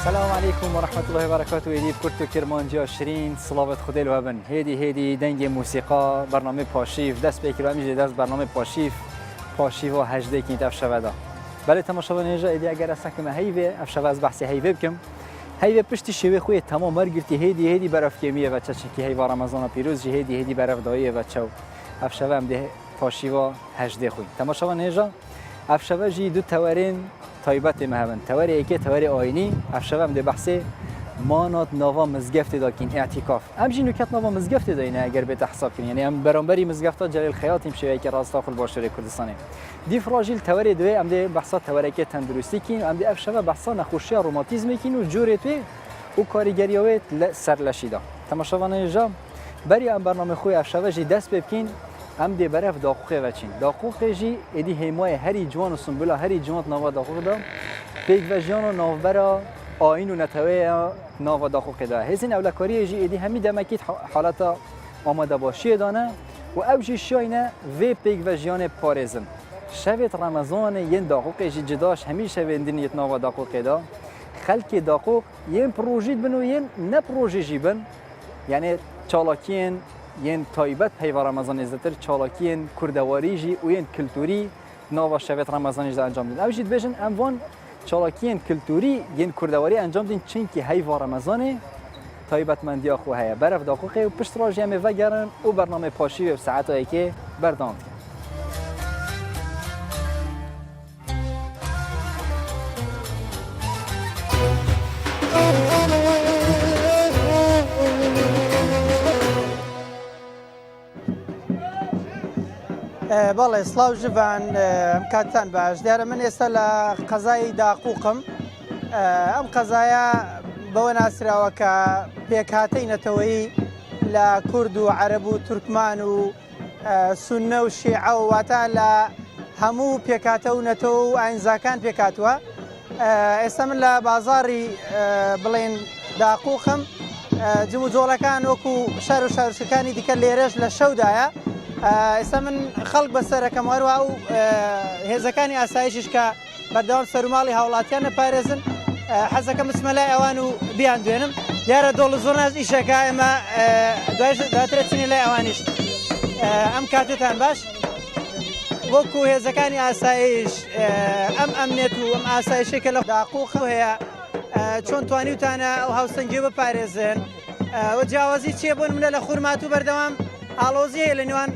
السلام عليكم ورحمة الله وبركاته. يدي بكرتو كرمانجي 20 صلابة خديل وابن هيدي دنجي موسيقى برنامج باشيف دست بيكي وامجي دست برنامج باشيف و هجده كنت افشوادا بله تماشا نيجا يدي اگر اسكم هيفي افشوا از بحث هيفي بكم هيفي پشتی شوی خوی تمام مرگرتی هيدي برف کمیه و چه کی هيوا رمضان پیروز جی هيدي برف دایه و چو افشوا ام ده باشیوا هجده خوی تماشا نيجا افشوا جی دو توارین تایبت مهون تواری اکی تواری آینی افشوا ام ده بحث مانات نوا مزگفت داکین اعتکاف ام جی نکات نوا مزگفت داینه اگر به حساب کنی یعنی ام برانبری مزگفت جلیل خیاطی میشه که راست داخل باشوره کردستانه دی فراجیل تواری دوی ام ده بحثا تواری که تندرستی کین ام ده افشوا بحثا نخوشی روماتیسم کین و جوره توی و کاریگریوت سرلشیدا تماشاوانه جا بری ام برنامه خوی افشوا جی دست بکین ام ده برف داخوخه وچین داخوخه جی ادی همای هری جوان و سنبولا هری جوان نوا داخوخ دا پیک و جان و نوبرا آین و نتوه نوا داخوخه دا هزین اولکاری جی ادی همی دمکیت حالتا آماده باشی دانه و اوجی شاینه و پیک و جان پارزن شویت رمضان ین داخوخه جی جداش همیشه وندینیت نوا داخوخه دا خلق داخوخ ین پروژید بن و ین نه پروژی جی بن یعنی چالاکین ین تایبت پیوار رمضان ازدتر چالاکین کردواری جی و ین کلتوری نوا شویت رمضان جدا انجام دین اوجید بجن اموان چالاکین کلتوری ین کردواری انجام دین چنکی هیوار رمضان تایبت مندی آخو هیا برف داخوخه و پشت راجی همه وگرن و برنامه پاشی و ساعت که برداند بەڵێ سڵاو ژڤان کاتتان باش دیارە من ئێستا لە قەزای داقووقم ئەم قەزایە بەوە ناسراوە کە پێکهاتەینەتەوەی لە کورد و عەرەب و تورکمان و سوننە و شیعە و واتە لە هەموو پێکهاتە و نەتەوە و ئاینزاکان پێکاتوە ئێستا من لە بازاڕی بڵێن داقووقم جم و جۆڵەکان وەکو شار و شارچەکانی دیکە لێرەش لە شەودایە ئێستا من خەڵک بەسەرەکەم وەروە و هێزەکانی ئاسایشیش کە بەردەوام سەرماڵی هاوڵاتیان نەپارێزن حەزەکەم بچمە لای ئەوان و بیان دوێنم دیارە دۆڵ زۆر ناز ئیشەکە ئێمە دواترە چینی لای ئەوانیش ئەم کاتتان باش وەکو هێزەکانی ئاسایش ئەم ئەمنێت و ئەم ئاسایشێکە لە داقووق هەیە چۆن توانیوتانە ئەو هاوسەنگی بپارێزن و جیاوازی چیە بۆ نمونە لە خورمات و بەردەوام ئاڵۆزیە لە نێوان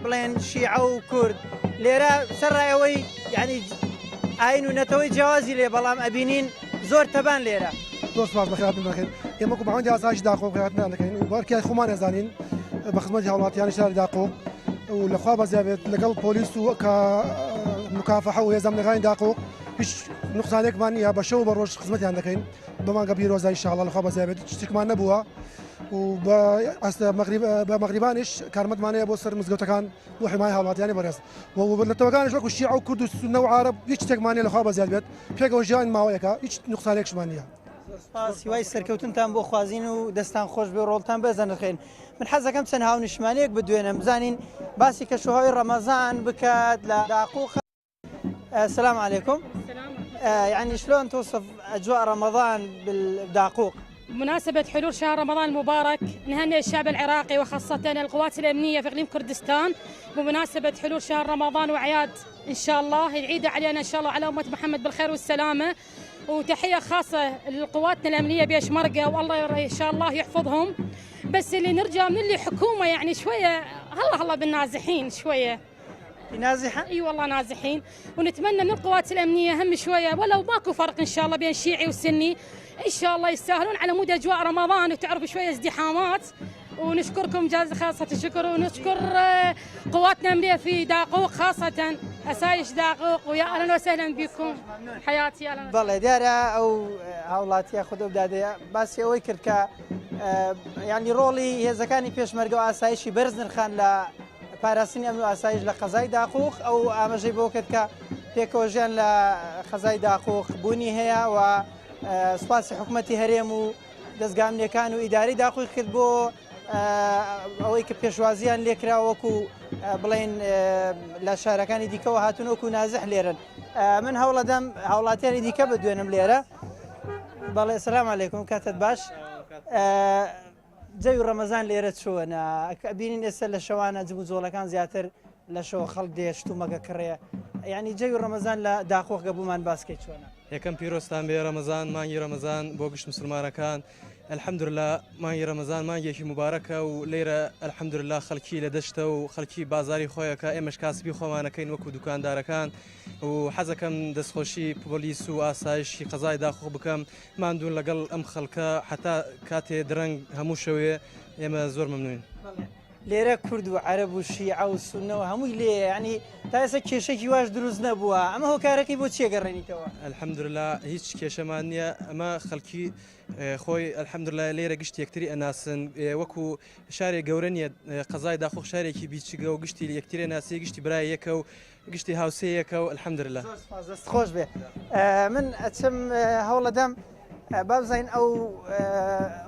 بڵێن شیعە و کورد لێرە سەرڕایەوەی یعنی ئاین و نەتەوەی جیاوازی لێ بەڵام ئەبینین زۆر تەبان لێرە زۆر سپاس بەخێراتن بەخێر ئێمە وەکو باوەندی ئاسایشی داقووق خێراتمان دەکەین و بەرکای خۆمان ئەزانین بە خزمەتی هاوڵاتیانی شاری داقووق و لەخوا بەزیابێت لەگەڵ پۆلیس و کە مکافەحە و هێزەمەندەکانی داقووق هیچ نوقسانێکمان یا بە شەو بە ڕۆژ خزمەتیان دەکەین بەمانگە پیرۆزە ئینشاءڵڵا لەخوا بەزیابێت شتێکمان نەبووە و بە مەغریبانیش کارمەتمانەیە بۆ سەر مزگەوتەکان و حمای هاوڵاتیانی بەڕێز و لەتەوەکانش وەکو شیعە و کورد و سوننە و عارەب هیچ شتێکمانە لەخوا بەزیابێت پێکەوە ژیان ماوەیەکە هیچ نوقسانێکشمان نییە سپاس هیوای سەرکەوتنتان بۆ خوازین و دەستان خۆش بێ ڕۆڵتان بەزەنرخێن من حەزەکەم چەند هاو نیشمانەیەک بدوێنم بزانین باسی کەشوهاوی ڕەمەزان بکات لە داقووق. السلام عليكم. يعني شلون توصف أجواء رمضان بالداقوق؟ بمناسبة حلول شهر رمضان المبارك نهنئ الشعب العراقي وخاصة القوات الأمنية في إقليم كردستان بمناسبة حلول شهر رمضان وأعياد إن شاء الله العيد علينا إن شاء الله على أمة محمد بالخير والسلامة وتحية خاصة لقواتنا الأمنية بأشمرقة والله إن شاء الله يحفظهم. بس اللي نرجع من اللي حكومة يعني شوية هلا بالنازحين شوية نازحة؟ اي والله نازحين ونتمنى من القوات الامنيه هم شويه ولو ماكو فرق ان شاء الله بين شيعي وسني ان شاء الله يستاهلون على مود اجواء رمضان وتعرفوا شويه ازدحامات ونشكركم جزاء خاصه الشكر ونشكر قواتنا الامنيه في داقوق خاصه اسايش داقوق ويا اهلا وسهلا بكم حياتي اهلا والله دارا او هاولاتي خذوا بدايه بس اوي كركا يعني رولي هي زكاني بيشمرقه اسايشي برزن خان لا پاراستنی ئەمن و ئاسایش لە قەزای داقووق ئەو ئاماژەی بۆ کرد کە پێکەوەژیان لە قەزای داقووق بوونی هەیە و سوپاسی حکوومەتی هەرێم و دەستگامنیەکان و ئیداری داقووق کرد بۆ ئەوەی کە پێشوازیان لێکرا وەکو بڵێن لە شارەکانی دیکەوە هاتون وەکو نازح لێرن من هەوڵەدەم هاوڵاتیانی دیکە بدوێنم لێرە بەڵێ سلام علیکم کاتت باش جەوی ڕەمەزان لێرە چۆنە بینین ئێستا لە شەوانە جبوو جۆڵەکان زیاتر لە شەوە خەڵک دێشتومەگە کڕێ یعنی جەوی ڕەمەزان لە داخۆخگە بوومان باسکەی چۆنە یەکەم پیرۆستان بێ ڕەمەزان مانگی ڕەمەزان بۆ گشت مسلمانەکان الحەمدوللا مانگی ڕەمەزان مانگێکی مبارەکە و لێرە الحەمدوللا خەڵکی لە دەشتە و خەڵکی بازاری خۆیەکە ئێمەش کاسبی خۆمانەکەین وەکو دوکاندارەکان و حەزەکەم دەستخۆشی پۆلیس و ئاسایشی قەزای داخۆ بکەم ماندوون لەگەڵ ئەم خەڵکە حتا کاتێ درەنگ هەموو شەوێ ئێمە زۆر مەمنوین. لێرە کورد و عەرەب و شیعە و سوننەوە هەمووی لێ ینی تا ئێستا کێشێکی واش دروست نەبووە ئەمە هۆکارەکەی بۆ چێگەڕێنیتەوە الحەمدوللا هیچ کێشەمان نییە ئەمە خەڵکی خۆی الحەمدوللا لێرە گشت یەکتری ئەناسن وەکو شارێک گەورە نیە قەزای داخۆ شارێکی بیچگە و گشتی یەکتری ناسی گشتی برای یەکە و گشتی هاوسەیەکە و الحەمدوللا دەست خۆش بێ من ئەچم هەوڵەدەم بابزین ئەو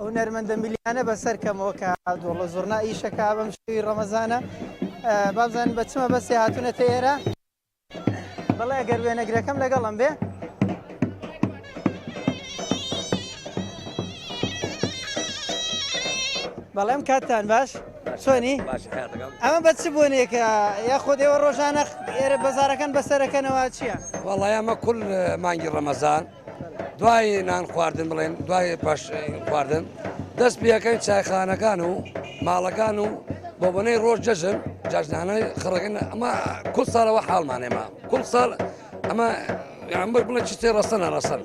هونەرمەندە میلیانە بەسەر کەمەوە کە دۆڵە زۆرنا ئیشەکە بەم شوی ڕەمەزانە بابزان بەچمە بەسێ هاتوونەتە ئێرە بەڵێ ئەگەر وێنەگرەکەم لەگەڵم بێ بەڵێم کاتتان باش چۆنی ئەمە بە چ بۆنێکە یاخۆ دێوە ڕۆژانە ئێرە بەزارەکان بەسەرەکەنەوە چییە؟ وەڵای ئەمە کول مانگی ڕەمەزان دوای نان خواردن بڵێن دوای پاش خواردن دەست پێەکەین چایخانەکان و ماڵەکان و بۆ بنەی ڕۆژ جەژن جاژنانەی خڕەکەن ئەمە کول ساڵەوە حاڵمانێمە کول ساڵ ئەمە بڵێ چی ڕەسەنە ڕەسەن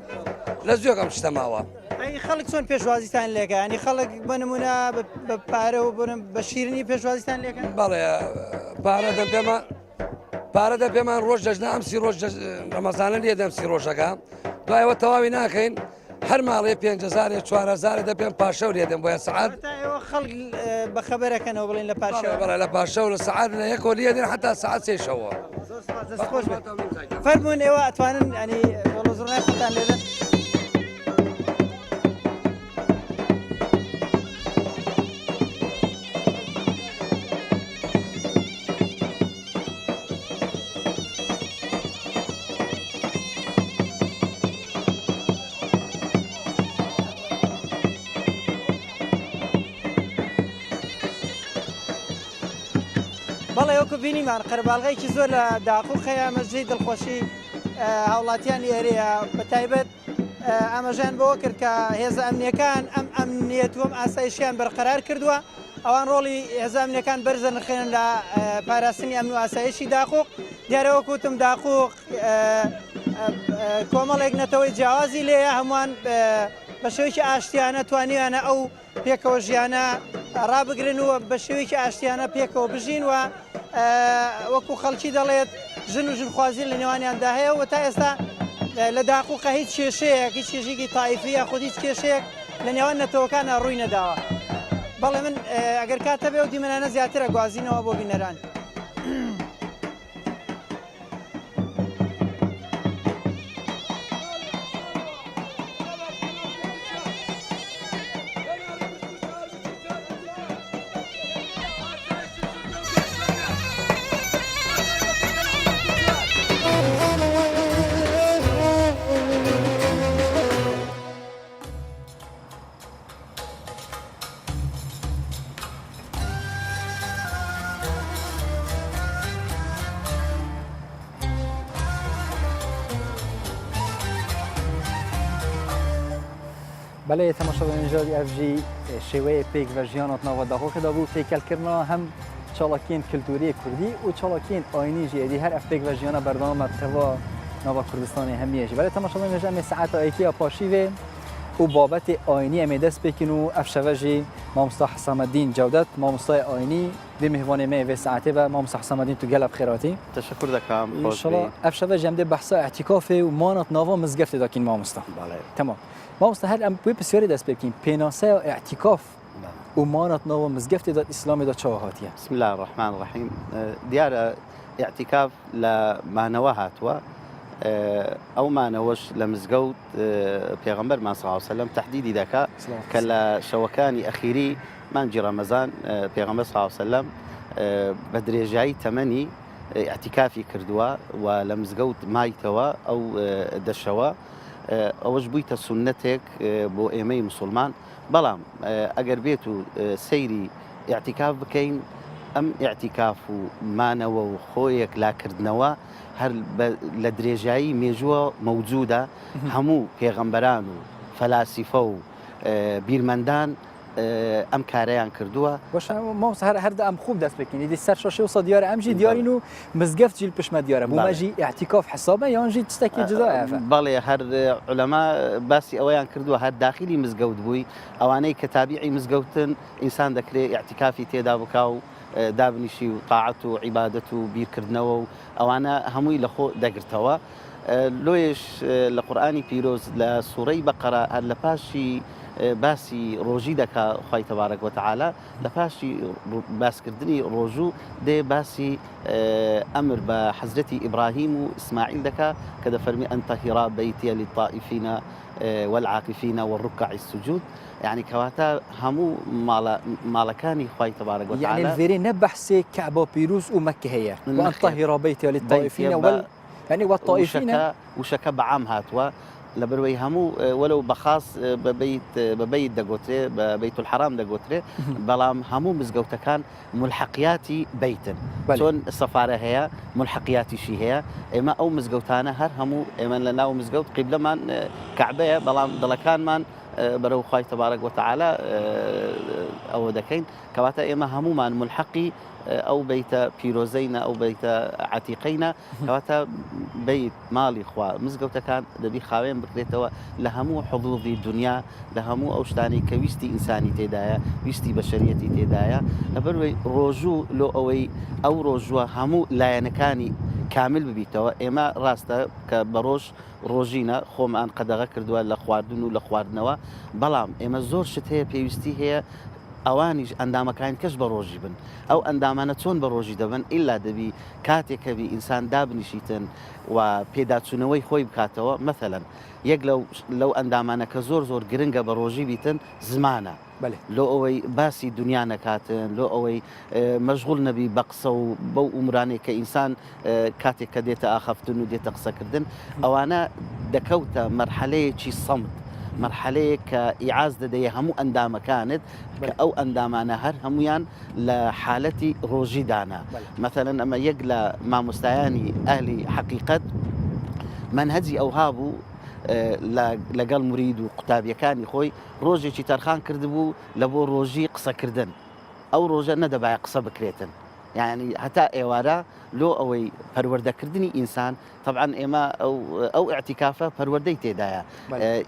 لە زیۆکەم شتە ماوە. ئەی خەڵک چۆن پێشوازیتان لێکە ینی خەڵک بە نمونە بە پارە و بە شیرنی پێشوازیتان لێکن؟ بەڵێ پارە دە پێمان ڕۆژ جەژنە ئەمسی ڕۆژ ڕەمەزانە لێ دەمسی ڕۆژەکە دوایەوە تەواوی ناکەین هەر ماڵێ 5,000 4,000 دە پێم پاشە و لێدەم بۆیە سعات ئێوە خەڵک بە خەبەرەکەنەوە بڵێن لە پاشە بەڵێ لە پاشە و لە سعات لە یەکەوە لێدن حتا سعات سێشەوە خۆش فەرمونون ئێوە ئەتوانن ینی دۆڵە زۆرنای خۆتان لێدەن بەڵێ وەکو بینیمان قەرباڵغەیەکی زۆر لە داخوخەیە مەژەی دڵخۆشی هاوڵاتیان ئێرەیە بە تایبەت ئاماژیان بەوە کرد کە هێزە ئەمنیەکان ئەم ئەمنیەت وەم ئاسایشیان بەرقەرار کردووە ئەوان ڕۆڵی هێزە ئەمنیەکان بەرزە نرخێنن لە پاراستنی ئەمن و ئاسایشی داخوق دیارەوە کوتم داخوق کۆمەڵێک نەتەوەی جیاوازی لێیە هەمووان بە شێوەیەکی ئاشتیانە توانیانە ئەو پێکەوە ژیانە ڕابگرن و بە شێوەیەکی ئاشتیانە پێکەوە بژین و وەکو خەڵکی دەڵێت ژن و ژنخوازی لە نێوانیاندا هەیە و تا ئێستا لە داخوقە هیچ کێشەیەک هیچ کێژێکی تایفی یا خودی هیچ کێشەیەک لە نێوان نەتەوەکانە ڕووی نەداوە. بەڵێ من ئەگەر کاتە بێ و دیمەنانە زیاترە گوازینەوە بۆ بینەران. بله تماشاگران جاری افجی شیوه پیک و جیانات نوادها که دابو تیکل کردن هم چالاکین کلتوری کردی و چالاکین آینی جدی هر اف پیک و جیانا برنامه توا نوا کردستان همیشه. بله تماشاگران جمع ساعت آیکی پاشیوه و بابت آینی امیدست بکنو افشوجی مامستا حسام الدین جودت مامستا آینی به مهوان ما و ساعته و مامستا حسام الدین تو قلب خیراتی. تشکر دکم. ان شاء الله افشوجی جمع بحث اعتکاف و مانات نوا مزگفت داکین مامستا. بله. تمام. مامستا هر ام بسیاری دست بکن پیناسه و اعتکاف و مانات نوا مزگفت داد اسلامی داد چاهاتیه. بسم الله الرحمن الرحیم. دیار اعتکاف لمعنوهات و او معنوش لمزجود پیغمبر ما صلی الله علیه و سلم تحدیدی دکا کلا شوکانی اخیری منجی رمضان پیغمبر صلی الله علیه و سلم بدرجای تمنی اعتکافی کردوا و لمزجود مایتوا او دشوا ئەوەش بوویتە سنەتێک بۆ ئێمەی مسلمان بەڵام ئەگەر بێت و سەیری ئیعتیکاف بکەین ئەم ئیعتیکاف و مانەوە و خۆیەک لاکردنەوە هەر لە درێژایی مێژووە مەوجودە هەموو پێغەمبەران و فەلاسیفە و بیرمەندان ئەم کارەیان کردووە ماوس هەردە ئەم خوب دەست بکەین دی سەر 600 دیارە ئەمژی دیارین و مزگەفت جیل پشمە دیارە بۆمەژی ئیعتیکاف حسابە یانژی تشتێکی جدایە بەڵێ هەر عولەما باسی ئەوەیان کردووە هەر داخلی مزگەوت بووی ئەوانەی کە تابیعی مزگەوتن ئینسان دەکرێت ئیعتیکافی تێدا بکا و دابنیشی و طاعەت و عیبادەت و بیرکردنەوە و ئەوانە هەمووی لە خۆ دەگرتەوە لۆیش لە قورئانی پیرۆز لە سوورەی بەقەرە هەر لە پاشی باسی ڕۆژی دەکا خوای تەبارەک وتعالە لە پاشی باسکردنی ڕۆژوو دێ باسی ئەمر بە حەزرەتی ئیبراهیم و ئیسماعیل دەکا کە دەفەرمی ئەن تەهیرا بەیتیە للطائفین والعاکفین والركع السجود يعني كواتا همو مالكاني خوي تبارك وتعالى يعني الفيري نبحث كعبة بيروس ومكة هي وأن طهر بيتي للطائفين يعني والطائفين وشكا بعام هاتوا لبروي همو ولو بخاص ببيت دقوتري ببيت الحرام دقوتري بلام همو مزقوتا كان ملحقياتي بيتا شون السفارة هي ملحقياتي شي هي اما او مزقوتانا هر همو اما لنا ومزقوت قبل من كعبه بلام دلكان من برو خوي تبارك وتعالى او دكين كواتا اما همو من ملحقي او بيت بيروزينا او بيت عتيقينا كواتا بيت مالي خوا مزقوتا كان دبي خاوين بكريتوا لهمو حظوظ الدنيا لهمو اوشتاني كويستي انساني تيدايا ويستي بشريتي تيدايا لبروي روجو لو اوي او روجو همو لاينكاني كامل ببيتوا اما راستا كبروش روجينا خۆمان قەدەغە کردووە لە خواردن و لە خواردنەوە بەڵام ئێمە زۆر شت هەیە پێویستی هەیە ئەوانیش ئەندامەکان کەش بە ڕۆژی بن ئەو ئەندامانە چۆن بە ڕۆژی دەبن ئیلا دەبی کاتێک کەبی ئینسان دابنیشیتن و پێداچوونەوەی خۆی بکاتەوە مەثەلەن یەک لەو ئەندامانە کە زۆر گرنگە بە ڕۆژی بیتن زمانە لۆ ئەوەی باسی دنیا نەکاتن لۆ ئەوەی مەشغوڵ نەبی بە قسە و بەو ئومرانێک کە ئینسان کاتێک کە دێتە ئاخەفتن و دێتە قسەکردن ئەوانە دەکەوتە مەرحەلەیەکی سەمت مرحلەیە کە ئیعاز دەدەیە هەموو ئەندامەکانت کە ئەو ئەندامانە هەر هەمویان لە حالەتی ڕۆژیدانا مەثەلەن ئەمە یەک لە مامۆستایانی ئەهلی حەقیقەت منهەجی ئەوها بوو لەگەڵ مرید و قوتابیەکانی خۆی ڕۆژێکی تەرخان کردبوو لە بۆ ڕۆژی قسەکردن ئەو ڕۆژە نەدەبایە قسە بکرێتن يعني حتى إيوارا لو أوي پروردەکردنی إنسان طبعا إما أو اعتكافه پروردەی تێدایە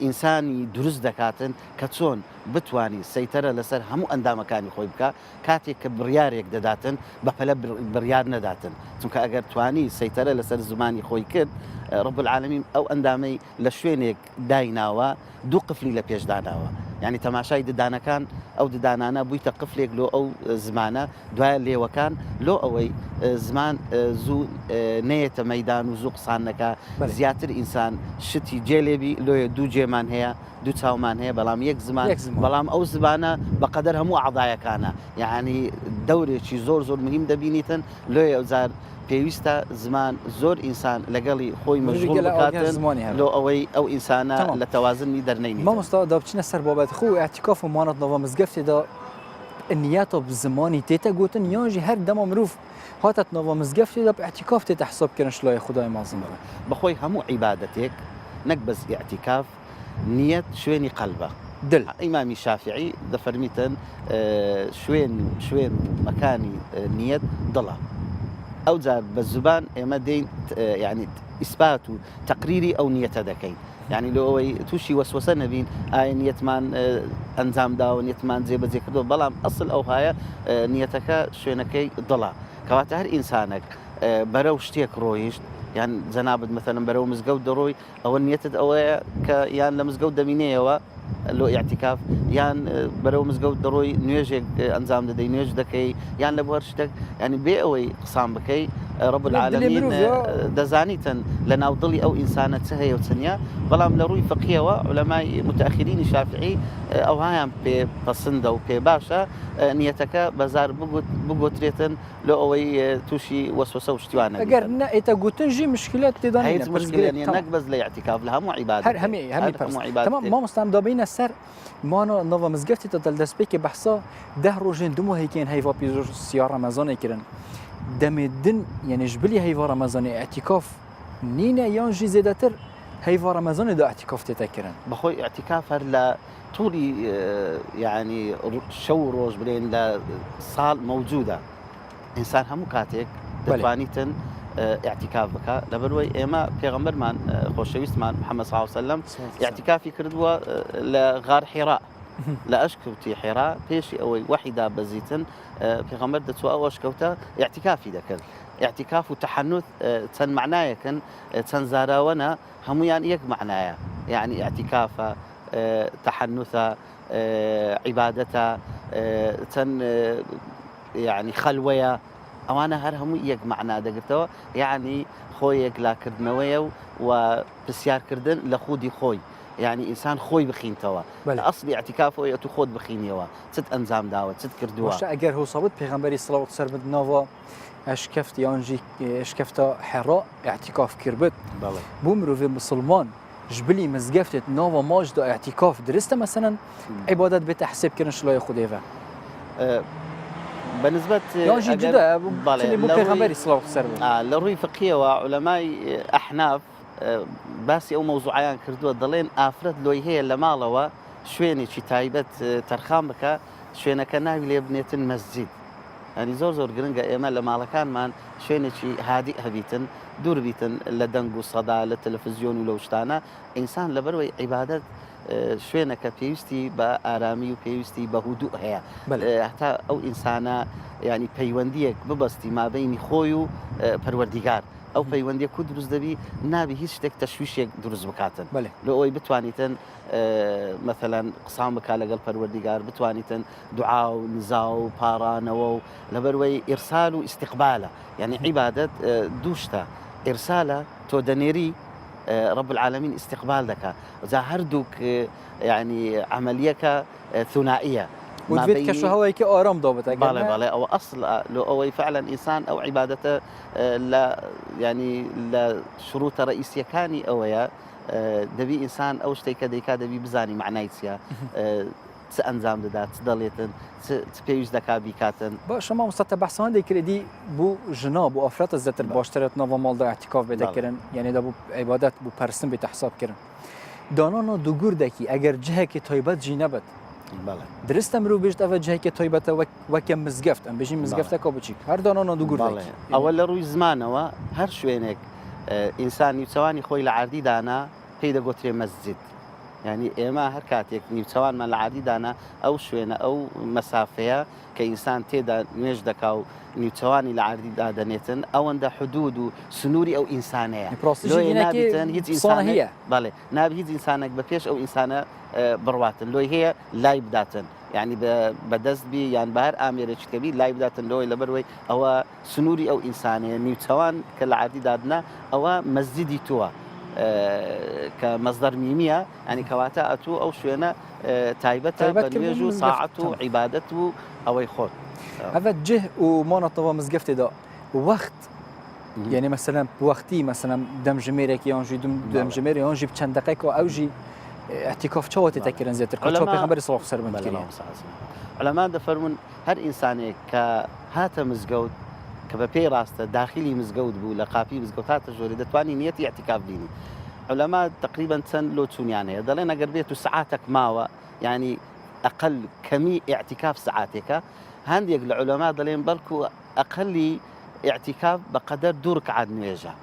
ئینسانی دروست دەکاتن کە چۆن بتوانی سەیتەرە لەسەر هەموو ئەندامەکانی خۆی بکە کاتێک کە بڕیارێک دەداتن بەپەلە بڕیار نەداتن چونکە ئەگەر توانی سەیتەرە لەسەر زمانی خۆی کرد رب العالمین ئەو ئەندامەی لە شوێنێک دایناوە دوو قفلی لە پێش داناوە يعني تەماشای ددانەکان ئەو ددانانە بوویتە قفلێک لۆ ئەو زمانە دوایە لێوەکان لۆ ئەوەی زمان زوو نەیەتە مەیدان و زوو قسان نەکە زیاتر ئینسان شتی جێلێبی لۆیە دوو جێمان هەیە دوو چاومان هەیە بەڵام یەک زمان بەڵام ئەو زمانە بەقەدەر هەموو عەضایەکانە یعنی دەورێکی زۆر مهم دەبینیتن لۆیە ئەوزار پێویستە زمان زۆر ئینسان لەگەڵی خۆی مەشغوڵ بکاتن لۆ ئەوەی ئەو ئینسانە لە تەوازنی دەرنەینی مامۆستا دابچینە سەر بابەت خۆ ئیعتیکاف و مانەتنەوە مزگەفتێدا نیەتە زمانی تێتە گوتن یانژی هەر دەما مرۆڤ هاتەتنەوە مزگەفتێدا ئیعتیکاف تێتە حسابکردن شلای خودای مازن بەخۆی هەموو عیبادەتێک نەک بەس ئیعتیکاف نیەت شوێنی قەلبە دل ئیمامی شافعی دەفەرمیتن شوێن مەکانی نیەت دڵە ئەو جار بە زوبان ئێمە دەین یعنی ئیسبات و تەقریری ئەو نیەتە دەکەین يعني لو توشي وسوسة نبين نيتمان أنزام دا ونيتمان زي بزي كدو بلام أصل أو هاي نيتك شوينكي ضلا كواتهر إنسانك برو شتيك رويشت يعني زنابد مثلا برو مزقود دروي أو النيتد أو كيان لمزقود دمينية لو اعتكاف يان برو مزقود دروي نيجي أنزام ددي نيج دكي يان لبورشتك يعني بيئوي قسام بكي رب العالمين دزانيتن لنا وضلي أو إنسانة هي وتنيا بلام لروي فقيه وعلماء متأخرين الشافعي أو هايام بصندة وبي باشا نيتك بزار بقوتريتن لو أوي توشي وسوسة وشتوانا أجر نأيت قوتنجي مشكلات تدانين هي مشكلة يعني نقبز لاعتكاف لها مو عبادة همي تمام ما مستعم دابين السر ما أنا نظا مزجفتي تدلدس بيك بحصة ده روجين دمو هيكين هيفا بيزور سيارة رمضان كرن دم الدن يعني جبلي هيفا رمضان اعتكاف نينا يانجي زيدتر هيفا رمضان ده اعتكاف تتكرن بخوي اعتكاف هلا طولي يعني شو روج بلين لا صال موجودة إنسان هم كاتك دتوانيتن اعتكاف بك لبروي إما پیغمبر من خوشويست من محمد صلى الله عليه وسلم اعتكافي كردوا لغار حراء لا أشكوتي حراء بيشي أو وحدة بزيتن پیغمبر دتوا أو أشكوتا اعتكافي ذكر اعتكاف وتحنث تن معناه كان تن زاراونا هم يعني يك معناه يعني اعتكافه تحنثه عبادته تن يعني خلوية أوانا هرهم يك معناه دقتوا يعني خويك لا كردنويه وبسيار كردن لخودي خوي يعني إنسان خوي بخين توا أصلي اعتكافه يتخود بخين يوا ست أنزام داوت ست كردوا وش أجر هو صابت پیغمبری صلى الله عليه وسلم نوا اشكفت يانجي اشكفت حراء اعتكاف كربت بومرو في مسلمان جبلي مزجفتت نوا ماجد اعتكاف درست مثلا عبادات بتحسب كرن شلو ياخذ ايفا بالنسبة يانجي جدا بو پیغمبری صلى الله عليه وسلم لروي فقيه وعلماء أحناف باسي أو موضوعيان كردوا ضلين آفرت لوي هي لمالوا شويني شي تايبت ترخامك شوينه كناوي ليبنيت المسجد يعني زور قرنقة إيمان لما كان مان شوينة شي هادئ هبيتن دور بيتن لدنقو صدى للتلفزيون ولو شتانا إنسان لبروي عبادة شوينة كبيوستي بآرامي وبيوستي بهدوء هي حتى أو إنسانا يعني بيونديك ببستي ما بين خويو پروردگار أو بيوندي كود دروز دبي نابي هيش تك تشويشك دروز بكاتن لو أوي بتوانيتن مثلا قسامك على قلب پروردگار بتوانيتن دعاء ونزاو بارانو لبروي إرسال واستقباله يعني عبادة دوشتا إرساله تودنيري رب العالمين استقبال دكا زهردوك يعني عملية ثنائية وتفيد كشهوة كي آرام ضابطة بالي أو أصل لو أو فعلا إنسان أو عبادته لا يعني لا شروط رئيسية كاني أويا دبي إنسان أو شتى كذا دبي بزاني معنايتها تأنزام دات تضليتن تبيوز دكا بيكاتن باش ما مستطيع بحثان دي كردي بو جناب وأفراد الزتر باشترت نوفا مال دا اعتكاف بذكرن يعني دا بو عبادات بو برسن بتحساب كرن دانانا دوغور دكي اگر جهه كي طيبات جينبت درستم رو بيجت أفا جهه كي طيبات وكم مزقفت ام بيجي مزقفتك او بچيك هر دانانا دوغور دكي اول روي زمانه هر شوينك انسان يتواني خوي لعردي دانا بيدا قوتري مسجد يعني إما هركاتك نيوتوان من العادي دانا أو شوينة أو مسافة كإنسان تيدا نجدك أو نيوتواني العادي دانيتن أو عند حدود سنوري أو إنسانية لو نابتن هيت إنسانية بالي ناب هيت إنسانك بفيش أو إنسانة برواتن لو هي لايب داتن يعني بدست بي يعني بهر آميرش كبير لايب داتن لو لبروي أو سنوري أو إنسانية نيوتوان كالعادي دادنا أو مسجدي توا كمصدر ميمية يعني كواتا أتو أو شوينة تايبته بنيجو ساعته عبادته أو يخوت هذا جه وما نطوا مزقفت ده وقت يعني مثلا بوقتي مثلا دم جميرك يانجي دم جمير يانجي بچند دقيقة أو جي اعتكاف شو تذكرن زيت الكتاب بيخبر صلى الله عليه وسلم علماء دفرمون هر إنسان كهات مزقود كبابي راسته داخلي مزقود بو لقابي مزقوتات جوري دتواني نيتي اعتكاف ديني علماء تقريبا سن لو تون يعني ضلينا قربيتو ساعاتك ماوا يعني اقل كمي اعتكاف ساعاتك هاندي العلماء ضلين بالكو اقل اعتكاف بقدر دورك عاد نيجا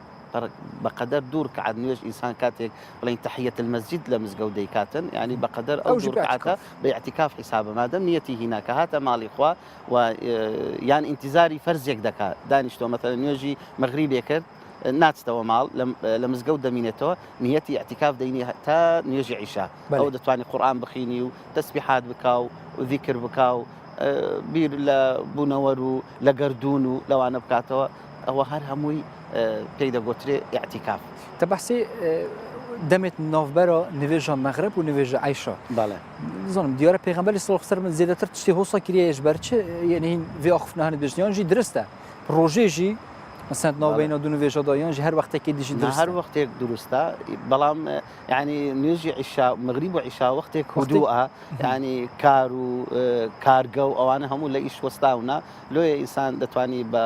بقدر دورك عاد نيج انسان كاتك بلين تحيه المسجد لمزقودي كاتن يعني بقدر او دورك عاد باعتكاف حسابه ما دام نيتي هناك هاتا مال اخوه ويعني انتظاري فرزك دكا دانشتو مثلا يجي مغربي كرد ناتستو مال لمزقود دمينتو نيتي اعتكاف ديني حتى نيجي عشاء او دتواني قران بخيني وتسبيحات بكاو وذكر بكاو بير لبونورو لقردونو لو انا بكاتو ئەوە هەر هەمووی پێی دەگوترێ اعتیکاف. تبحثي دمت نوفبرا نوێژە مەغرب و نوێژە عیشا بەڵێ زانم دیارە پێغەمبەری صلی الله علیه و سلم زیاتر تشتی هۆسا کریەش بەرچ یعنی وی ئاخفنانە بژنیانجی درستە ڕۆژێژی مثلا ناوبینە دوو نوێژە دایانجی هەر وەختێکی دیژی درست هەر وەختێک دروستە بەڵام ینی نوێژی عیشا مغریب و عیشا وەختێک هودووە ینی کار و کارگە و ئەوانە هەموو لە ئیش وەستاونە لۆیە ئینسان دەتوانی بە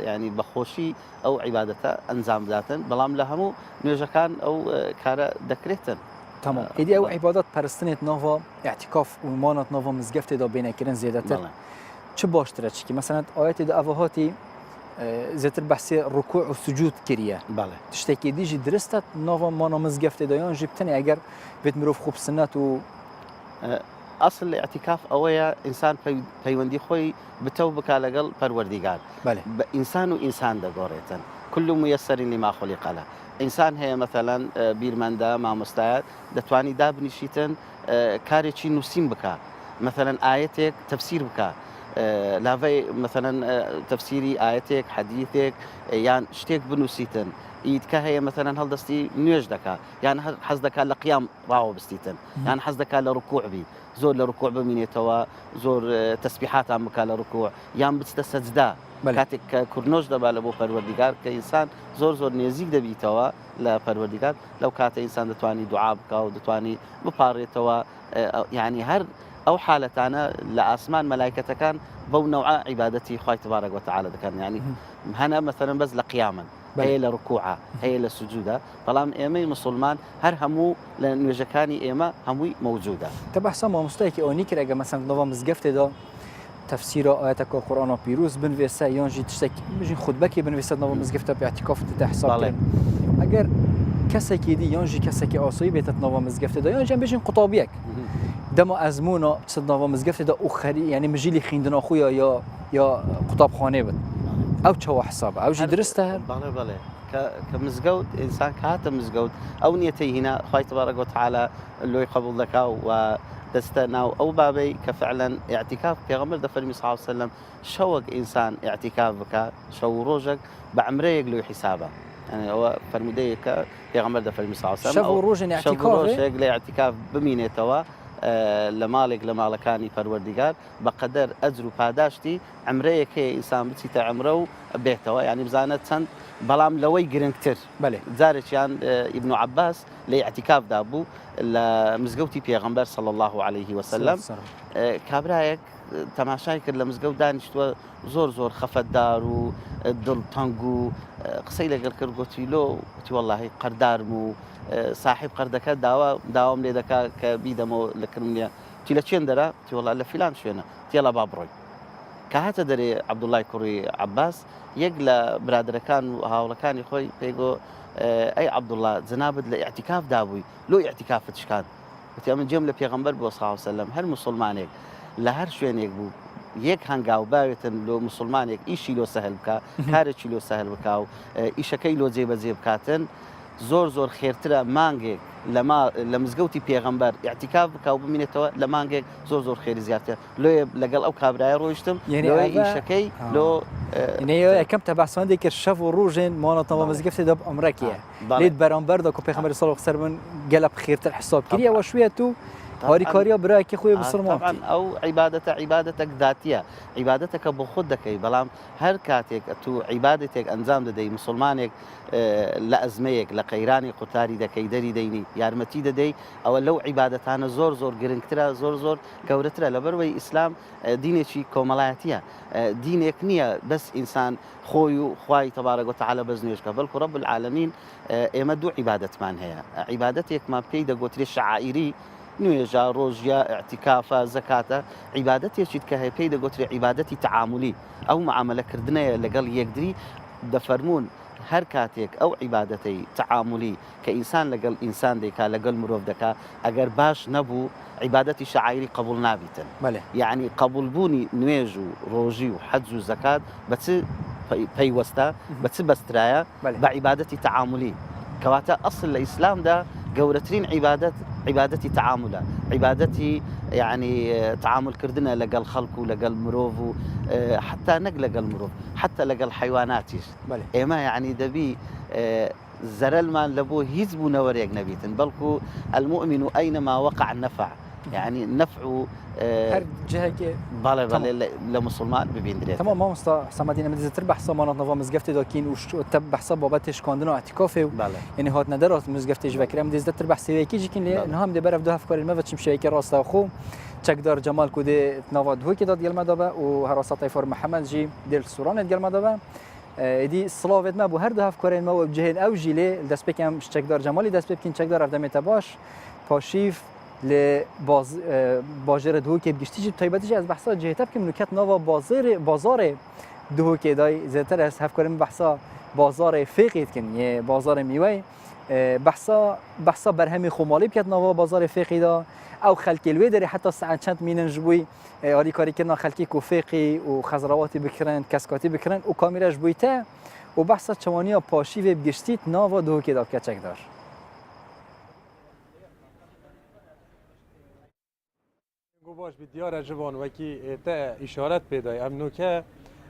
ینی بەخۆشی ئەو عیبادەتە ئەنجام بداتن بەڵام لە هەموو نوێژەکان ئەو کارە دەکرێتن. تمام ئیدی ئەو عیبادەت پەرستنێت ناوە اعتیکاف و مانات ناوە مزگەفتێدا بینەکردن زیاتر چ باشترە چکی مثلا ئاەتێدا ئەڤهاتی زیاتر بەحسی ڕکوع و سجود کریە بەڵێ تشتێکی دیژی درستە ناوە مانە مزگەفتێدایان ژی بتنێ ئەگەر بێت مرۆڤ خوب سنەت و ئەسڵ لە اعتیکاف ئەوەیە ئینسان پەیوەندی خۆی بتەو بکا لەگەڵ پەروەردیگار بە ئینسان و ئینسان دەگۆڕێتن كل ميسر لما خلق له. ئینسان هەیە مثلەن بیرمەندە مامۆستایەت دەتوانی دابنیشیتن کارێکی نووسین بکە مثلەن ئاەتێک تەفسیر بکە لاڤەی مثلەن تەفسیری ئاەتێک حەدیثێک یان شتێک بنووسیتن ئیدکە هەیە مثلەن هەڵدەستی نوێژ دەکا یان حەز دەکات لە قیام ڕاوە بستیتن یان حەز دەکات لە ڕکوع بی زۆر لە ڕکوع بمینێتەوە زۆر تەسبیحاتان بکات لە ڕکوع یان بچتە سەجدا کاتێک کە کورنۆش دەبا لە بۆ پەروەردیگار کە ئینسان زۆر زۆر نێزیک دەبیتەوە لە پەروەردیگار لەو کاتە ئینسان دەتوانی دوعا بکە و دەتوانی بپارڕێتەوە یعنی هەر ئەو حالەتانە لە ئاسمان مەلایکەتەکان بەو نەوعە عیبادەتی خوای تبارەک وتعالە دەکەن یعنی هەنە مثلەن بەس لە قیامن هەیە لە ڕکوعە هەیە لە سجودە بەڵام ئێمەی مسلمان هەر هەموو لە نوێژەکانی ئێمە هەمووی مەوجودە. تە بەحسا مامۆستایەکی ئەوەی کرد ئەگە مەسەن نەوە مزگەفتێدا تفسیرە ئاەتەکە قورئانە پیرۆز بنوێسە یانژی تشتێک بژین خودبەکی بنوێسە نەوە مزگەفتە اعتیکافت حسابڵێن ئەگەر کەسێکی دی یانژی کەسێکی ئاسایی بێتە نەوە مزگەفتێدا یانجیان بژین قوتابیەک دەما ئەزمونە نەوە مزگەفتێدا ئەو خەری یعنی مژیلی خوێندنە خۆیە یا قوتابخانێ بن ئەو چەوە حسابە ئەوژی درستە بەڵێ بەڵێ کە مزگەوت ئینسان کاتە مزگەوت ئەو نیەتەی هینا خوای تبارەک وتعالە لۆی قبول دەکا و دەستە ناو ئەو بابەی کە فعلەن اعتیکاف پێغەمبەر دەفەرمی صلی الله علیه وسلم شەوەک ئینسان اعتیکاف بکە شەو و ڕۆژێک بە عمرەیەک لۆی حیسابە يعني ئەوە فەرمودەیەکە پێغەمبەر دەفەرمی صلی الله علیه وسلم شەو و ڕۆژێن ڕۆژێک لە اعتیکاف بمینێتەوە لە ماڵێک لە ماڵەکانی پەروەردیگار بەقەدەر ئەجر و پاداشتی عمرەیەک هەیە ئینسان بچیتە عمرە و بێتەوە یعنی بزانە چەند بەڵام لەوەی گرنگتر جارێکیان ئیبن عەباس لە اعتیکافدا بوو لە مزگەوتی پێغەمبەر صلی الله عليه وسلم کابرایەک تەماشای کرد لە مزگەوت دانیشتووە زۆر زۆر خەفەتدار و دڵتەنگ و قسەی لەگەڵ کرد گوتی لۆ وتی وەڵڵاهی قەردارم و صاحب قەردەکە داوام لێ دەکا کە بیدەمەوە لە کرمنیە تی لە چێن دەرا تی وەڵڵا لە فیلان شوێنە تێڵە با بڕۆی کە هاتە دەرێ عەبدوڵای کوڕی عەباس یەک لە برادرەکان و هاوڵەکانی خۆی پێیگۆ ئەی عەبدوڵڵا جەنابەت لە ئیعتیکاف دابووی لۆ ئیعتیکافت شکاند وتی ئەمە جێم لە پێغەمبەر بۆ صلی الله علیه وسلم هەر مسلمانێک لە هەر شوێنێک بوو یەک هەنگاو باوێتن لۆ مسلمانێک ئیشی لۆ سەهل بکە کارێکی لۆ سەهل بکا و ئیشەکەی لۆ جێبەجێ بکاتن زۆر زۆر خێرترە مانگێک لە مزگەوتی پێغەمبەر اعتیکاف بکە و بمینێتەوە لە مانگێک زۆر زۆر خێری زیاتر لۆیە لەگەڵ ئەو کابرایە ڕۆیشتم ئیشەکەی لۆ یەکەم تەباسمەندێک کرد شەو و ڕۆژێن مانەتەوە مزگەفتی دەب ئەمرەکیە لێت بەرامبەر دەکو پێغەمبەری صلی الله علیه وسلم گەلە خێرتر حساب کردی ئەوە شوێت و هاریکاریە برایەکی خۆی بسڵمان ئەو عیبادەتە عیبادەتێک ذاتیە عیبادەتەکە بۆ خۆت دەکەی بەڵام هەر کاتێک تو عیبادەتێک ئەنجام دەدەی مسلمانێک لە ئەزمەیەک لە قەیرانی قوتاری دەکەی دەری دەینی یارمەتی دەدەی ئەوە لەو عیبادەتانە زۆر زۆر گرنگترە زۆر زۆر گەورەترە لەبەرەوەی ئیسلام دینێکی کۆمەڵایەتیە دینێک نییە بەس ئینسان خۆی و خوای تبارەک وتعالە بەزنێشکە بەڵکو رب العالمین ئێمە دوو عیبادەتمان هەیە عیبادەتێکمان پێی دەگوترێت شعائیری نوێژە ڕۆژیە ئەعتیکافە زەکاتە عیبادەتێکیت کە هەیە پێی دەگوترێت عیبادەتی تەعاملی ئەو معاملەکردنەیە لەگەڵ یەکدری دەفەرمونون هەر کاتێک ئەو عیبادەتەی تەعاملی کە ئینسان لەگەڵ ئینسان دەیکا لەگەڵ مرۆڤ دەکا ئەگەر باش نەبوو عیبادەتی شعائیری قبول نابیتن یعنی قبولبوونی نوێژ و ڕۆژی و حەج و زەکات بە چ پەیوەستە بە چ بەسترایە بە عیبادەتی تەعاملی کەواتە ئەسڵ لە ئیسلامدا گەورەترین عیبادەت عیبادەتی تعاملە عبادتي يعني تعامل كردنا لقل خلق ولقل مروف حتى نقل مروف حتى لقل حيواناتيش إما يعني دبي زرل ما لبوه هيزبو نور نبيتن بلكو المؤمن أينما وقع النفع يعني نفعه هر جهه که بالله لمسلمان ببین درید تمام ما مستا سمدینه مدیز تربح سامانات نظام مزگفت داکین و تب حساب بابتش کاندن و اعتکافه یعنی هات ندارات مزگفتش وکرم مدیز تربح سوی کی جکین لی نه هم ده برف دو افکار المه و چیم شوی که راسته خو چکدار جمال کده نواد هو که داد گل مدابه و حراسات فور محمد جی دل سوران گل مدابه دی صلاوت ما بو هر دو افکار المه و جهن او جیله دست بکم چکدار جمالی دست بکین چکدار افدمت باش پاشیف لباز باجر دو که بگشتی جب تایبتیش از بحثا جهتاب که منوکت نوا بازار دو که دای زیادتر از هف کاریم بحثا بازار فقید کن یه بازار میوه بحثا برهمی خمالی بکت نوا بازار فقیدا او خلکی الوی داری حتی ساعت چند مینن جبوی آری کاری کردن خلکی کو فقی و خضرواتی بکرن کسکاتی بکرن و کامیرش بویته و بحثا چوانی پاشی و بگشتیت نوا دو که داب که چک دار باش بديار جوان وكي تا اشارات پیدای ام نوکه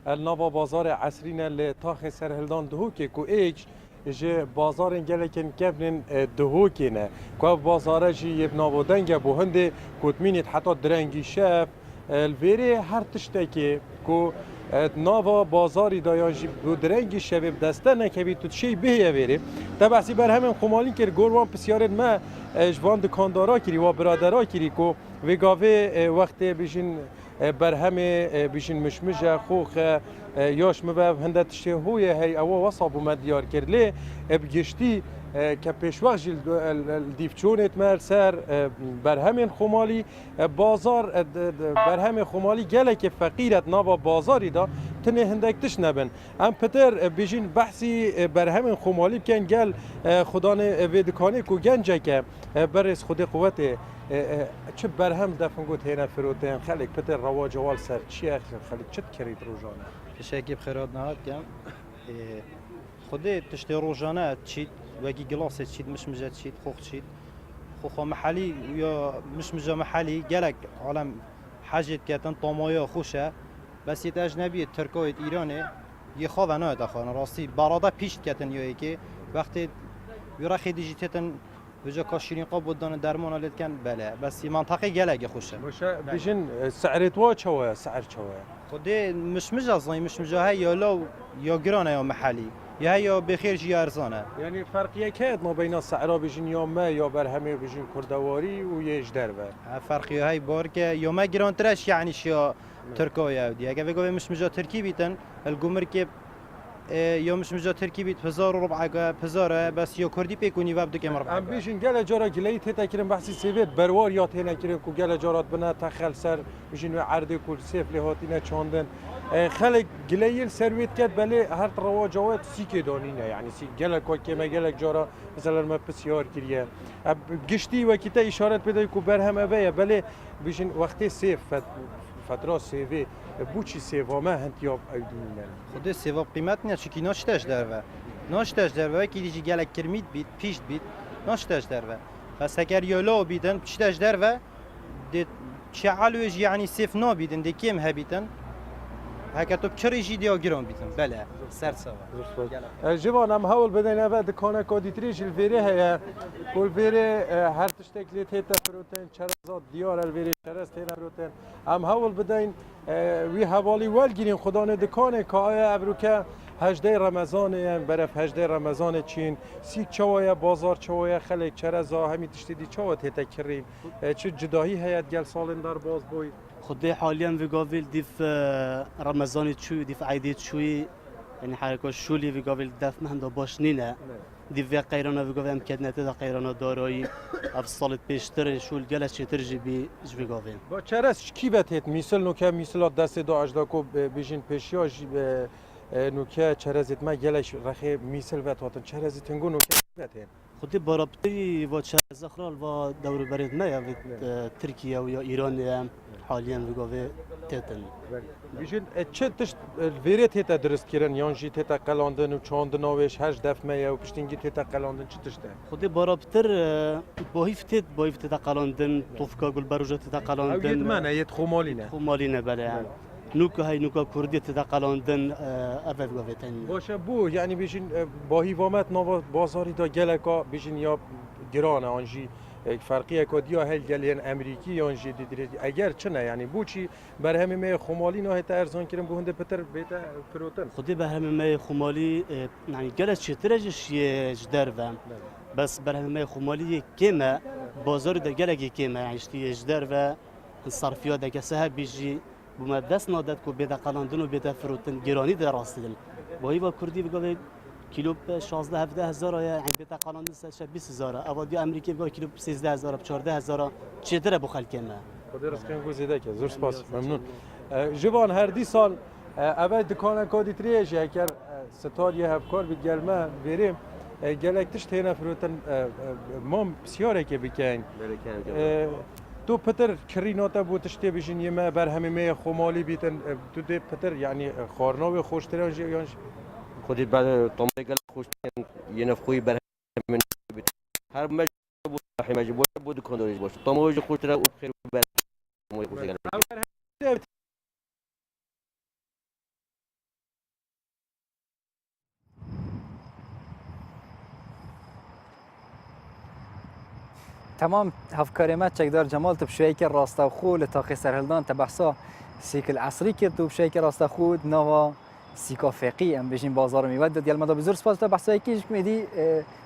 النوا بازار عصرین لتاخ سرهلدان دهوکی کو ایج جه بازار گلکن کبنن دهوکینه کو بازار جی یبناو دنگ بو هنده کوتمینت حتی درنگی شف الویری هر تشتکی کو نوا بازاری دایانجی بو درنگی شب دسته نکبی تو چی بهیه ویری تبعسی بر همین خمالین که گوروان پسیارت ما جوان دکاندارا کری و برادرا کری کو وگاوه وقت بیشین بر همه بیشین مشمجه خوخ یاش مباب هنده تشتی هویه هی او وصابو مدیار کرلی بگشتی که پیشوق جل دیفچونت مر سر بر همین خمالی بازار بر همین خمالی گله که فقیرت نابا بازاری دا تنه هندک تش نبن ام پتر بیشین بحثی بر همین خمالی بکن گل خدان ویدکانی کو گنجه که برس خود قوته چه برهم دفن گوت هینا فروتن خلق پتر رواج وال سر چی خلق چت کرید روزانه تشاكي بخيرات نهار كام خدي تشتي روجانا تشيد واقي جلاس تشيد مش مجا تشيد خوخ تشيد خوخ محلي ويا مش مجا محلي قالك عالم حاجة كاتن طمايا خوشة بس يت أجنبي تركويت إيراني يخاف أنا دخان راسي برادا بيشت كاتن يويكي وقت يراخي ديجيتن وجا كاشيرين قاب بدان درمان لت كان بله بس منطقة جلق خوشه مش بيجن سعرت وا شوية سعر شوية خدي مش مجازي مش مجاهي يا لو يا جرانه يا محلي يا بخير جي ارزانه يعني فرقيه كاد ما بين السعر بيجن يوم ما يا برهمي بيجن كردواري ويش دربه فرقيه هاي بارك يوم ما جران ترش يعني شيا تركيا ودي اگه بگو مش مجا تركي بيتن الجمرك یا مش مجا ترکی بیت 1000 و ربع 1000 بس یا کردی پیکونی و بدو که مربع ام بیشین گله جارا گلیت هتا کریم بحثی سیویت بروار یا تینا کریم کو گله جارات بنا تخل سر بیشین و عرض کل سیف لهاتینا چاندن خلق گلیل سرویت کد بله هر رواجات سی دانینه يعني سی گله کو کما گله جارا مثلا ما بسیار کریه گشتی و کیتا اشارت بده کو برهم اوه بله بیشین وقتی سیف فتره سیوی بوچی سیوا ما هنتیاب ایدونن خود سیوا قیمت نه چکی ناشتاش درو کی دیجی گلک کرمید بیت پیشت بیت ناشتاش درو پس اگر یولو بیدن پیشتاش درو د چعلوج یعنی سیف نو بیدن د کیم هبیتن هکتو چریجی دیا گرام بیتن بله سر سوا جوان هم هول بدن اوه دکانه کادیتریش الویره هیا کل ویره هر تشتکلیت هیتا فروتن چرزاد دیار الویره چرز تینا فروتن هم هول بدن وی حوالی والگیرین خدانه دکانه که آیا ابروکه 18 رمضان برف 18 رمضان چین سی چوای بازار چوای خلک چرزا همی تشتیدی چوات هیتا کریم چه جداهی هیت گل سالن در باز بوی خدي حاليا في قابل ديف رمضان تشوي ديف عيدي تشوي يعني حركة شولي في قابل دف مهندو باشنينه ديف في قيرانا في قابل امكاننا تدا قيرانا دارایی افصالت پیشتر شول گلش ترجی بی في قابل با چرس کی بتهت مثل نوکه مثلات دست دو اجدا کو بیشین پیشیاج نوکه چرزت ما گلش رخی مثل بتاتن چرزت تنگو نوکه بتهت خدي برابطي و چرزخرال و دور برید ما یا ترکیه و یا ایران حاليا في قابل تێتن بیژن چه تشت الویرت هتا درست کردن یان جی تتا قلاندن و چاندناوش هش دفمه و پشتینگی تتا قلاندن چه تشته خودی بارابتر با هیفتت قلاندن توفکا گل بروجه تتا او ید قلاندن منه ید خمالینه خمالینه بله يعني نوکا های نوکا کردی تتا قلاندن اول گویتن باشه بو یعنی بیژن با هیوامت نوا بازاری دا گلکا بیژن یا گرانه آنجی فرقی کدیا هل گلین امریکی آنجی دیدید اگر چنه یعنی بو چی بر همه می خمالی نه تا ارزان کردن بو هنده پتر بیت پروتن خودی به همه می خمالی يعني جلس شترجش يجدر فهم بس بر همه خمالی کمه بازار ده جلگی کمه يعني اشتی يجدر و صرفیات ده کسه بیجی بوم دست نادت کو بده قلاندن و بده فروتن گرانی در راستدن با هیوا کردی بگه کیلو 16 17 هزار يعني بده قلاندن 20 هزار اول امریکا بگه کیلو 13 هزار 14 هزار چطوره بخل کمه خدا رسکن گوزیده که زور سپاس ممنون جوان هر دی سال اول دکان کادی تریش اگر ستار یه هفکار بید گلمه بریم گلک تشت هینا فروتن مام بسیاره که بکن تو پتر کریناتا بود تشتی بیشین یه ما بر همه می خمالی بیتن تو ده پتر یعنی خارناوی خوشتره یانش خودی بعد طمای گل خوش یه نفخوی بر همه هر مجبور بود مجبور بود کندوریش باشه طمای خوشتره و بخیر بر طمای خوشتره تمام هفکاری ما چکدار جمال تو بشوی که راستا خو لتاقی سرهلدان تبحثا سیکل عصری کرد تو بشوی که راستا خود نوا سیکا فقی ام بجین بازار میود دیال مدا بزرگ سپاس تو بحثایی که میدی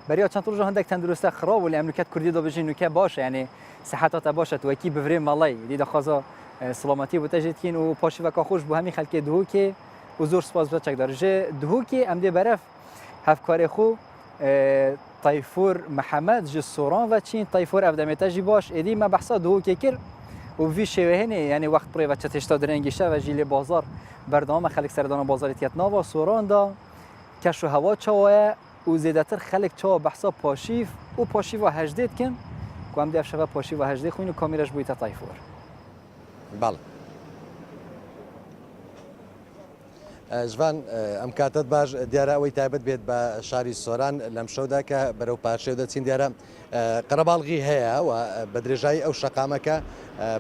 برای چند روز هندک تندرست خراب ولی املکت کردی دو بجین نوکه باشه یعنی صحتات باشه تو کی بفریم مالای دی دخوازا سلامتی بو تجدید کین و پاشی و خوش بو همین خلک دهو که بزرگ سپاس تو چکدار جه دهو که ام دی برف هفکاری خو طيفور محمد جي الصوران وتشين طيفور افدميتا جي باش ادي ما بحثا دو كيكر وفي شوي هني يعني وقت بري وقت تشتا درنگي شا وجي لي بازار بردام خلق سردان بازاريتيات ناوا صوران دا كشو هوا چوا و زيادتر خلق چوا بحثا پاشيف و پاشيف و هجدت كن كوام دي افشوا پاشيف و هجدت خوين كاميراش بويتا طيفور بله جوان ئەم کاتت باش دیارە ئەوەی تایبەت بێت بە شاری سۆران لەم شەودا کە بەرەو پاشێ دەچین دیارە قەرەباڵغی هەیە و بە درێژایی ئەو شەقامەکە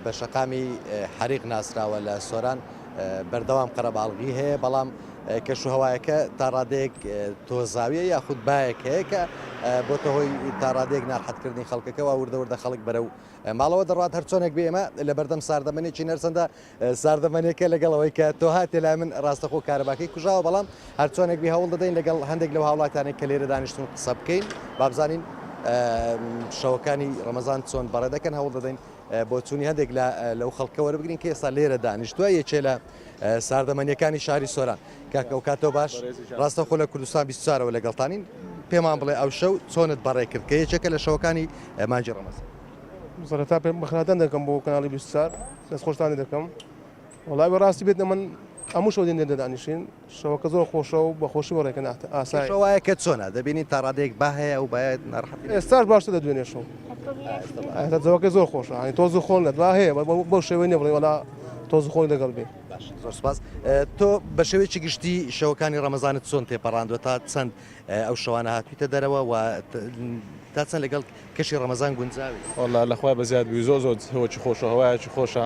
بە شەقامی حەریق ناسراوە لە سۆران بەردەوام قەرەباڵغی هەیە بەڵام کەشوهەوایەکە تا ڕادەیەک تۆزاویە یاخود باەک هەیە کە بۆتە هۆی تا ڕادەیەک ناڕحەتکردنی خەڵکەکە و وردەوردە خەڵک بەرەو ماڵەوە دەڕات هەرچۆنێک بێمە لە بەردەم ساردەمەنێکی نەرسەندا ساردەمەنێکە لەگەڵەوەی کە تۆ هاتێ لای من ڕاستەخۆ کارەباکەی کوژاوە بەڵام هەرچۆنێک بی هەوڵ دەدەین لەگەڵ هەندێک لەو هاوڵاتانێک کە لێرە دانیشتن قسە بکەین با بزانین شەوەکانی ڕەمەزان چۆن بەڕێ دەکەن هەوڵ دەدەین بۆ چوونی هەندێک لەو خەڵکە وەربگرین کە ئێستا لێرە دانیشتووە یەکێ لە ساردەمەنیەکانی شاری سۆران کاکە کاتەوە باش ڕاستەخۆ لە کوردستان 24ەوە لەگەڵتانین پێمان بڵێ ئەو شەو چۆنت بەڕێ کرد کە یەکێکە لە شەوەکانی مانجی ڕەمەزان سەرەتا پێم بەخناتان دەکەم بۆ کەناڵی 24 دەستخۆشتانی دەکەم وڵای بەڕاستی بێت من هەموو شەو دێن دەدانیشین شەوەکە زۆر خۆشە و بەخۆشی وەڕێکەن ئاسایی شەوایە کە چۆنە دەبینی تا ڕادەیەک با هەیە و باید ناڕەحەت ئێستاش باشتر دەدوێنێ شەو جەوەکەی زۆر خۆشە هەنی تۆزی خۆن لە دوا هەیە بۆ شێوەی نێ بڵێ وەلا تۆزی خۆی لەگەڵ بێ زۆر سپاس تۆ بە شێوەیەکی گشتی شەوەکانی ڕەمەزانت چۆن تێپەڕاندوە تا چەند ئەو شەوانە هاتوویتە دەرەوە و تا چەند لەگەڵ کەشی ڕەمەزان گونجاوی وەڵا لەخوای بەزیاد بووی زۆر هەوەکی خۆشە هەوایەکی خۆشە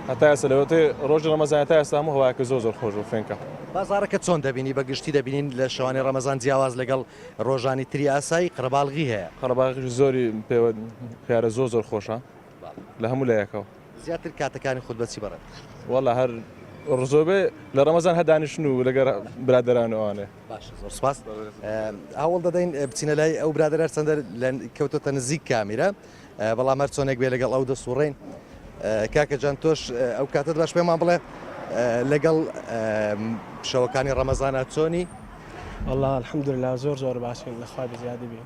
هەتا ئێستا لەوەتەی ڕۆژی ڕەمەزان تا ئێستا هەموو هەوایەکە زۆر خۆش و فێنکە بازارەکە چۆن دەبینی بە گشتی دەبینین لە شەوانی ڕەمەزان جیاواز لەگەڵ ڕۆژانی تری ئاسایی قەرەباڵغی هەیە قەرەباڵغیش زۆری پێوە خیارە زۆر خۆشە لە هەموو لایەکەوە زیاتر کاتەکانی خودت بەچی بەڕێت وەڵا هەر ڕزۆبێ لە ڕەمەزان هەدانیشتن و لەگەر برادرانەوەوانێ باش زۆر سپاس هەوڵ دەدەین بچینە لای ئەو برادرە چەندە کەوتۆتە نزیک کامیرە بەڵام هەر چۆنێک بێ لەگەڵ ئەو دەسوڕێین کاکە جان تۆش ئەو کاتت باش پێمان بڵێ لەگەڵ شەوەکانی ڕەمەزانە چۆنی والله الحمدلله زۆر باشین لەخوای بزیادی بێ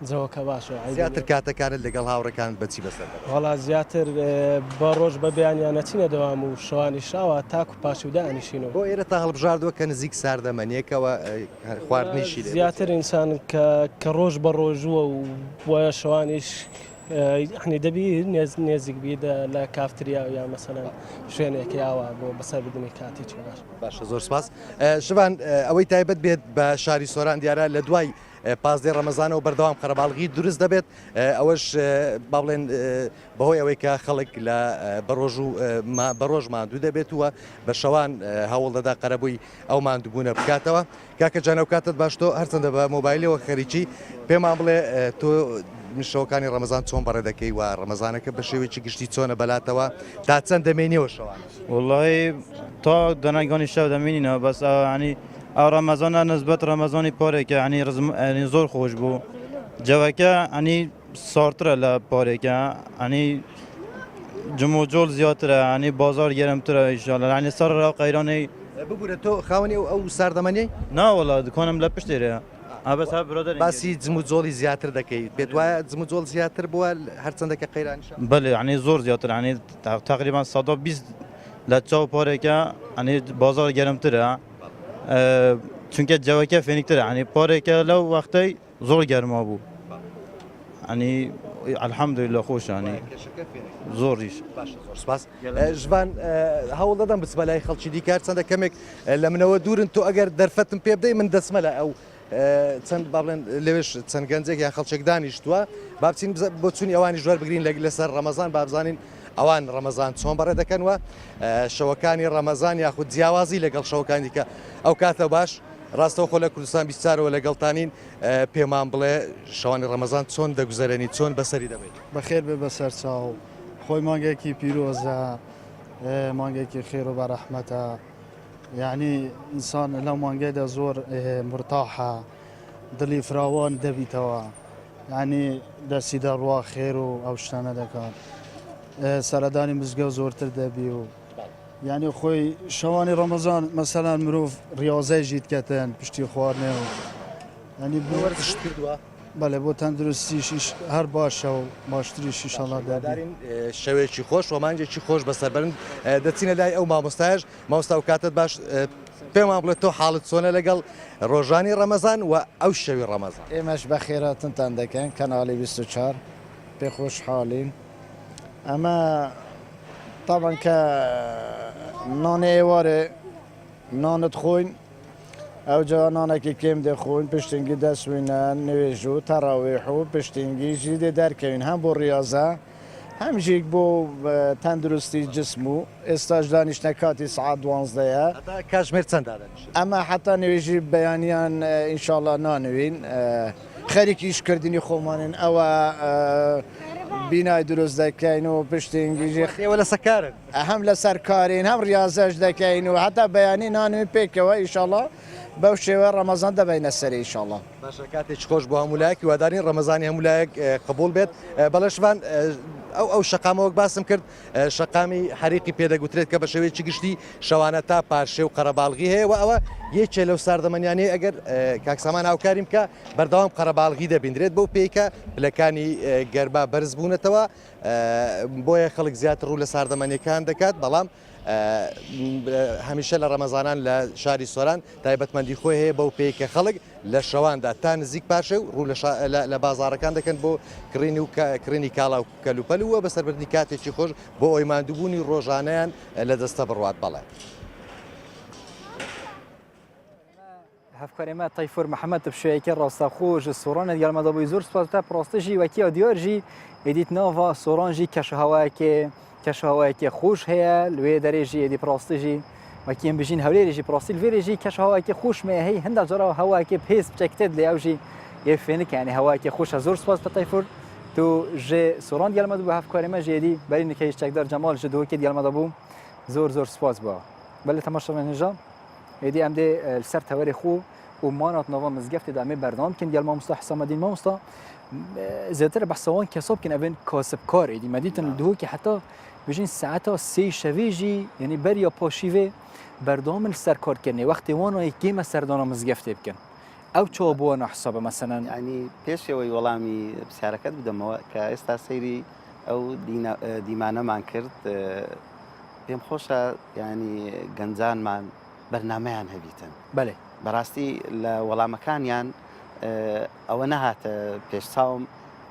جەوەکە باشە زیاتر کاتەکانت لەگەڵ هاوڕەکانت بەچی بەسەر وڵا زیاتر بە ڕۆژ بە بەیانیانە چینە دەوام و شەوانی شاوە تاکو پاشودا ئەنیشینەوە بۆ ئێرە تا هەڵبژاردووە کە نزیک ساردەمەنیەکەوە خواردنیشی زیاتر ئینسان کە ڕۆژ بە ڕۆژووە و بۆیە شەوانیش يعني دەبی نێزیک بیت لە کافتریا یا مەسەلەن شوێنێکیاوە بۆ بەسەر بدنی کاتی چ باشە زۆر سپاس شوان ئەوەی تایبەت بێت بە شاری سۆران دیارە لە دوای پازدەی ڕەمەزانەوە بەردەوام قەرەباڵغی دروست دەبێت ئەوەش با بڵێن بەهۆی ئەوەی کە خەڵک لە بەڕۆژ ماندوو دەبێت وە بە شەوان هەوڵ دەدا قەرەبووی ئەو ماندووبوونە بکاتەوە کاکە جانە و کاتت باشتۆ هەرچەندە بە مۆبایلەوە خەریکی پێمان بڵێ تۆ شەوەکانی ڕەمەزان چۆن بەڕێ دەکەی و ڕەمەزانەکە بە شێوەیەکی گشتی چۆنە بەلاتەوە تا چەند دەمێنیەوە شەوان والله تا دەنگانی شەو دەمێنینەوە بەس ینی ئەو ڕەمەزانە نسبەت ڕەمەزانی پارێکە ینی زۆر خۆش بوو جەوەکە ئەنی سارترە لە پارێکە ئەنی جموجۆل زیاترە ئەنی بازار گەرمترە ئیشاڵە ینی سەر ڕاو قەیرانی ببوورە تۆ خاوەنی ئەو ساردەمەنی ناوەڵا دکانم لە پشتێرە باسی جموجۆڵی زیاتر دەکەی پێت وایە جموجۆڵ زیاتر بووە هەرچەندەکە قەیرانی بەێ ینی زۆر زیاتر ینی تقریبان 120 لە چاو پارێکە ئەنی بازار گەرمترە چونکە جەوەکە فێنیکترە ینی پارێکە لەو وەختەی زۆر گەرما بوو ئەنی الحەمدولillah خۆشانی زۆریش سپاس ژوان هەوڵ دەدەم بچمە لای خەڵکی دیکار چەندە کەمێک لە منەوە دوورن تۆ ئەگەر دەرفەتم پێ بدەی من دەسمە لە ئەو چەند با بڵێن لەوێش چەند گەنجێک یان خەڵچێک دانیشتووە با بچین بۆ چوونی ئەوانی ژوار بگرین لەسەر ڕەمەزان با بزانین ئەوان ڕەمەزان چۆن بەڕێ دەکەنوە شەوەکانی ڕەمەزان یاخود جیاوازی لەگەڵ شەوەکانی دیکە ئەو کاتە باش ڕاستەوە خۆ لە کوردستان بیستارەوە لەگەڵتانین پێمان بڵێ شەوانی ڕەمەزان چۆن دەگوزارێنی چۆن بەسەری دەبێت بەخێر بێ بەسەر چاو خۆی مانگێکی پیرۆزە مانگێکی خێر و بەڕەحمەتە یعنی ئینسان لەو مانگێدا زۆر مرتاحە دڵی فراوان دەبیتەوە یعنی دەستی دەڕوا خێر و ئەو شتانە دەکات سەردانی مزگە زۆرتر دەبی و یعنی خۆی شەوانی ڕەمەزان مەسەلەن مرۆڤ ریاضای ژیت کەتەن پشتی خواردنێ و ینی وەرزش کردووە بەڵێ بۆ تەندروستیشیش هەر باشە و باشتریشی شەڵا دارین شەوێکی خۆش وەمانجێکی خۆش بەسەربرن دەچینە لای ئەو مامۆستایش مامۆستا و کاتت باش پێمان بڵێت تۆ حاڵت چۆنە لەگەڵ ڕۆژانی ڕەمەزان و ئەو شەوی ڕەمەزان ئێمەش بە خێراتتان دەکەن کەناڵی 24 پێ خۆشحاڵین ئەمە طبعا کە نانە ئێوارێ نانت خۆین ئەو جوانانێکی کێم دەخۆین پشتنگی دەسوینە نوێژ و تەڕاوێح و پشتنگیژی دێ دەرکەوین هەم بۆ ڕاضە هەمژێک بۆ تەندروستی جسم و ئێستاش دانیشتە کاتی سعات 12 کاتژمێر چەندە ئەمە حتا نوێژی بەیانیان ئینشاءڵڵا نانوین خەریکیشکردنی خۆمانن ئەوە بینای دروست دەکەین و پشتنگیژی ئێوە لە سەرکارن هەم لە سەرکارین هەم ریاضەش دەکەین و هەتا بەیانی نانوین پێکەوە ئینشاءڵڵا بەو شێوە ڕەمەزان دەبینە سەر ئینشاءڵڵا باشە کاتێک خۆش بۆ هەمولایەکی وادارین ڕەمەزانی هەمولایەک قبول بێت بەڵێشوان ئەو شەقامەوەک باسم کرد شەقامی حریقی پێدەگوترێت کە بە شێوەیەکی گشتی شەوانە تا پارشێ و قەرەباڵغی هەیە و ئەوە یەکێ لەو ساردەمەنیانەیە ئەگەر کاکسامان هاوکاریم کە بەردەوام قەرەباڵغی دەبیندرێت بەو پێیکە پلەکانی گەرما بەرز بوونەتەوە بۆیە خەڵک زیاتر ڕوو لە ساردەمەنیەکان دەکات بەڵام هەمیشە لە ڕەمەزانان لە شاری سۆران تایبەتمەندی خۆی هەیە بەو پێیکە خەڵک لە شەواندا تا نزیک پاشێ و ڕوو لە بازارەکان دەکەن بۆ کڕینی کاڵا و کەلوپەلووە بەسەربردنی کاتێکی خۆش بۆ ئەوی ماندووبوونی ڕۆژانەیان لە دەستە بڕوات بەڵێ هەفکارێمە تایفۆر محەممەد بشوەیەکە ڕاستەخۆش سۆرانە دیارمەدەبووی زۆر سپاس تا پڕاستژی وەکی دیارژی ئیدیت ناڤ سۆرانژی کەشهاوایەکی خۆش هەیە لێ دەرێژی ئێدی پڕاستژی وەکییم بژین هەولێرێژی پڕاستی لێرێژی کەشهاوایەکی خۆشمێ هەی هەندە جۆرە هەواکی پێس بچەکتێت لە ئەوژی یە فێنک یعنی هەواکی خۆشە زۆر سپاس بە تایفۆر تو ژێ سۆران دیارمەدە بە هەفکارێمە ژێدی بەرینەکەی چەکدار جەمال ژ دووەکی دیارمەدە بوو زۆر سپاس بووە بەلێ تەماشاوێنێژە ئێدی ئەم دێ سەر تەوەری خۆ ومانات نوە مزگەفتی دامێ بەردام کن دیال مامۆستا حسامەدین مامۆستا زیاتر بەحسەوان کەساب کن ئەبێن کاسبکار ئێدی مەدیتن دووەکی حتا بژین ساعتا سێ شەوێژی یعنی بەریا پاشیوێ بەردامن سەرکارکردنی وەختی وانەیە گێمە سەردانە مزگەفتێ بکەن ئەو چۆ بووە نەحسابە مەسەنەن ینی پێشەوەی وەڵامی پرسیارەکەت بدەمەوە کە ئێستا سەیری ئەو دیمانەمان کرد پێم خۆشە ینی گەنجانمان بەرنامەیان هەبیتن بەێ بەڕاستی لە وەڵامەکانیان ئەوە نەهاتە پێشچاوم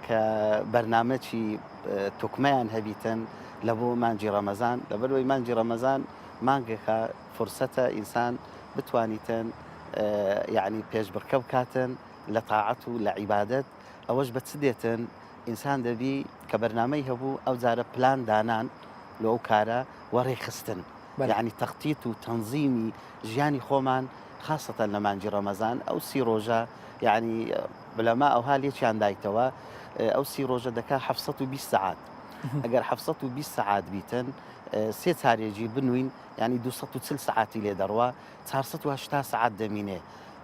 كبرنامجي توكمان هبيتن لبو مانجي رمضان لبروي مانجي رمضان مانجا فرصة إنسان بتوانيتن يعني بيش بركب كاتن لطاعته لعبادة أوج بتسديتن إنسان دبي كبرنامج هبو أو زارة بلان دانان لو كارا وريخستن يعني تخطيط وتنظيمي جياني خومان خاصة لما نجي رمضان أو سيروجا يعني علماء أو هالي كان دايتوا أو سيروجا دكا حفصته 20 ساعات أجر حفصته 20 ساعات بيتن سيت ساريجي بنوين يعني 203 ساعات اللي دروا تارسته 8 ساعات دمينه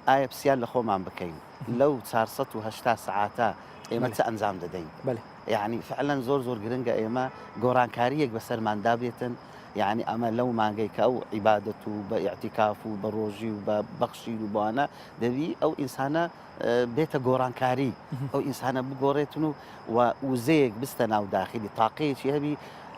آية بسيال لخومان بكين لو تارسته 8 ساعات إما تأنزام ددين بله يعني فعلا زور جرنجا إما جوران كاريك بسر من دابيتن يعني أما لو ما جيك أو عبادته باعتكاف وبروجي وببخشي وبانا دبي أو إنسانة بيت جوران كاري أو إنسانة بجورتنو وزيك بستنا وداخلي طاقية شيء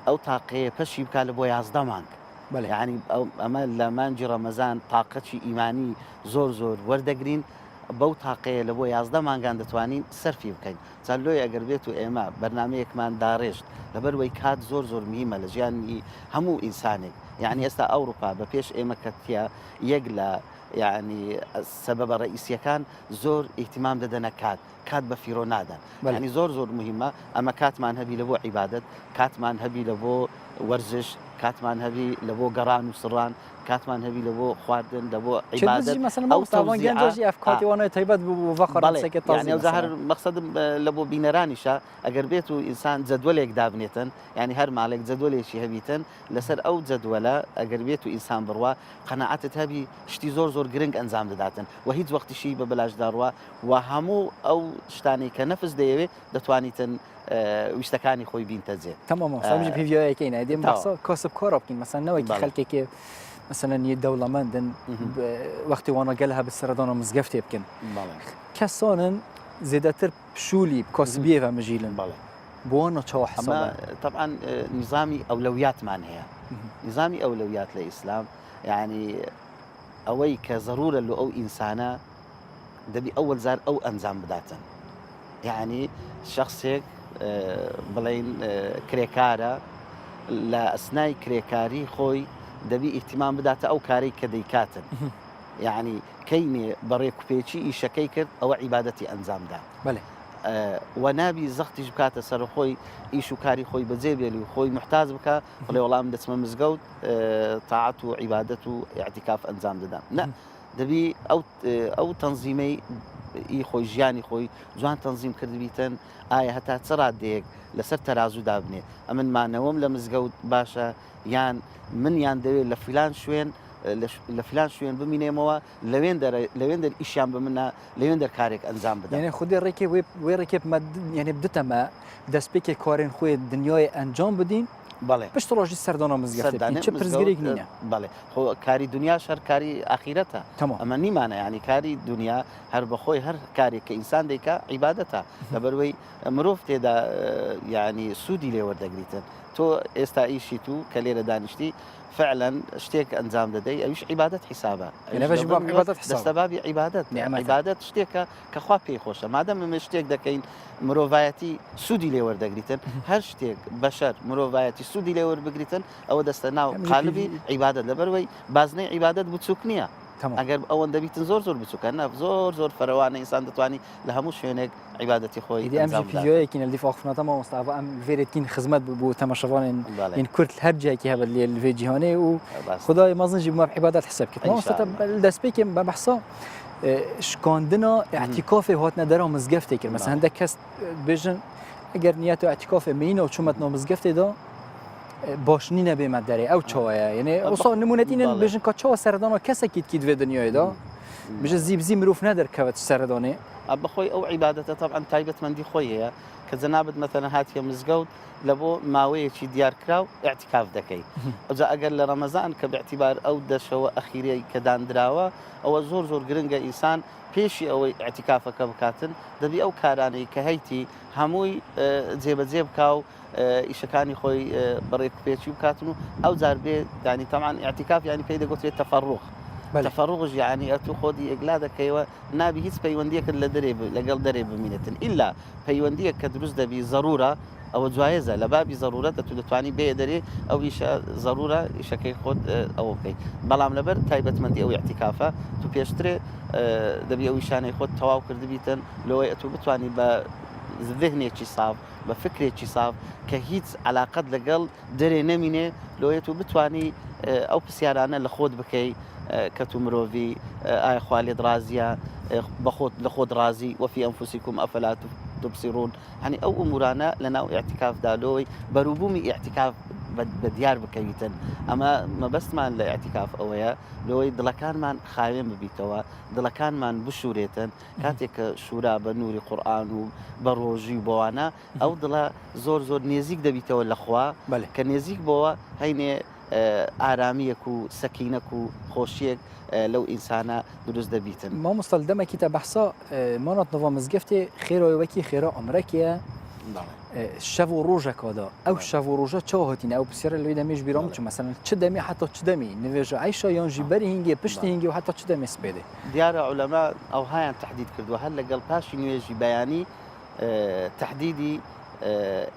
أو طاقية بشي بكالبو يازدمانك بله يعني أو أما لما نجي رمضان طاقة شيء إيماني زور وردقرين بو طاقية لبو يازدمان كان دتوانين سرفي بكين زالوي أجر بيتو إما برنامج كمان دارجت لبروي كات زور مهمة لجيان همو إنساني يعني استا أوروبا ببيش إما كتيا يجلا يعني السبب الرئيسي كان زور اهتمام ددنا كات بفيرونادا يعني زور مهمة أما كات ما نهبي لبو عبادة كات ما نهبي لبو ورزش كات ما نهبي لبو قران وسران كات ما نهبي لبو خواردن لبو عبادة مثلا أو توزيع أفكاري وأنا تيبات بفخر سكت يعني ظهر مقصد لبو بينرانيشا أجر بيتو إنسان جدول يقدابنيتن يعني هر مالك جدول شيء هبيتن لسر أو جدولا أجر بيتو إنسان بروا قناعته هبي شتي زور جرينج أنزام داتن وهيد وقت شيء ببلاش داروا وهمو أو شتاني كنفس ديوي دتوانيتن ويشتكاني خوي بين تزي تمام فهمت بيفيو كاين هذه بحصه كسب كورب كاين مثلا نوع خلك كيف مثلا الدوله مندن وقت وانا قالها بالسردان مزقفتي يمكن كسانن زيدتر بشولي بكسبيه ومجيلن بوانا تشو حسابه طبعا نظامي اولويات معناها نظامي اولويات للاسلام يعني اوي كضروره له او انسانه دبي اول زار او انزام بداتن يعني شخص هيك بلين كريكارا لا أثناء كريكاري خوي دبي اهتمام بداته أو كاري كديكاتن يعني كيني بريك بيتشي إيشكيكر أو عبادتي أنزام دا بله ونابي زختي جبكاته سر خوي إيشو كاري خوي بزيبي لي خوي محتاج بك ولا والله من اسمه مزجود طاعته عبادته اعتكاف أنزام دا لا دبي أو تنظيمي ئی خۆی ژیانی خۆی جوان تەنزیم کردبیتن ئایا هەتا چ ڕادەیەک لەسەر تەرازوو دابنێ ئەمن مانەوەم لە مزگەوت باشە یان منیان دەوێت لە فلان شوێن لە فلان شوێن بمینێمەوە لەوێن دەر ئیشیان بە منە لەوێن دەر کارێک ئەنجام بدەن یعنی خودی ڕێکی وێ ڕێکێ یعنی بدتەمە دەستپێکی کارێن خۆی دنیای ئەنجام بدین بله پشت ڕۆژی سەردانە مزگەفتێت چه پرزگەرێک نینە بله خۆ کاری دنیا شەر کاری ئاخیرەتە ئەمە نیمانە یعنی کاری دنیا هەر بەخۆی هەر کارێک کە ئینسان دەیکا عیبادەتە لەبەرەوەی مرۆڤ تێدا یعنی سوودی لێ وەردەگریتن تۆ ئێستا ئیشی تو کە لێرە دانیشتی فعلا شتێک ئەنجام دەدەی ئەویش عیبادەت حیسابە دەستەبابی عیبادەت شتێکە کە خوا پێی خۆشە مادەم ئەمە شتێک دەکەین مرۆڤایەتی سوودی لێ وەردەگریتن هەر شتێک بەشەر مرۆڤایەتی سوودی لێ وەربگریتن ئەوە دەستە ناو قالبی عیبادەت لەبەرەوەی بازنەی عیبادەت بچووک نییە ئەگەر ئەوەن دەبیتن زۆر بچووکە نە زۆر فەرەوانە ئینسان دەتوانی لە هەموو شوێنێک عیبادەتی خۆی ئەمژیۆیەکین لە دیفاخناتەمە مستاڤ ئەم ڤێرێتین خزمەت بۆ تەماشەوانین این کورد هەر جایکی هەبێت لێ لێ جیهانێ و خدای مازنجی بما عیبادەت حساب کرد ماستە دەستپێکم بە بەحسا شکاندنا اعتکاف هاتنە دەرا مزگەفتێ کرد مثلا هەندێک کەس بێژن ئەگەر نیەت و اعتکاف مینە و چوومەتنەوە مزگەفتێدا باش نینە بێمە دەرێ ئەو چاوەیە یعنی ئەوسا نمونەتینن بێژن کە چاوە سەردانە کەسێکیت کیت دوێ دنیایدا بژە زیبزی مرۆڤ نەدەرکەوێت سەردانێ بەخۆی ئەو عیبادەتە طبعا تایبەتمەندی خۆی هەیە کە جەنابەت مثلا هاتیە مزگەوت لە بۆ ماوەیەکی دیارکراو اعتکاف دەکەی ئەوجا ئەگەر لە ڕەمەزان کە باعتیبار ئەو دەشەوە ئەخیرەی کە دانراوە ئەوە زۆر گرنگە ئینسان پێشی ئەوەی اعتکافەکە بکاتن دەبی ئەو کارانەی کە هەیتی هەمووی جێبەجێ بکا و ئیشەکانی خۆی بەڕێک پێچی بکاتن و ئەو جار بێ دانی تەمان اعتکاف یعنی پێی دەگوترێت تەفەڕوخ تفرغ يعني أتو خودي إقلادك أيوة نابي هيس بيونديك لدريب لقل دريب بمينة إلا بيونديك كدروس ده بضرورة أو جوائزة لبابي ضرورة تتواني بيدري أو إيش ضرورة إيش كي خود أو كي بلام لبر تايبت مندي أو اعتكافة تو بيشتري دبي أو إيشان يخود تواو كردبيتن لو يأتو بتواني ذهني شي صعب بفكري شي صعب كهيت علاقة لقل دري نمينة لو يأتو بتواني أو بسيارانة لخود بكي كتمروفي آي خوالد رازية لخود رازي وفي أنفسكم أفلا تبصرون يعني أو أمورانا لنا اعتكاف دالوي بروبومي اعتكاف بديار بكيتن أما ما بس ما الاعتكاف أويا لوي دلكان من خايم ببيتوا دلكان من بشوريتن كاتك شورا بنوري قرآن وبروجي بوانا أو دلا زور نيزيك دبيتوا الأخوة كنيزيك بوا هيني آرامیەک و سەکینەک و خۆشیەک لەو ئینسانە دروست دەبیتن. مامۆستا دەمێکی تا بەحسا مانات نۆڤە مزگەفتێ خێرەوەیەکی خێرا ئەمرەکیە شەو و ڕۆژێکەدا ئەو شەو و ڕۆژە چاو هاتینە ئەو پرسیارە لەوەی دەمێش بیرام چ مەسەلەن چ دەمێ حتا چ دەمی نوێژە عیشە یانژی بەری هینگێ پشتی هینگێ و حتا چ دەمێ سپێدێ. دیارە عولەما ئەو هایان تحدید کردووە هەر لەگەڵ پاشی نوێژی بەیانی تحدیدی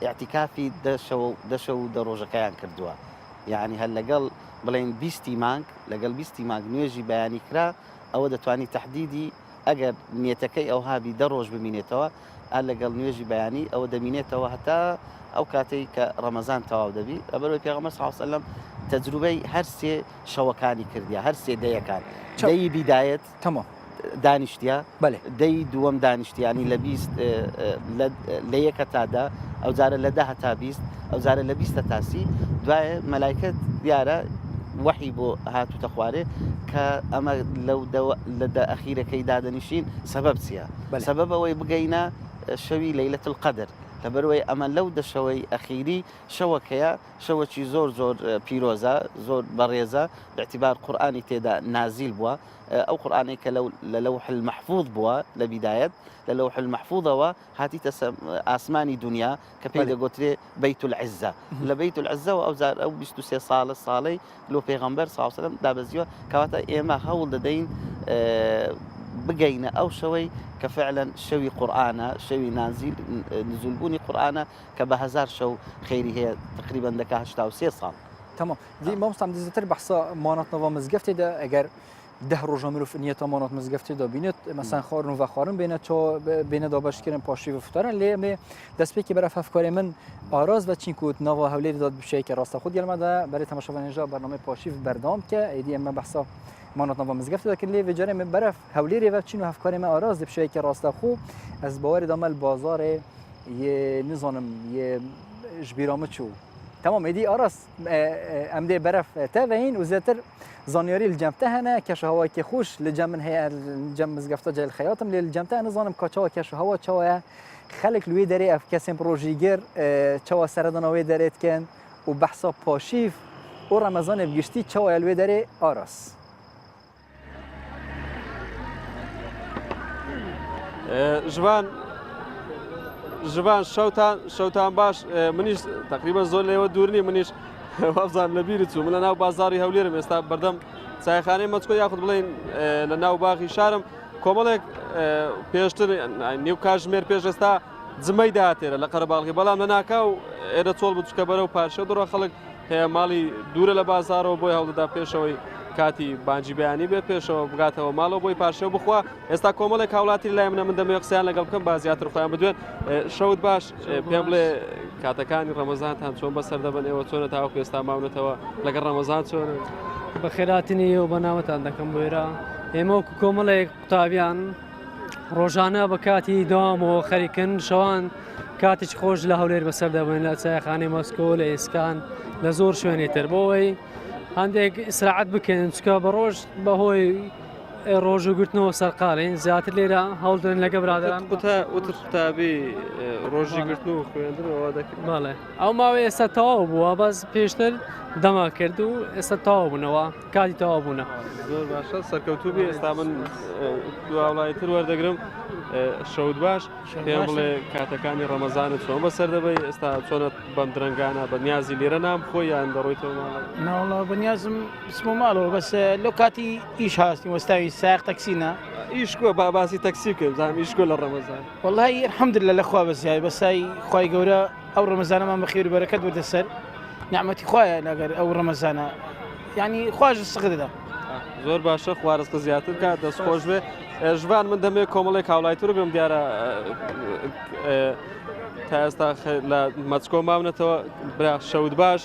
اعتکافی دەشە و دە ڕۆژەکەیان کردووە. يعني هل لقل بلين بيستي مانك لقل بيستي مانك نيجي بياني كرا أو دتواني تحديدي أجر نيتكي أو هابي دروج بمينتوا هل لقل نيجي بياني أو دمينتوا حتى أو كاتي كرمضان توا دبي قبل البيغمبر صلى الله عليه وسلم تجربة هرسي شوكاني كرديا هرسي ديا كان دي بداية تمام دانشتيا بله دي دوم دانشتيا يعني لبيست ليك تادا أو زار لدها تابيست أو زار لبيست تاسي دواء ملائكة ديارة وحي بو هاتو تخواري كأما لو لدى أخيرا كي دادنشين سبب سيا سبب هو يبقينا شوي ليلة القدر لبروي أما لو دا شوي أخيري شوكيا شوكي زور بيروزا زور بريزا باعتبار قرآني تيدا نازل بوا أو قرآني كلو للوح المحفوظ بوا لبداية للوح المحفوظ هاتي تسم آسماني دنيا كبيدا قوتري بيت العزة لبيت العزة وأوزار أو بيستو سي صالي لو بيغمبر صلى الله عليه وسلم دابزيو كواتا إيما هول ددين بقينا أو شوي كفعلا شوي قرآن شوي نزول بوني قرآن كبهزار شو خيري هي تقريبا لك 86 صال تمام دي ما مستعمل ديزتر بحصة مانات نوفا مزقفتي ده اگر ده روزا مروف نيتا مانات مزقفتي ده بينت مثلا خارن و خارن بين دابش كرن پاشی و فتارن لی دست پی که برای افکار من آراز و چین کوت نوا حولی داد بشه که راست خود گلم ده برای تماشاگران اینجا برنامه پاشی بردام که ایدی اما بحثا مانات نوا مزگفت لكن لي وجاري من برف هوليري وبچينو افكاري ما اراز بشي كي راستا خو از باور دامل بازار ي نظام ي جبيرامچو تمام دي اراس امدي برف تابعين وزاتر زانياري الجمته هنا كش هوا كي خوش لجمن هي الجم مزگفتا جاي الخياطم للجمته نظام كاچوا كش هوا چوا خلق لوي دري اف كسم بروجيگر چوا سردانوي دريت كان وبحثا پاشيف ورمضان بگشتي چوا لوي دري اراس جوان شوتان باش منیش تقریبا زۆر لێوە دوور نییە منیش وابزان لەبیری چوو من لە ناو بازاری هەولێرم ئێستا بەردەم چایخانەی مەچکۆ یاخود بڵێن لە ناو باغی شارم کۆمەڵێک پێشتر نیو کاتژمێر پێش ئێستا جمەی داهاتێرە لە قەرەباڵغی بەڵام لە ناکاو ئێرە چۆڵ بچکە بەرەو پارشە دڕۆ خەڵک هەیە ماڵی دوورە لە بازارەوە بۆی هەوڵدەدا پێشەوەی کاتی بانجی بەیانی بێ پێشەوە بگاتەوە ماڵەوە بۆی پارشەوە بخوا ئێستا کۆمەڵێک هاوڵاتی لای منە من دەمێ قسەیان لەگەڵ بکەم با زیاتر خۆیان بدوێن شەوت باش پێم بڵێ کاتەکانی ڕەمەزانتان چۆن بەسەر دەبن ئێوە چۆنە تاوەکو ئێستا ماونەتەوە لەگەڵ ڕەمەزان چۆنە بەخێراتنی و بەناوەتان دەکەم بۆێرە ئێمە وەکو کۆمەڵێک قوتابیان ڕۆژانە بە کاتی داوامەوە خەریکن شەوان کاتێک خۆش لە هەولێر بەسەر دەبن لە چایخانەی مەسکۆ لە ئێسکان لە زۆر شوێنی تر بۆەوەی هەندێک ئیسراعەت بکەن چکە بە ڕۆژ بەهۆی ڕۆژوگرتنەوە سەرقاڵین زیاتر لێرە هەوڵدرن لەگە برادران وتر قوتابی ڕۆژی گرتن و خوێندنەوە دەکرد باڵێ ئەو ماوەی ئێستا تەواو بووە بەس پێشتر دەما کرد و ئێستا تەواو بوونەوە کاتی تەواو بوونە زۆر باشە سەرکەوتوبی ئێستا من دواوڵایتر وەردەگرم شەود باش پێم بڵێ کاتەکانی ڕەمەزانت چۆن بەسەر دەبێت ئێستا چۆنە بەم درەنگانە بەنیازی لێرە نام خۆی یان دەڕۆیتەوە ماڵ ناوڵە بەنیازم بچمە ماڵەوە بەس لەو کاتی ئیش هاستین وەستاوی ساق تەکسینە ئیشکۆ باسی تەکسی بکەین زانام ئیشکۆ لە ڕەمەزان وەڵی الحەمدلله لەخوا بەزیای بەسای خوای گەورە ئەو ڕەمەزانەمان بەخێر و بەرەکەت وەردەسەر نیعمەتی خوایە لەگەر ئەو ڕەمەزانە یعنی خواش سق دەدا زۆر باشە خوا ڕزقە زیاتر کات دەستخۆش بێ ژوان من دەمێت کۆمەڵێک هاوڵایتر بگرم دیارە تا ئێستا لە مەچکۆ ماونەتەوە برا شەود باش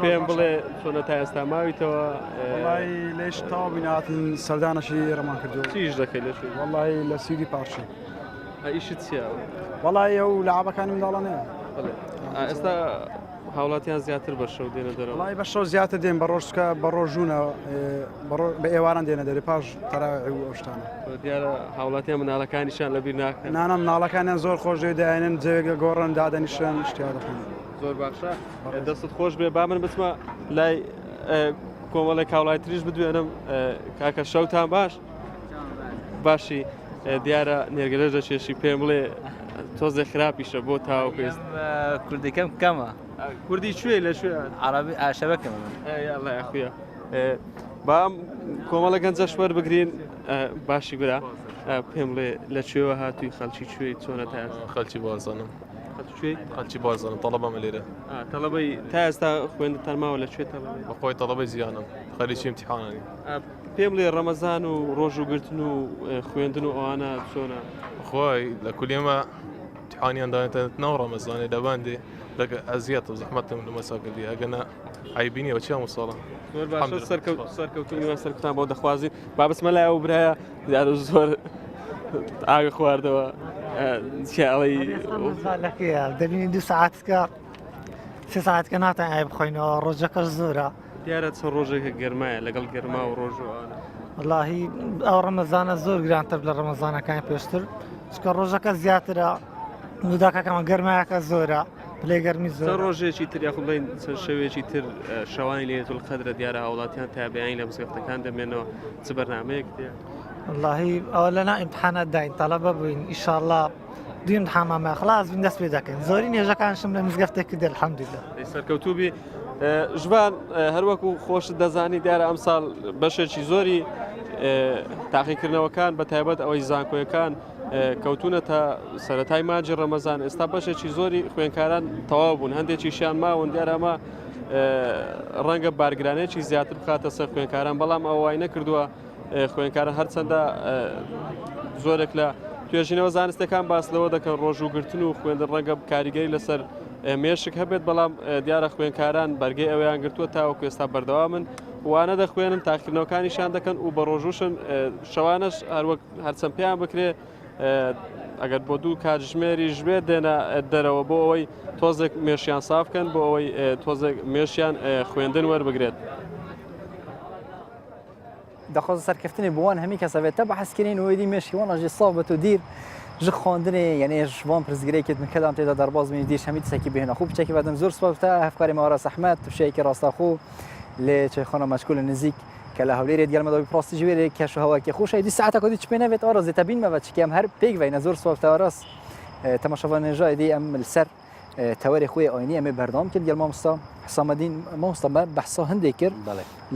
پێم بڵێ چۆنە تا ئێستا ماویتەوە لێش تاوا بیناتن سەردانەشی ڕەمان کردو چیش دەکەی لە وەڵی لە سیری پارچی ئیشت چیە وەڵی ئەو لەعابەکانی منداڵانەیە ئێستا هاوڵاتیان زیاتر بە شەو دێنە دەرەوە وڵی بە شەو زیاتر دێن بە ڕۆژکە بە ڕۆژوونە بە ئێواران دێنە دەرێ پاش تەراویح و ئەو شتانە دیارە هاوڵاتیان مناڵەکانیشان لەبیر ناکەن نانە مناڵەکانیان زۆر خۆش دێدایێنن جێگە گۆڕن دادەنیشن شتیا دەخۆن زۆر باشە دەستت خۆش بێ با من بچمە لای کۆمەڵێک هاوڵایتریش بدوێنم کاکە شەوتان باشی دیارە نێرگەلە دەچێشی پێم بڵێ تۆزێ خراپیشە بۆ تاوە پێست کوردیکەم کەمە کوردی کوێ لە شوێ عربی ئاشەبەکەم خوە با کۆمەڵە گەنجە شوەر بگرین باشی برا پێم بڵێ لە کوێوە هاتووی خەڵکی کوێ چۆنە تا خەلکی بازانم خەلکی بازانم تەڵەبەمە لێرە تەڵەبەی تا ئێستا خوێندتان ماوە لە کوێ تەڵەبەی بەخۆی تەڵەبەی زیانم خەریکی امتحانانی پێم بڵێ ڕەمەزان و ڕۆژوگرتن و خوێندن و ئەوانە چۆنە خۆی لە کولیمە امتحانیان دانێتەوە ڕەمەزانێ دەباندێ لەگە ئەزیەت و زەحمەتم لە مەساکردی ئەگەنە عیبینیەوە چیان وساڵە زۆر باشە سەرکەوتنی سەرکەوتان بۆ دەخوازی با بچمە لای ئەو برایە دیارە زۆر ئاگە خواردەوە چاڵی دەبینی 2 ساعتکە 3 ساعتکە ناتان ئای بخۆینەوە ڕۆژەکەش زۆرە دیارە چەند ڕۆژێکە گەرمایە لەگەڵ گەرما و ڕۆژوانە واللهی ئەو ڕەمەزانە زۆر گرانتر لە ڕەمەزانەکان پێشتر چکە ڕۆژەکە زیاترە نوداکەکەمە گەرمایەکە زۆرە پلێ گەرمی زۆر ڕۆژێکی تر یاخ بڵین چەند شەوێکی تر شەوانی لێتول قەدرە دیارە هاوڵاتیان تابعین لە مزگەفتەکان دەمێنەوە چ بەرنامەیەک دێ واللهی ئەوە لەنا ئیمتحانات داین تەڵەبە بووین ئیشاءالله دوی امتحانمامە خلاص بین دەست پێ دەکەین زۆری نێژەکانشم لە مزگەفتێک کرد الحەمدولله سەرکەوتوبی ژوان هەروەکو خۆشت دەزانی دیارە ئەمساڵ بەشێکی زۆری تاقیکردنەوەکان بە تایبەت ئەوەی زانکۆیەکان کەوتونە تا سەرەتای ماجی ڕەمەزان ئێستا بەشێکی زۆری خوێنکاران تەواو بوون هەندێکیشیان ماون دیارەمە ڕەنگە بارگرانێکی زیاتر بخاتە سەر خوێنکاران بەڵام ئەوەی نەکردووە خوێنکاران هەرچەندە زۆرێک لە توێژینەوە زانستەکان باس لەوە دەکەن ڕۆژوگرتن و خوێندن ڕەنگە کاریگەری لەسەر مێشک هەبێت بەڵام دیارە خوێنکاران بەرگەی ئەویان گرتووە تاوەکو ئێستا بەردەوامن وانە دەخوێنن تاقیکردنەوەکانیشان دەکەن و بە ڕۆژوشن شەوانش هەروەک هەرچەند پێیان بکرێ ئەگەر بۆ 2 کاتژمێری ژبێت دێنە دەرەوە بۆ ئەوەی تۆزێک مێشیان سافکەن بۆ ئەوەی تۆزێک مێشیان خوێندن وەربگرێت دەخواست سەرکەفتنی بوان هەمی کەسەوێتە بە حەسکردین وەیدی مێشیوانەژی ساڵ بە تۆ دیر ژ خواندنێ یعنی ژوان پرزگرێکت من کەدام تێدا دەرباز من دیش هەمی تسەکی بهێنە خوب بچێکی بەدەم زۆر سپاستا هەفکاری ماوەڕاست ئەحمەد توشەیەکی ڕاستەخۆ لێ چێخۆنە مەشکول نزیک کە لە هەولێرێت گەرمەدەوی پڕاستی ژوێرێ کەش و هەواکی خۆشە 2 ساعتە کۆدی چ پێ نەوێت ئەڕۆز دەبینمەوە چکەم هەر پێک وینە زۆر سپاستا ڕاست تەماشەوانێژە دی ئەم لەسەر تەوەری خۆی ئاینی ئەمێ بەردەوام کرد گەل مامۆستا حسامەدین مامۆستا بەحسا هەندێک کرد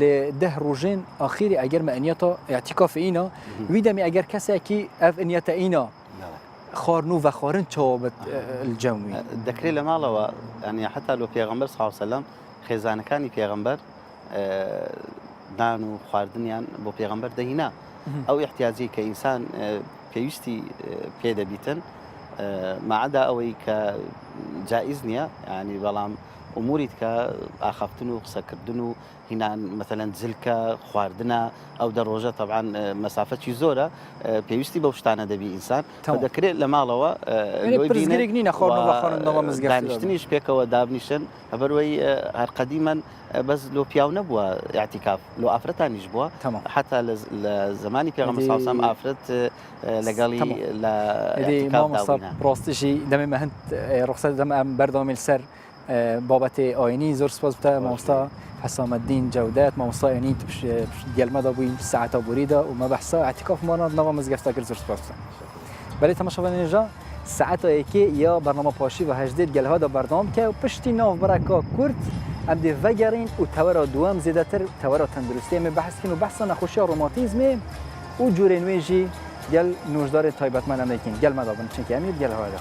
لێ 10 ڕۆژین ئاخیری ئەگەر مەئەنیەتە اعتیکافئینە وی دەمی ئەگەر کەسێکی ئەف ئەنیەتەئینە خواردن و خواردن چاوبەت الجەوی دەکرێت لە ماڵەوە ینی حتا لۆ پێغەمبەر صلی الله علیه و سلم خێزانەکانی پێغەمبەر دان و خواردنیان بۆ پێغەمبەر دەهینا ئەو احتیاجی کە ئینسان پێویستی پێدەبیتن مەعەدا ئەوەی کە جائز نییە ینی بەڵام ئوموری تکە ئاخافتن و قسەکردن و هینان مەثلەن جلکە خواردنە ئەو دەڕۆژە طبعاً مەسافەتی زۆرە پێویستی بەو شتانە دەبی ئینسان دەکرێت لە ماڵەوە پرزگیرێک نینە خۆڕنەوە مزگەوت دانیشتنیش پێکەوە دابنیشن هەبەروەی هەر قەدیمەن بەس لۆ پیاو نەبووە اعتیکاف لۆ ئافرەتانیش بووە حتا لە زمانی پێغەمبەر صلی الله علیه و سلم ئافرەت لەگەڵی لە اعتیکاف ڕاستیشی دەمێ هەند ڕخسەت دەم ئەم بەردەوامی لەسەر بابەتی ئاینی زۆر سپاس بتە مامۆستا حسام الدین جەودەت مامۆستا ئاینی دیالمەدا بووین ساعتە بوریدا و مەبەحسا اعتیکافمانە نەوە مزگەفتا کرد زۆر سپاس بتە بەڵێ تەماشاوانێژە ساعتەیەکی یا بەرنامە پاشی و هەژدێت گەلهادا بەردەوام کە و پشتی ناوبەرەکە کورد ئەم دێ ڤەگەڕین و تەوەرە دووەم زیاتر تەوەرە تەندروستی ئێمە بەحثکەین و بەحسە نەخۆشیە ڕۆماتیزمێ و جوورێ نوێژی گەل نوژدارێت تایبەتمانە نەکەین گەلمەدا بن چونکە ئەمیر گەلهادا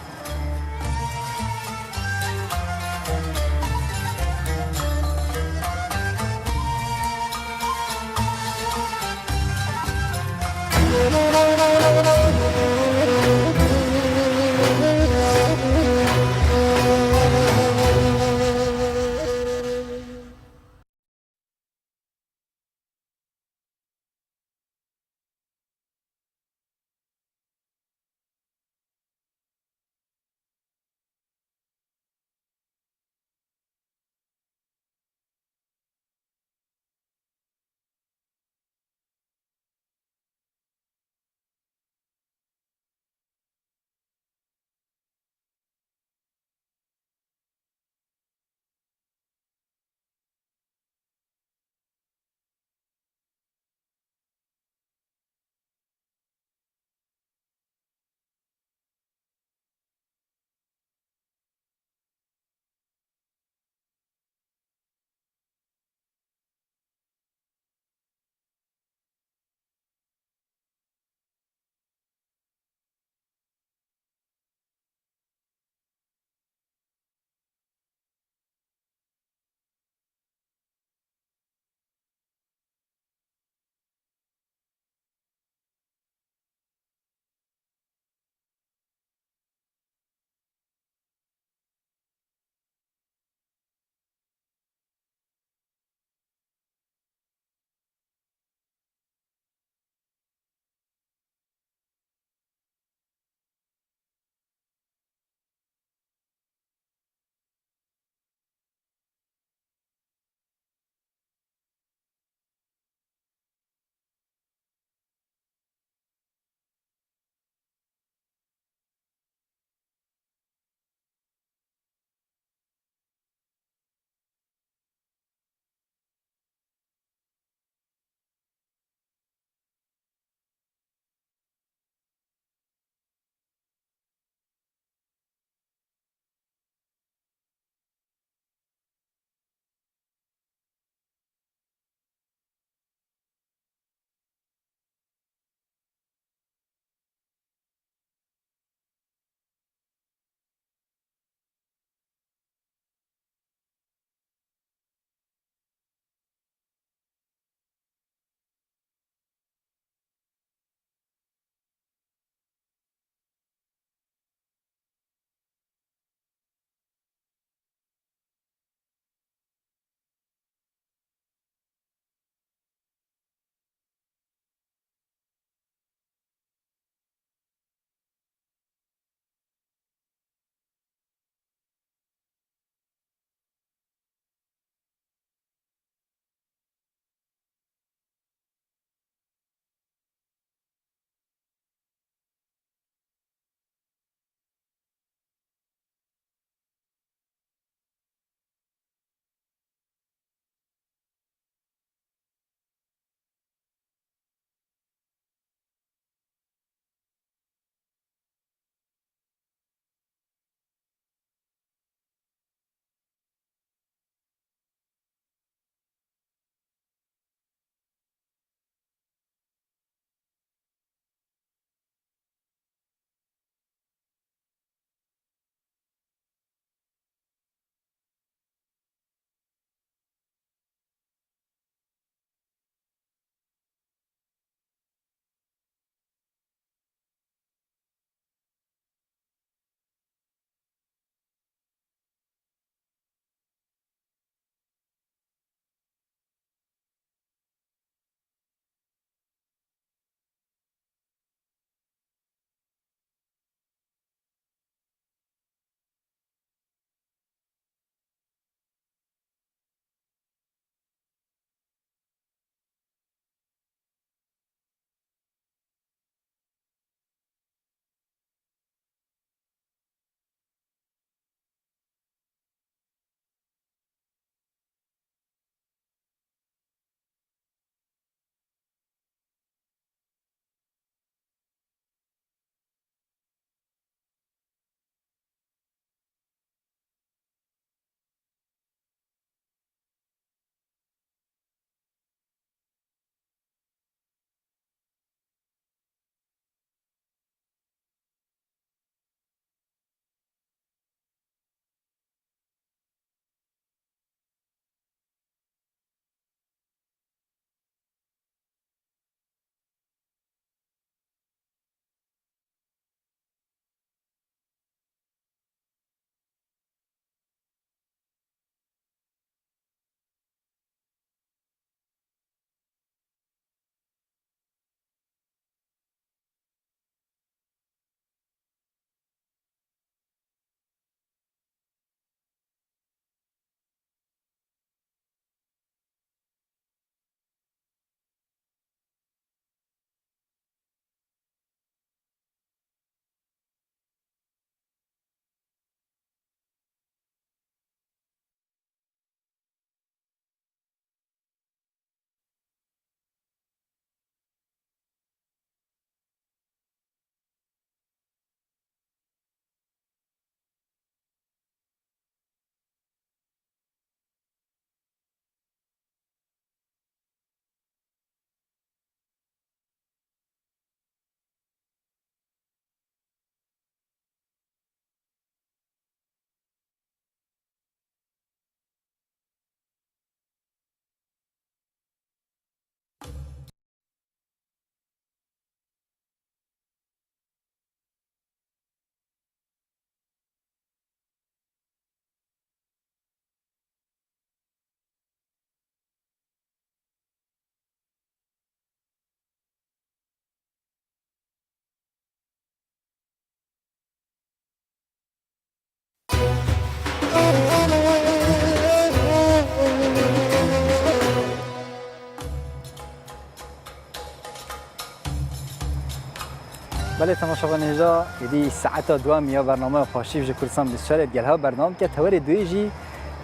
بله تماشاوان اینجا یدی ساعت دوام یا برنامه پاشیف ج کردستان 24 گلها برنامه که توری دویجی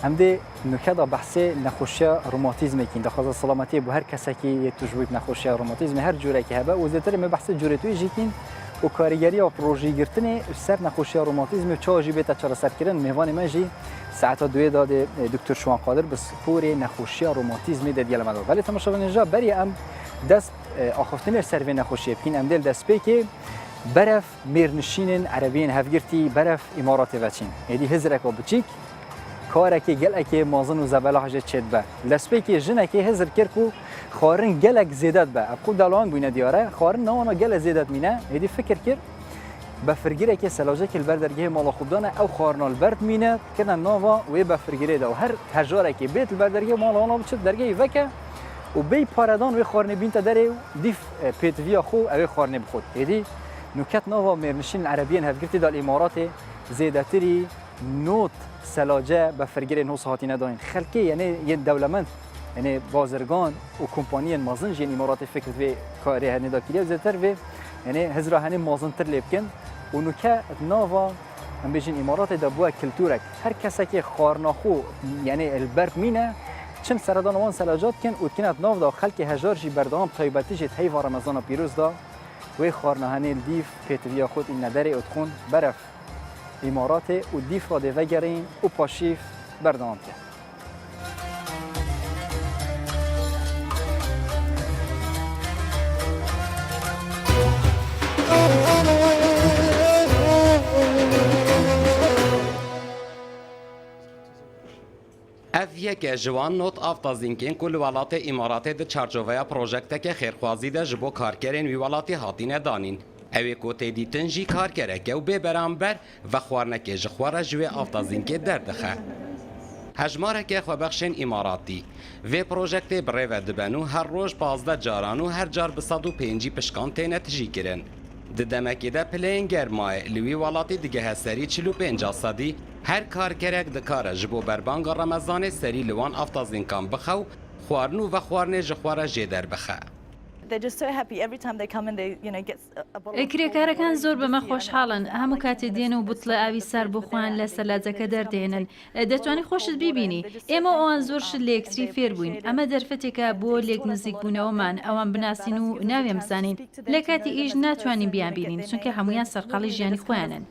همده نکات بحث نخوشی روماتیسم کین دخواه سلامتی به هر کسی که تجربه نخوشی روماتیسم هر جوره که هبه و زیاتر می بحث جوره تویجی کین و کارگری و پروژه گرفتن سر نخوشی روماتیسم چه واجبه تا چرا سر کردن مهوان ماجی ساعت دوی داده دکتر شوان قادر بس پور نخوشی روماتیسم ده دیال مدار ولی تماشاوان اینجا بری ام دست آخفتن سر نخوشی بکین ام دل دست پی که برف میرنشینن عربین هفگرتی برف امارات وچین یدی هزرک و بچیک کارکی گلکی مازن و زباله حاجه چد به لسپی که جنکی هزر کرکو خارن گلک زیادت به ابکو دالان بینه دیاره خارن نوانا گل زیادت مینه یدی فکر کرد بفرگیره که سلاجه که البردرگه مالا خودانه او خارنا البرد مینه کدن نوا و بفرگیره ده و هر هجاره که بیت البردرگه مالا آنا بچه درگه وکه و بی پاردان و خارن بینت داره دیف پیتویا خو او خارن بخود یدی نکات نوا مرنشین عربیین هفگرتی دال امارات زیادتری نوت سلاجه بفرگیره نوس هاتی نداین خلکی یعنی یه دولمند یعنی بازرگان و کمپانی مازن جین امارات فکر و کاری هنی داکیه زیادتر و یعنی هزرا هنی مازن تر لیبکن و نکات نوا هم بیشین امارات دبوا کلتورک هر کسی که خارناخو یعنی البرد مینه چند سردان وان سلاجات کن و کنات ناو دا خلک هجار جی بردام طیبتی جت هی رمضان پیروز دا و خارنهانی دیف پیتویا خود این نداره ادخون برف امارات و دیف را دوگرین و پاشیف بردام کرد. اف یک جوان نوت آفتازینکین کل ولات امارات ده چارچوبه پروژکت که خیرخوازی ده جبو کارکرین وی ولاتی هاتین دانین. اوی کوتی دیتن جی کار کرده که و به برانبر و خوارنکه جخواره جوی آفتازینکه دردخه. هجماره که خوابخشین اماراتی و پروژکت بره و دبنو هر روز 15 جارانو هر جار به 105 پشکان تینه تجی کرن. دمکی ده پلین گرمای لوی ولاتی دیگه هستری 45 صدی هر کار کرک دکاره جبو بربانگ رمضان سری لوان آفتازینکان بخو خوارنو و خوارنه جخواره جدر بخه. کرێکارەکان زۆر بەمە خۆشحاڵن هەموو کاتێ دێن و بوتڵە ئاوی سەر بخۆیان لە سەلاجەکە دەردێنن دەتوانی خۆشت بیبینی ئێمە ئەوان زۆر شت لە یەکتری فێر بووین ئەمە دەرفەتێکە بۆ لێک نزیک بوونەوەمان ئەوان بناسین و ناوێ بزانین لە کاتی ئیش ناتوانین بیان بینین چونکە هەمویان سەرقاڵی ژیانی خۆیانن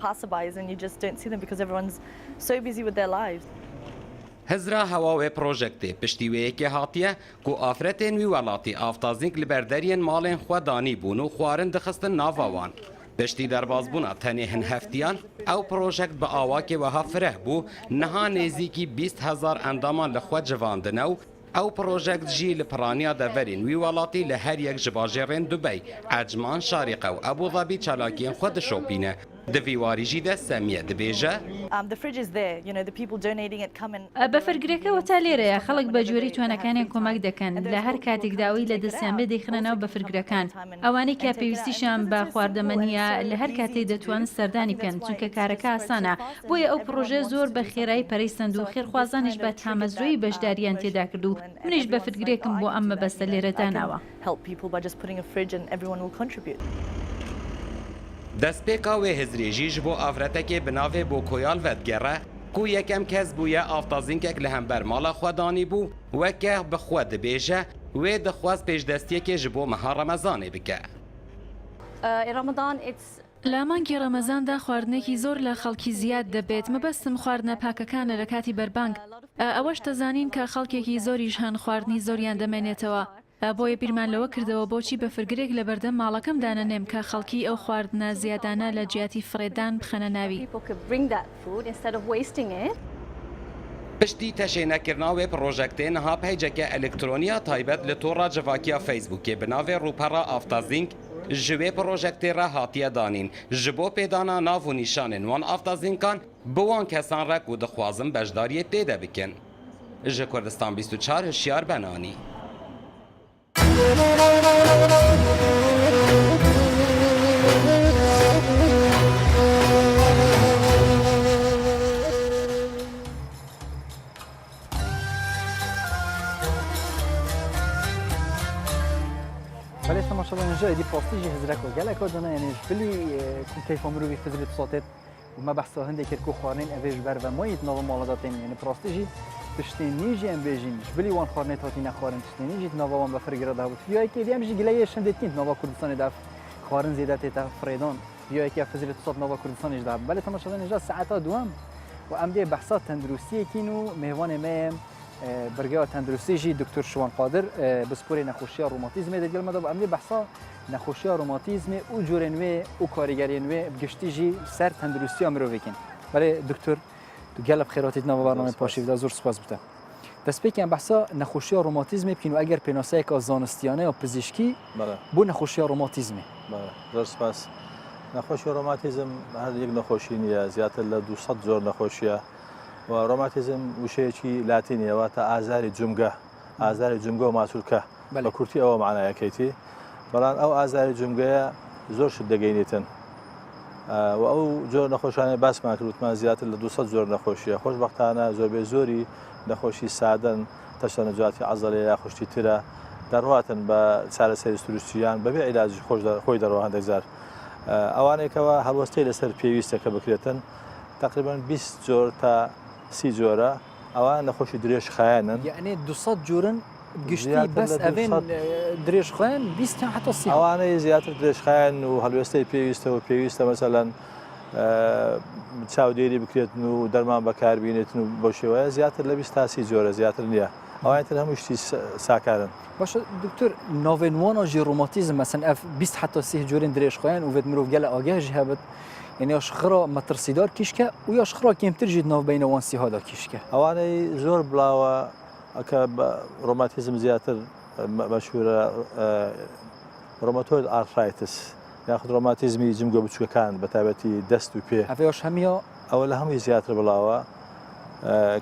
هزرا هوا و پروژکت پشتیوی که هاتیه کو آفرتین وی ولاتی آفتازینک لبردرین مالین خودانی بون و خوارن دخستن ناوان پشتی درباز بونا تنهن هفتیان او پروژکت با آواک و هفره بو نها نزیکی 20,000 اندامان لخواد جواندنو او پروژکت جی لپرانیا دورین وی ولاتی لهر یک جباجرین دبی عجمان شارقه و ابو ظبی چلاکین خود شوپینه دویواری جی ده سمیه دبیجه بەفەرگرەکەەوە تا لێرەیە خەڵک بە جۆری توانەکانی کۆمەک دەکەن لە هەر کاتێک داوای لە دەستیان بێ دەیخنەوە بەفەرگرەکان ئەوانەی کە پێویستیشان بە خواردەمەنیە لە هەر کاتێک دەتوانن سەردانی بکەن چونکە کارەکە ئاسانە بۆیە ئەو پرۆژە زۆر بە خێرایی پەرەیسەند و خێرخوازانیش بە تامەزرۆی بەشداریان تێدا کرد و منیش بەفرگرێکم بۆ ئەم مەبەستە لێرە داناوە. دست پیکا و هزریجیش بو آفرتک بناوه بو کویال ودگره کو یکم کس بویا آفتازینکک لهم برمالا خودانی بو و که بخود بیجه و دخواست پیش دستیه که جبو مها رمضانه بکه. لە مانگی ڕەمەزاندا خواردنێکی زۆر لە خەڵکی زیاد دەبێت مەبەستم خواردنە پاکەکانە لە کاتی بەربانگ ئەوەش دەزانین کە خەڵکێکی زۆریش هەن خواردنی زۆریان دەمێنێتەوە بۆیە بیرمان لەوە کردەوە بۆچی بەفرگرێک لە بەردەم ماڵەکەم دانەنێم کە خەڵکی ئەو خواردنە زیادانە لە جیاتی فڕێدان بخەنە ناوی. پشتی تشینکرنا و پروژکتین ها پیجک الکترونیا تایبت لطورا جواکیا فیسبوکی بناوه روپرا آفتازینک جوی پروژکتی را هاتیه دانین جبو پیدانا ناو و نیشانین وان آفتازینکان بوان کسان را کود خوازم بجداری پیدا بکن. ج کردستان 24 هشیار بنانی. ولی تماشاوان اینجا دي بروستيجي هزرك وقالك ودنا يعني بلي كيف عمرو بفزرة صوتات وما بحثوا هندي كركو خوارنين أفيج برا ميت نظام مولداتين يعني بروستيجي تشتينيجي ام بيجين بلي وان خورنت هاتينا خورن تشتينيجي نوفا وان بفرق ردا في اي كي ديام جي جلاي شندتين نوفا كردستان داف خورن زيادات تا فريدون في اي كي فزلت صوت نوفا كردستان داف بل تما شغلين جا ساعات دوام وام دي بحثات تندروسيه كينو مهوان ما برجع تندروسيجي دكتور شوان قادر بسپوري نخوشيا روماتيزم ديال مدى ام دي بحثا نخوشيا روماتيزم و جورنوي و كاريگرينوي بگشتيجي سر تندروسيا مرويكين بله دكتور تو گلب خیراتیت نو برنامه پاشیف دا زور سپاس بوده دست پیکم بحثا نخوشی روماتیزم بینو اگر پیناسه که زانستیانه یا پزشکی بو نخوشی روماتیزم بله زور سپاس نخوشی روماتیزم هر یک نخوشی نیه زیادتر ل 200 زور نخوشیه و روماتیزم وشی چی لاتینیه و تا آزار جمگه و ماسولکه و کورتی او معنای کیتی بلان او آزار جمگه زور شده گینیتن و ئەو جۆر نەخۆشانەی باسمان کردوتمان زیاتر لە 200 زۆر نەخۆشیە خۆشبەختانە زۆربەی زۆری نەخۆشی سادن تەشە نەجاتی عەزەڵێ یا خوشتی ترە دەڕواتن بە چارەسەری سروشتیان بەبێ عیلاجی خۆی دەڕەوە هەندێک جار ئەوانێکەوە هەڵوەستەی لەسەر پێویستەکە بکرێتن تقریبا 20 جۆر تا 30 جۆرە ئەوان نەخۆشی درێژ خایەنن یعنی 200 جۆرن گشتی بس ئەڤێن درێژخۆیان 20 حتا 30 ئەوانەی زیاتر درێژخایەن و هەڵوێستەی پێویستە مەسەلەن چاودێری بکرێتن و دەرمان بەکاربینێتن و بۆ شێوەیە زیاتر لە 20 تا 30 جۆرە زیاتر نییە ئەوانتر هەموو شتی ساکارن باشە دکتۆر ناوێنوانەژی ڕۆماتیزم مەسەن ئەف 20 حتا 30 جۆرên درێژخۆیان و vêt mirov gele ageh jî hebit yani ya şixira metirsîdar kîşke û ya şixira kêmtir jî navbeyna wan sîha da kîşke ئەوانەی زۆر بڵاوە ئەکە ڕۆماتیزم زیاتر مەشهورە ڕۆماتۆید ئارترایتس یاخود ڕۆماتیزمی جمگە بچووکەکان بە تایبەتی دەست و پێ ئەوەش هەمیە ئەوە لە هەمووی زیاتر بڵاوە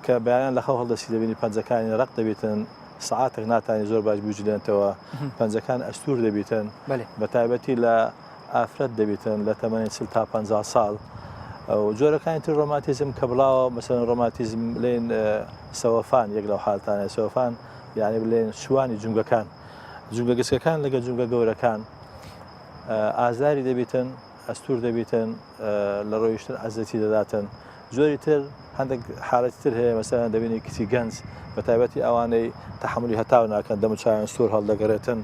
کە بەیان لە خەو هەڵدەسی دەبینی پەنجەکانی ڕق دەبێتن سعاتێک ناتانی زۆر باش بجلێنتەوە پەنجەکان ئەستور دەبێتن بە تایبەتی لە ئافرەت دەبێتن لە تەمەنی 40 تا 50 ساڵ و جۆرەکانی تر ڕۆماتیزم کە بڵاوە مەسەن ڕۆماتیزم بڵێن سەوەفان یەک لەو حالتانە سەوەفان یعنی بڵێن سوانی جونگەکان جونگە گچکەکان لەگە جونگە گەورەکان ئازاری دەبێتن ئەستور دەبێتن لە ڕۆیشتن عەزەتی دەداتن زۆری تر هەندێک حالەتی تر هەیە مەسەلەن دەبینی کچی گەنج بە تایبەتی ئەوانەی تەحملی هەتاو ناکەن دەم و چاویان سوور هەڵدەگەڕێتن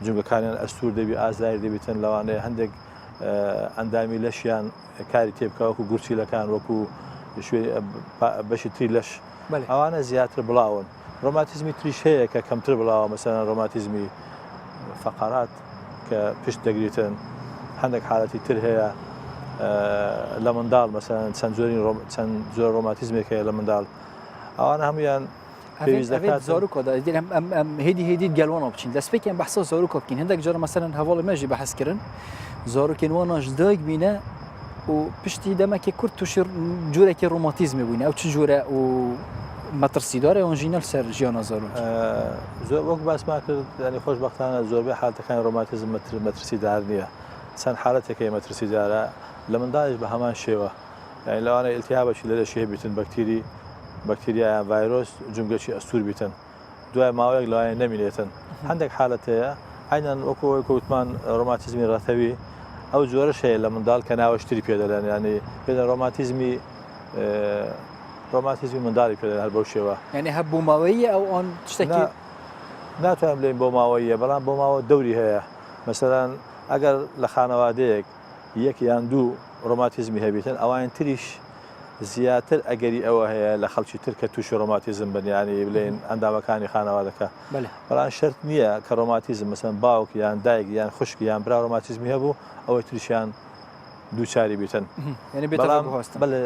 جونگەکانیان ئەستور دەبی ئازاری دەبێتن لەوانەیە هەندێک ئەندامی لەشیان کاری تێبکە وەکو گورچیلەکان وەکو بەشی تری لەش ئەوانە زیاتر بڵاون ڕۆماتیزمی تریش هەیە کە کەمتر بڵاوە مەسەلەن ڕۆماتیزمی فەقەرات کە پشت دەگریتن هەندێک حالەتی تر هەیە لە منداڵ مەسەلەن چەند زۆر ڕۆماتیزمێک هەیە لە منداڵ ئەوانە هەمویان پێویست دەکات زارۆکۆدا ئەم هێدی گەلوانە بچین دەستپێکیان بەحسە زارۆکۆ بکەین هەندێک جارە مەسەلەن هەواڵی مەژی بەحەزکردن زارۆکێن وانەش دایک بینە و پشتی دەمەکێ کورت تووشی جۆرێکی ڕۆماتیزمی بووینە ئەو چ جۆرە و مەترسیدارە ئۆنژینەل سەر ژیانە زارۆک زۆر وەک باسمان کرد ینی خۆشبەختانە زۆربەی حالەتەکانی ڕۆماتیزم مەترسیدار نییە چەند حالەتێکی مەترسیدارە لە منداڵیش بە هەمان شێوە یعنی لەوانەیە ئیلتیابێکی لە لەشی هەبێتن بەکتریایان ڤایرۆس جونگەکی ئەستور بیتن دوای ماوەیەک لەوانەیە نەمینێتن هەندێک حالەت هەیە عینەن وەکو کەوتمان ڕۆماتیزمی ڕەتەوی ئەو جۆرەش هەیە لە منداڵ کە ناوەشتری پێدەڵێن ینی پێدەن ڕۆماتیزمی منداڵی پێدەن هەر بەو شێوە یعنی هەبوو ماوەیە ئەو ئەوان شتێکی ناتوانم بڵێن بۆ ماوەیە بەڵام بۆ ماوە دەوری هەیە مەسەلەن ئەگەر لە خانەوادەیەک یەک یان دوو ڕۆماتیزمی هەبێتن ئەوان تریش زیاتر ئەگەری ئەوە هەیە لە خەڵکی تر کە تووشی ڕۆماتیزم بنیانی بڵێن ئەندامەکانی خانەوادەکە بەڵام شەرت نییە کە ڕۆماتیزم مەسەن باوک یان دایک یان خوشکی یان برا ڕۆماتیزمی هەبوو ئەوەی تریشیان دووچاری بیتن بەڵێ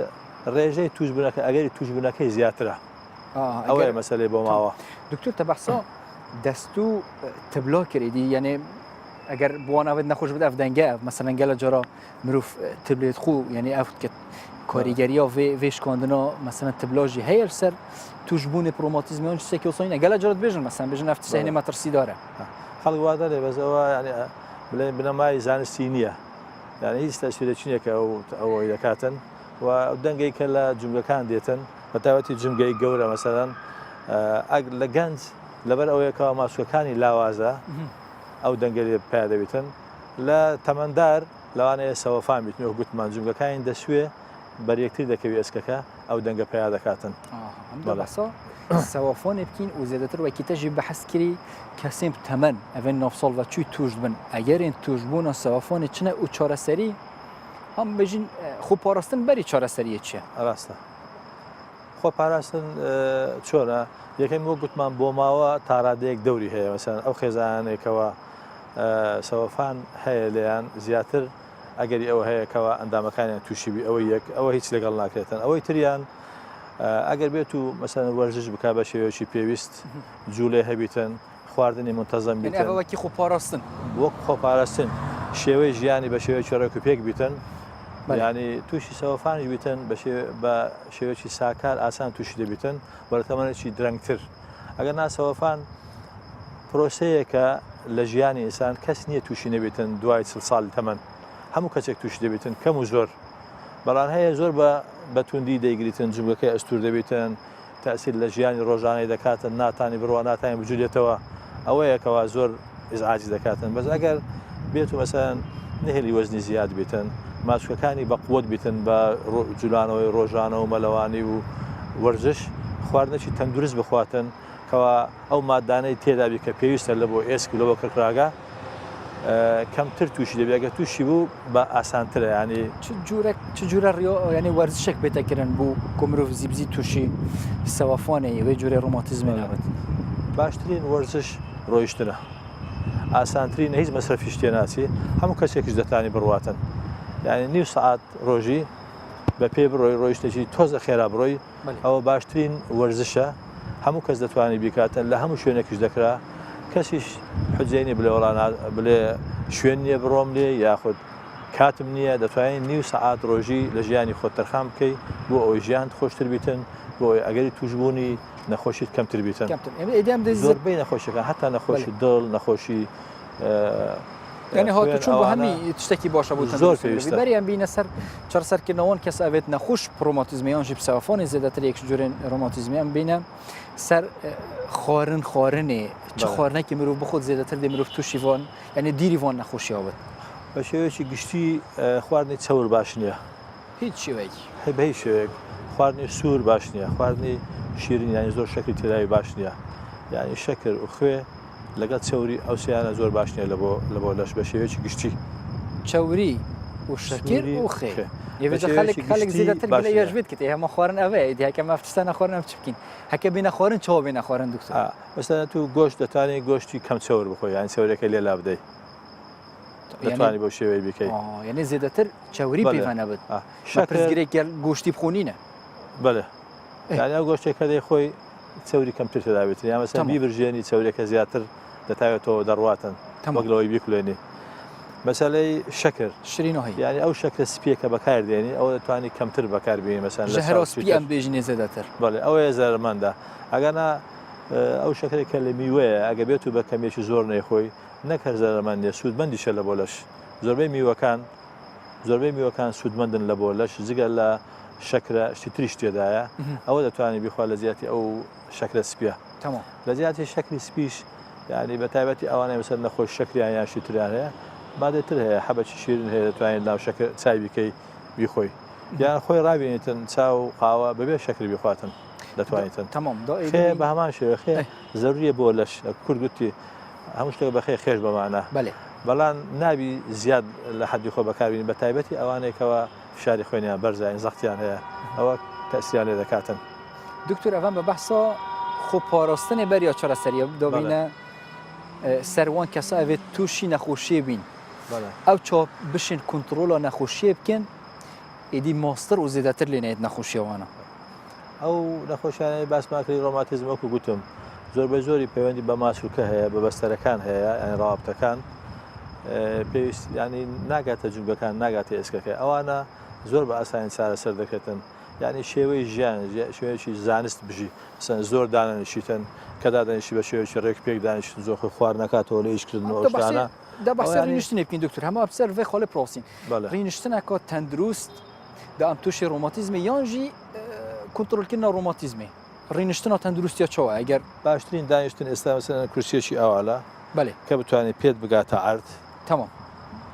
ڕێژەی توشبوونەکە ئەگەری توشبوونەکەی زیاترە ئەوەیە مەسەلەی بۆ ماوە دکتۆر تەبەحسا دەست و تبلا کردی یعنی ئەگەر بواناوێت نەخۆش بدە ئەف دەنگە مەسەلەن گەلە جارە مرۆڤ تبلێت خو یعنی ئەف کە کاریگەریە vêşkandina mesela tiblajî heye ser tûjbûnê ڕۆماتیزمی an ştekî olsayîne gele carat bêjin mesela bêjin ev tişehînê me tirsîdar e xelk wada lê bezeva yani bilên binemayî zanistî niye yani hiç tesîrçîneke ew dekatin و dengekê li cumlekan dêtin betawetî cumgeyî gewre meselen لە گەنج لەبەر ئەوەیە کەوا ماسوەکانی لاوازە ئەو دەنگەری پیا دەبێتن لە تەمەندار لەوانەیە سەوەفان بیتن وەک گوتمان جومگەکانی دەسوێ بەریەکتر دەکەوێت ئێسکەکە ئەو دەنگە پیا دەکاتن سەوافۆنێ بکەین و زیاتر وەکیتەژی بەحەس کردی کەسێم تەمەن ئەڤێن نۆفسەڵ بە چوی توش بن ئەگەرێن توش بوونە سەوافۆنی چنە و چارەسەری هەم بژین خۆ پاراستن بەری چارەسەریە چییە؟ ڕاستە خۆ پاراستن چۆنە یەکەم بۆ گوتمان بۆ ماوە تاڕادەیەک دەوری هەیە مەسەن ئەو خێزانێکەوە سەوەفان هەیە لێیان زیاتر ئەگەری ئەوە هەیەکەوە ئەندامەکانیان تووشیبی ئەوەی یەک ئەوە هیچ لەگەڵ ناکرێتن ئەوەی تریان ئەگەر بێت و مەسەن وەرزش بک بە شێوەیەکی پێویست جوولێ هەبیتن خواردنی منتەزەم بیتن ئەوەکی خۆپاراستن وەک خۆپاراستن شێوەی ژیانی بە شێوەیەکی ڕێک و پێک بیتن ینی تووشی سەوەفانی بیتن بە شێوەیەکی ساکار ئاسان تووشی دەبیتن بەرەتەمەنێکی درەنگتر ئەگەر ناسەوەفان پرۆسەیەکە لە ژیانی ئینسان کەس نییە تووشی نەبێتن دوای 40 ساڵی تەمەن هەموو کەسێک تووشی دەبێتن کەم و زۆر بەڵام هەیە زۆر بە توندی دەیگریتن جومگەکەی ئەستور دەبێتن تەسیر لە ژیانی ڕۆژانەی دەکاتن ناتانی بڕوا ناتانی بجوولێتەوە ئەوەیەکەوە زۆر ئیزعاجی دەکاتن بەس ئەگەر بێت و مەسەن نهێلی وەزنی زیاد بێتن ماچوەکانی بە قوت بیتن بە جوولانەوەی ڕۆژانە و مەلەوانی و وەرزش خواردنێکی تەندروست بخواتن کەوا ئەو مادانەی تێدابی کە پێویستە لە بۆ ئێسک و لەوە کڕاگە کەمتر تووشی دەبێگە تووشی بوو بە ئاسانترە ینی چ جورە ینی وەرزشێک بێتەکردن بوو کۆمرۆڤ زیبزی تووشی سەوافۆنەی وێ جوورێ ڕۆماتیزمی نابێت باشترین وەرزش ڕۆیشتنە ئاسانترین هیچ مەسرەفی شتێ ناچی هەموو کەسێکیش دەتانی بڕواتن یعنی نیو سعات ڕۆژی بە پێ بڕۆی ڕۆیشتێکی تۆزە خێرا بڕۆی ئەوە باشترین وەرزشە هەموو کەس دەتوانانی بیکاتن لە هەموو شوێنێکیش دەکرا کەسیش حجێنی بلێ وڵان بلێ شوێن نییە بڕۆم لێ یاخود کاتم نییە دەتوانین نیو سعات ڕۆژی لە ژیانی خۆت تەرخام بکەیت بۆ ئەوەی ژیان خۆشتر بیتن بۆ ئەگەری توشبوونی نەخۆشیت کەمتر بیتن زۆربەی نەخۆشیەکان هەتا نەخۆشی دڵ نەخۆشی ینی هاتو چون بۆ هەمی تشتێکی باشە بوو زۆر پێویستە بەریان بینە سەر چارەسەرکردنەوەن کەس ئەوێت نەخۆش پرۆماتیزمیانژی سەوافۆنی زیاتر یەک جورێن ڕۆماتیزمیان بینە سەر خواردنێ چ خواردنێکی مرۆڤ بخۆت زیاتر دێ مرۆڤ تووشی وان یعنی دیری وان نەخۆشیەوە بێت بە شێوەیەکی گشتی خواردنی چەور باش نییە هیچ شێوەیەکی بە هیچ شێوەیەک خواردنی سوور باش نییە خواردنی شیرین ینی زۆر شەکری تێداوی باش نییە یعنی شەکر و خوێ لەگەڵ چەوری ئەو سیانە زۆر باش نییە لە بۆ لەش بە شێوەیەکی گشتی چەوری و شەکر و خێ خەڵک زیاتر لە یەژبێت کە هەمە خواردن ئەوەیە دیاکە مەفتستانە خواردن چ بکەین هەکە بینە خواردن چاوە بینە خواردن دوکتۆر مەسەلەن تو گۆشت دەتوانێت گۆشتی کەم چەور بخۆی یان چەورەکە لێ لا بدەیت دەتوانانی بۆ شێوەیە بکەیت یعنی زیاتر چەوری پێوانە بێت شەکرگرێک گۆشتی بخۆنینە بەڵێ یعنی ئەو گۆشتێکە دەی خۆی چەوری کەمتر تێدابێت یا مەسەن بیبرژێنی چەورێکە زیاتر دەتاوێتەوە دەڕواتن وەکلەوەی بیکولێنی مەسەلەی شەکر شرینەوەی یعنی ئەو شەکرە سپیەکە بەکاردێنی ئەوە دەتوانانی کەمتر بەکاربیێنی مەسەن لە هەرۆسپی ئەم بێژنێ زیاتر بەڵێ ئەوەیە زەرمەندە ئەگەنا ئەو شەکرێکە لە میوەیە ئەگە بێت و بە کەمێکی زۆر نەیخۆی نەکەر زەرمەندێ سوودمەندیشە لە بۆ لەش زۆربەی میوەکان سوودمەندن لە بۆ لەش جگە لە شەکرە شتی تریش تێدایە ئەوە دەتوانانی بیخوا لە زیاتی ئەو شەکرە سپیە لە زیاتی شەکری سپیش یعنی بە تایبەتی ئەوانەیە مەسەر نەخۆش شەکریان یان شتریان هەیە مادەتر هەیە حەبەکی شیرین هەیە دەتوانێت ناو شەکر چای بیکەی بیخۆی یان خۆی ڕابێنیتن چاو قاوە بەبێ شەکر بیخواتن دەتوانیتن خێ بە هەمان شێوە خێ زەروریە بۆ لەش کورد گوتی هەموو شتێک بەخێ خێش بەمانە بەڵام نابی زیاد لە حەدی خۆ بەکاربیین بە تایبەتی ئەوانێکەوە فشاری خوێنیان بەرزایین زەختیان هەیە ئەوە تەسییان لێ دەکاتن دکتۆر ئەوان بە بەحسا خۆپاراستنێ بەریا چارەسەریە دەبینە سەروان کەسا ئەوێت تووشی نەخۆشیە بین ئەو چاپ بشین کۆنتڕۆڵە نەخۆشیە بکەن ئیدی ماستر و زیاتر لێنێت نەخۆشیەوانە ئەو نەخۆشیانەی باسماکەی ڕۆماتیزم وەکو گوتم زۆر بە زۆری پەیوەندی بە ماسوولکە هەیە بە بەستەرەکان هەیە ئەنی ڕاوابتەکان پێویست ینی ناگاتە جوگەکان ناگاتە ئێسکەکە ئەوانە زۆر بە ئاسانی چارەسەر دەکرێتن یعنی شێوەی ژیان شێوەیەکی زانست بژی سن زۆر دانەنیشیتن کە دادەنیشی بە شێوەیەکی ڕێک پێک دانیشتن زۆخی خوار نکاتەوە لە ئیشکردنەوەشتانە دەباسە ڕینشتنێ بکەین دکتۆر هەموو ئەبسەر vê خۆڵێ پرۆسین ڕینشتنەکە تەندروست دا ئەم تووشی ڕۆماتیزمی یانژی کۆنتڕۆلکردنە ڕۆماتیزمی ڕینشتنە تەندروستیە چۆوە ئەگەر باشترین دانیشتن ئێستا مەسەلەن کورسیەکی ئەواڵە بەڵێ کە بتوانێت پێت بگاتە عرد تەمام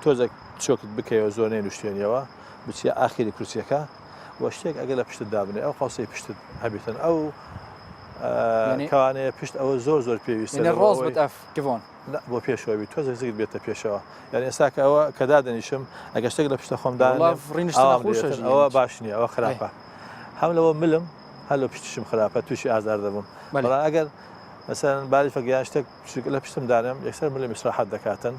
تۆزێک چۆکت بکەوە زۆر نێنوشتێنیەوە بچیە ئاخری کورسیەکە وە شتێک ئەگەر لە پشتت دابنێ ئەو قاوسەی پشتت هەبێتن ئەو کەوانەیە پشت ئەوە زۆر پێویستە ڕاز بێت ئەف کڤۆن بۆ پێشەوەی تۆزێک زگت بێتە پێشەوە یعنی ئێستا کە ئەوە کە دادەنیشم ئەگە شتێک لە پشتە خۆمدا ئەوە باش نییە ئەوە خراپە هەم لەوە ملم هەر لە پشتشم خراپە تووشی ئازار دەبم بەڵام ئەگەر مثلا باری فەگەیان شتێک لە پشتم دانم یەکسەر ملم ئیسراحەت دەکاتن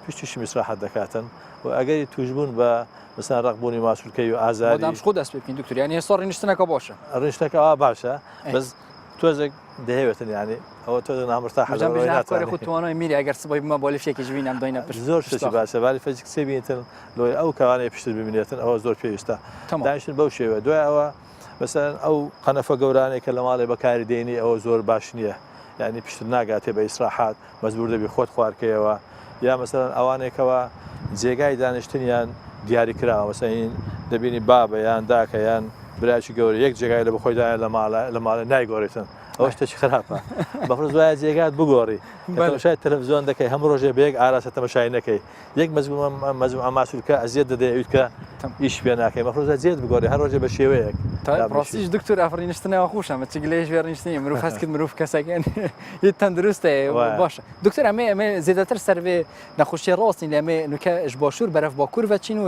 پشتیشم ئیسراحەت دەکاتن و ئەگەری توشبوون بە مثلا ڕقبوونی ماسوولکەی و ئازاری خۆ دەست پێ بکەین دکتۆر یعنی ئێستا ڕێنیشتنەکە باشە ڕێنیشتنەکە باشە بەس تۆزێک دەهێوێتن یعنی ئەوە تۆ نامرتا حەجام توانای میری ئەگەر سبەی بمە بۆلیفێکی ژوینم داینە پشت زۆر شتی باشە باری فەجی کسێ بینتن لۆی ئەو کەوانەیە پشت ببینێتن ئەوە زۆر پێویستە دانیشتن بەو شێوە دوای ئەوە مثلا ئەو قەنەفە گەورانێک کە لە ماڵێ بەکاری دێنی ئەوە زۆر باش نییە یعنی پشت ناگاتێ بە ئیسراحات مەجبور دەبی خۆت خوارکەوە یا مثلا ئەوانێکەوە جێگای دانیشتنیان دیاری کراوە مثلا دەبینی بابە یان داکە یان برایکی گەورە یەک جێگای لە بخۆیدایە لە ماڵە نایگۆڕێتن ئەوە شتێکی خراپە بەفرۆز وایە جێگات بگۆڕی تەماشای تەلەڤیزیۆن دەکەی هەموو ڕۆژێ بەیەک ئاراسە تەماشای نەکەی یەک مەزموع ئاماسوولکە ئەزیەت دەدەیەویت کە ئیش پێ ناکەی مەفرۆزە جێت بگۆڕی هەر ڕۆژێ بە شێوەیەک ڕاستیش دکتۆر ئافرینشتنەوە خۆشە چ لێش وێڕنیشتنی مرۆڤ هەست کرد مرۆڤ کەسەکەن هیچ تەندروستە باشە دکتۆر ئەمێ زیاتر سەرێ نەخۆشیە ڕاستی لە ئەمێ نوکە ژ باشوور بەرەف باکوور ڤەچین و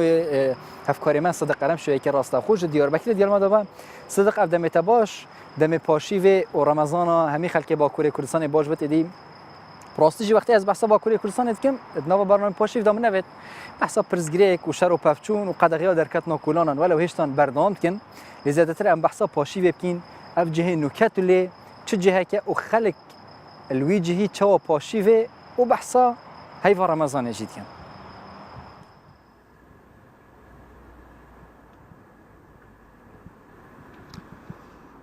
هەفکارێمان سەدەقەرەم شوەیەکی ڕاستە خۆش دیاربەکری دیارما دەبا سەدەق ئەف دەمێتە باش دەمێ پاشیوێ و ڕەمەزانە هەمی خەلکێ باکووری کوردستانی باش بێت ئیدی ڕاستیژی وەختی ئەس بەحسە باکووری کوردستانی دکەم ناوە بەرنامە پاشیو دەم نەوێت بەحسە پرزگرێک و شەر و پەفچوون و قەدەغیا دەرکەتنەوە کولانان وەلو هێشتان بەردەوام بکەن لێ زیاتر ئەم بەحسە پاشیوێ بکەین ئەف جهێ نوکەت و لێ چ جهەکە و خەلک الوی جهی چاوە پاشیوێ و بەحسە هەیڤە ڕەمەزانێژی دکەن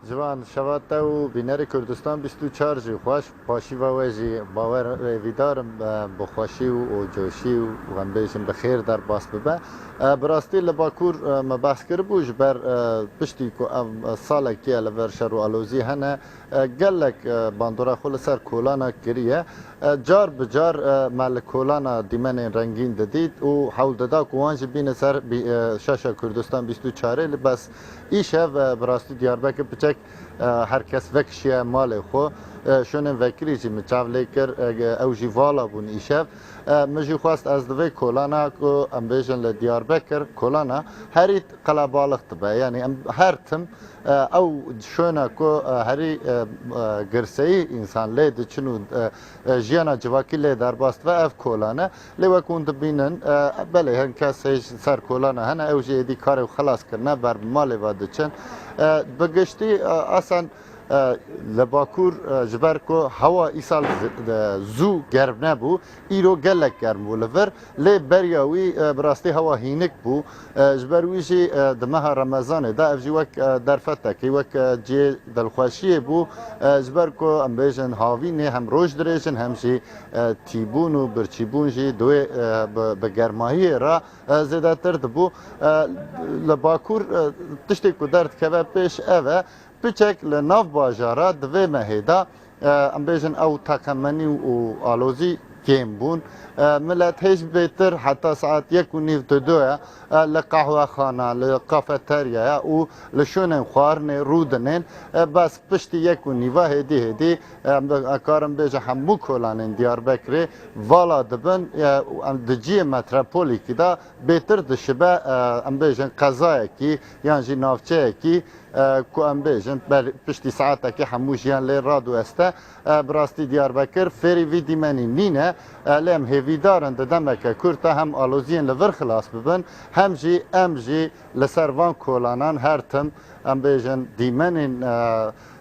جوان شەواتە و بینەری کوردستان 24 جی خوۆش پاشیوە وێژی باوەر وێویدارم بە خۆشی و جۆشی و غەمبێژم بەخێر دەرباس ببە بڕاستی لە باکوور مەباس کرد بوو ji ber piştî ku ev salekê li ver şer û alozî hene gelek bandora xwe li ser kolana kiriye car bi car me li kolana dîmenên rengîn didît û hewl dida ku wan jî bîne ser şaşa Kurdistan 24 li bes îşev bi rastî Diyarbekir piçek herkes vekişiye malê xwe şonên vekirî jî min çav lê kir ew jî vala bûn îşev min jî xwast ez divê kolana ku em bêjin li Diyarbekir kolana herî qelebalix dibe yanî em her tim ew şona ku herî girseyî însan lê diçin û jiyana civakî lê derbas dibe ev kolane lê wek hûn dibînin belê hin kes ser kolana hene ew jî êdî karê xelas kirine ber bi malê ve diçin bi giştî asan li Bakur ji ber ku hewa îsal zû germ nebû îro gelek germ bû li vir lê beriya wî bi rastî hewa hînik bû ji ber wî jî di meha Remezanê de ev jî wek derfetekî wek cê dilxweşiyê bû ji ber ku em bêjin havînê hem roj dirêjin hem jî tîbûn û birçîbûn jî duê bi germahiyê re zêdetir dibû li Bakur tiştê ku derdikeve pêş ev e piçek li nav bajara divê mehêda em bêjin ew teqemenî û alozî kêm bûn millet hêj bêtir heta saet 1:30 li qehwexana li kafeteryaya û li şonên xwarinê rû dinin bes piştî 1:30 hêdî hêdî karim bêje hemû kolanên Diyarbekirê vala dibin di ciyê metropolîkî de bêtir dişibe em bêjin qezayekî yan jî navçeyekî ku em bêjin piştî saetekî hemû jiyan lê radweste bi rastî Diyarbekir fêrî vî dîmenî nîne lê em hêvîdarin di demeke Kurd te hem aloziyên li vir xilas bibin hem jî em jî li ser van kolanan her tim em bêjin dîmenên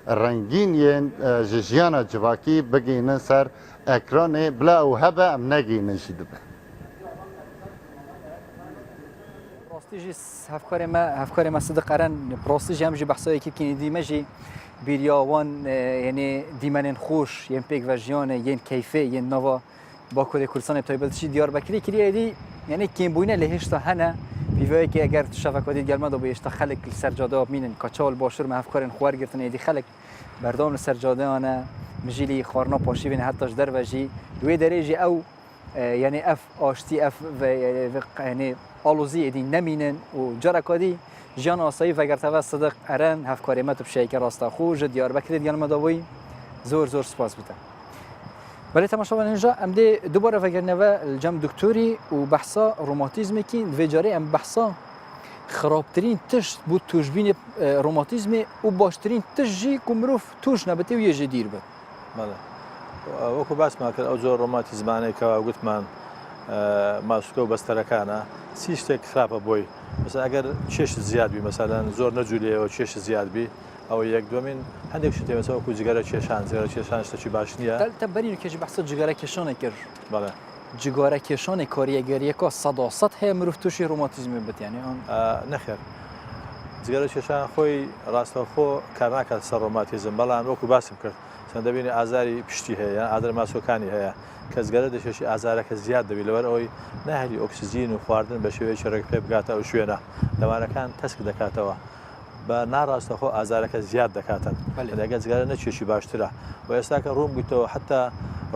rengîn yên ji jiyana civakî bigînin ser ekranê bila ew hebe em negînin jî dibe ڕاستیژی هەفکارێ مە سەدەقەرەن ڕاستیژی ئەم jî بەحسەیەکی بکەین دیمە jî بیریاوان یعنی دیمەنên xۆş yên pêkvejiyanê yên keyfê yên nava Bakurê Kurdistanê taybetî Diyarbekirê kiriye êdî yani kêmbûyîne lê hêşta hene pîveyekê eger tu şevek vedî gelme da bu hêşta xelek li ser cadeyê bînin ka çawa li başûr me hevkarên xwar girtin êdî xelek berdam li ser cadeyan e min jî lî xwarina paşîvên heta ji derve jî di wê derê jî ew يعني اف اشتي اف يعني آلوزی دی نمینن و جرا کدی جان آسایی و اگر تو صدق ارن هفت کاریمت بشه که راستا خوش دیاربکر دیان مداوی زور زور سپاس بوده. ولی تماشاگران اینجا امده دوباره فکر نوه الجم دکتری و بحثا روماتیزم کین و جاری ام بحثا خرابترین تشت بود توجبین روماتیزم و باشترین تشجی کمروف توش نبته و یه جدیر بود. بله. وەکو باسمان کرد ئەو زۆر ڕۆماتیزمانەی کەوا گوتمان ماسکۆ و بەستەرەکانە چی شتێک خراپە بۆی مثلا ئەگەر چێش زیادبی مەسەلەن زۆر نەجوولێەوە چێش زیادبی ئەو یەک دومین هەندێک شتێ مەسەڵەن وەکو جگەرە کێشان شتێکی باش نییە تا بەرین کێشی بەحسە جگەرە کێشانێ کرد بەڵێ جگەرە کێشانێ کاریەگەریەکە سەد هەیە مرۆڤ تووشی ڕۆماتیزمی بێت یعنی نەخێر جگەرە کێشان خۆی ڕاستەوخۆ کار ناکات سەر ڕۆماتیزم بەڵام وەکو باسم کرد چەند دەبینی ئازاری پشتی هەیە ئازار ماسۆکانی هەیە کە جگەرە دەشێشی ئازارەکە زیاد دەبی لەبەر ئەوەی ناهێلی ئۆکسسیژین و خواردن بە شێوەیە ڕێک پێ بگاتە ئەو شوێنە دەوانەکان تەسک دەکاتەوە بە ناڕاستەخۆ ئازارەکە زیاد دەکاتن لەگە جگەرە نەچێشی باشترە و ئێستا کە ڕوون بوویتەوە حتا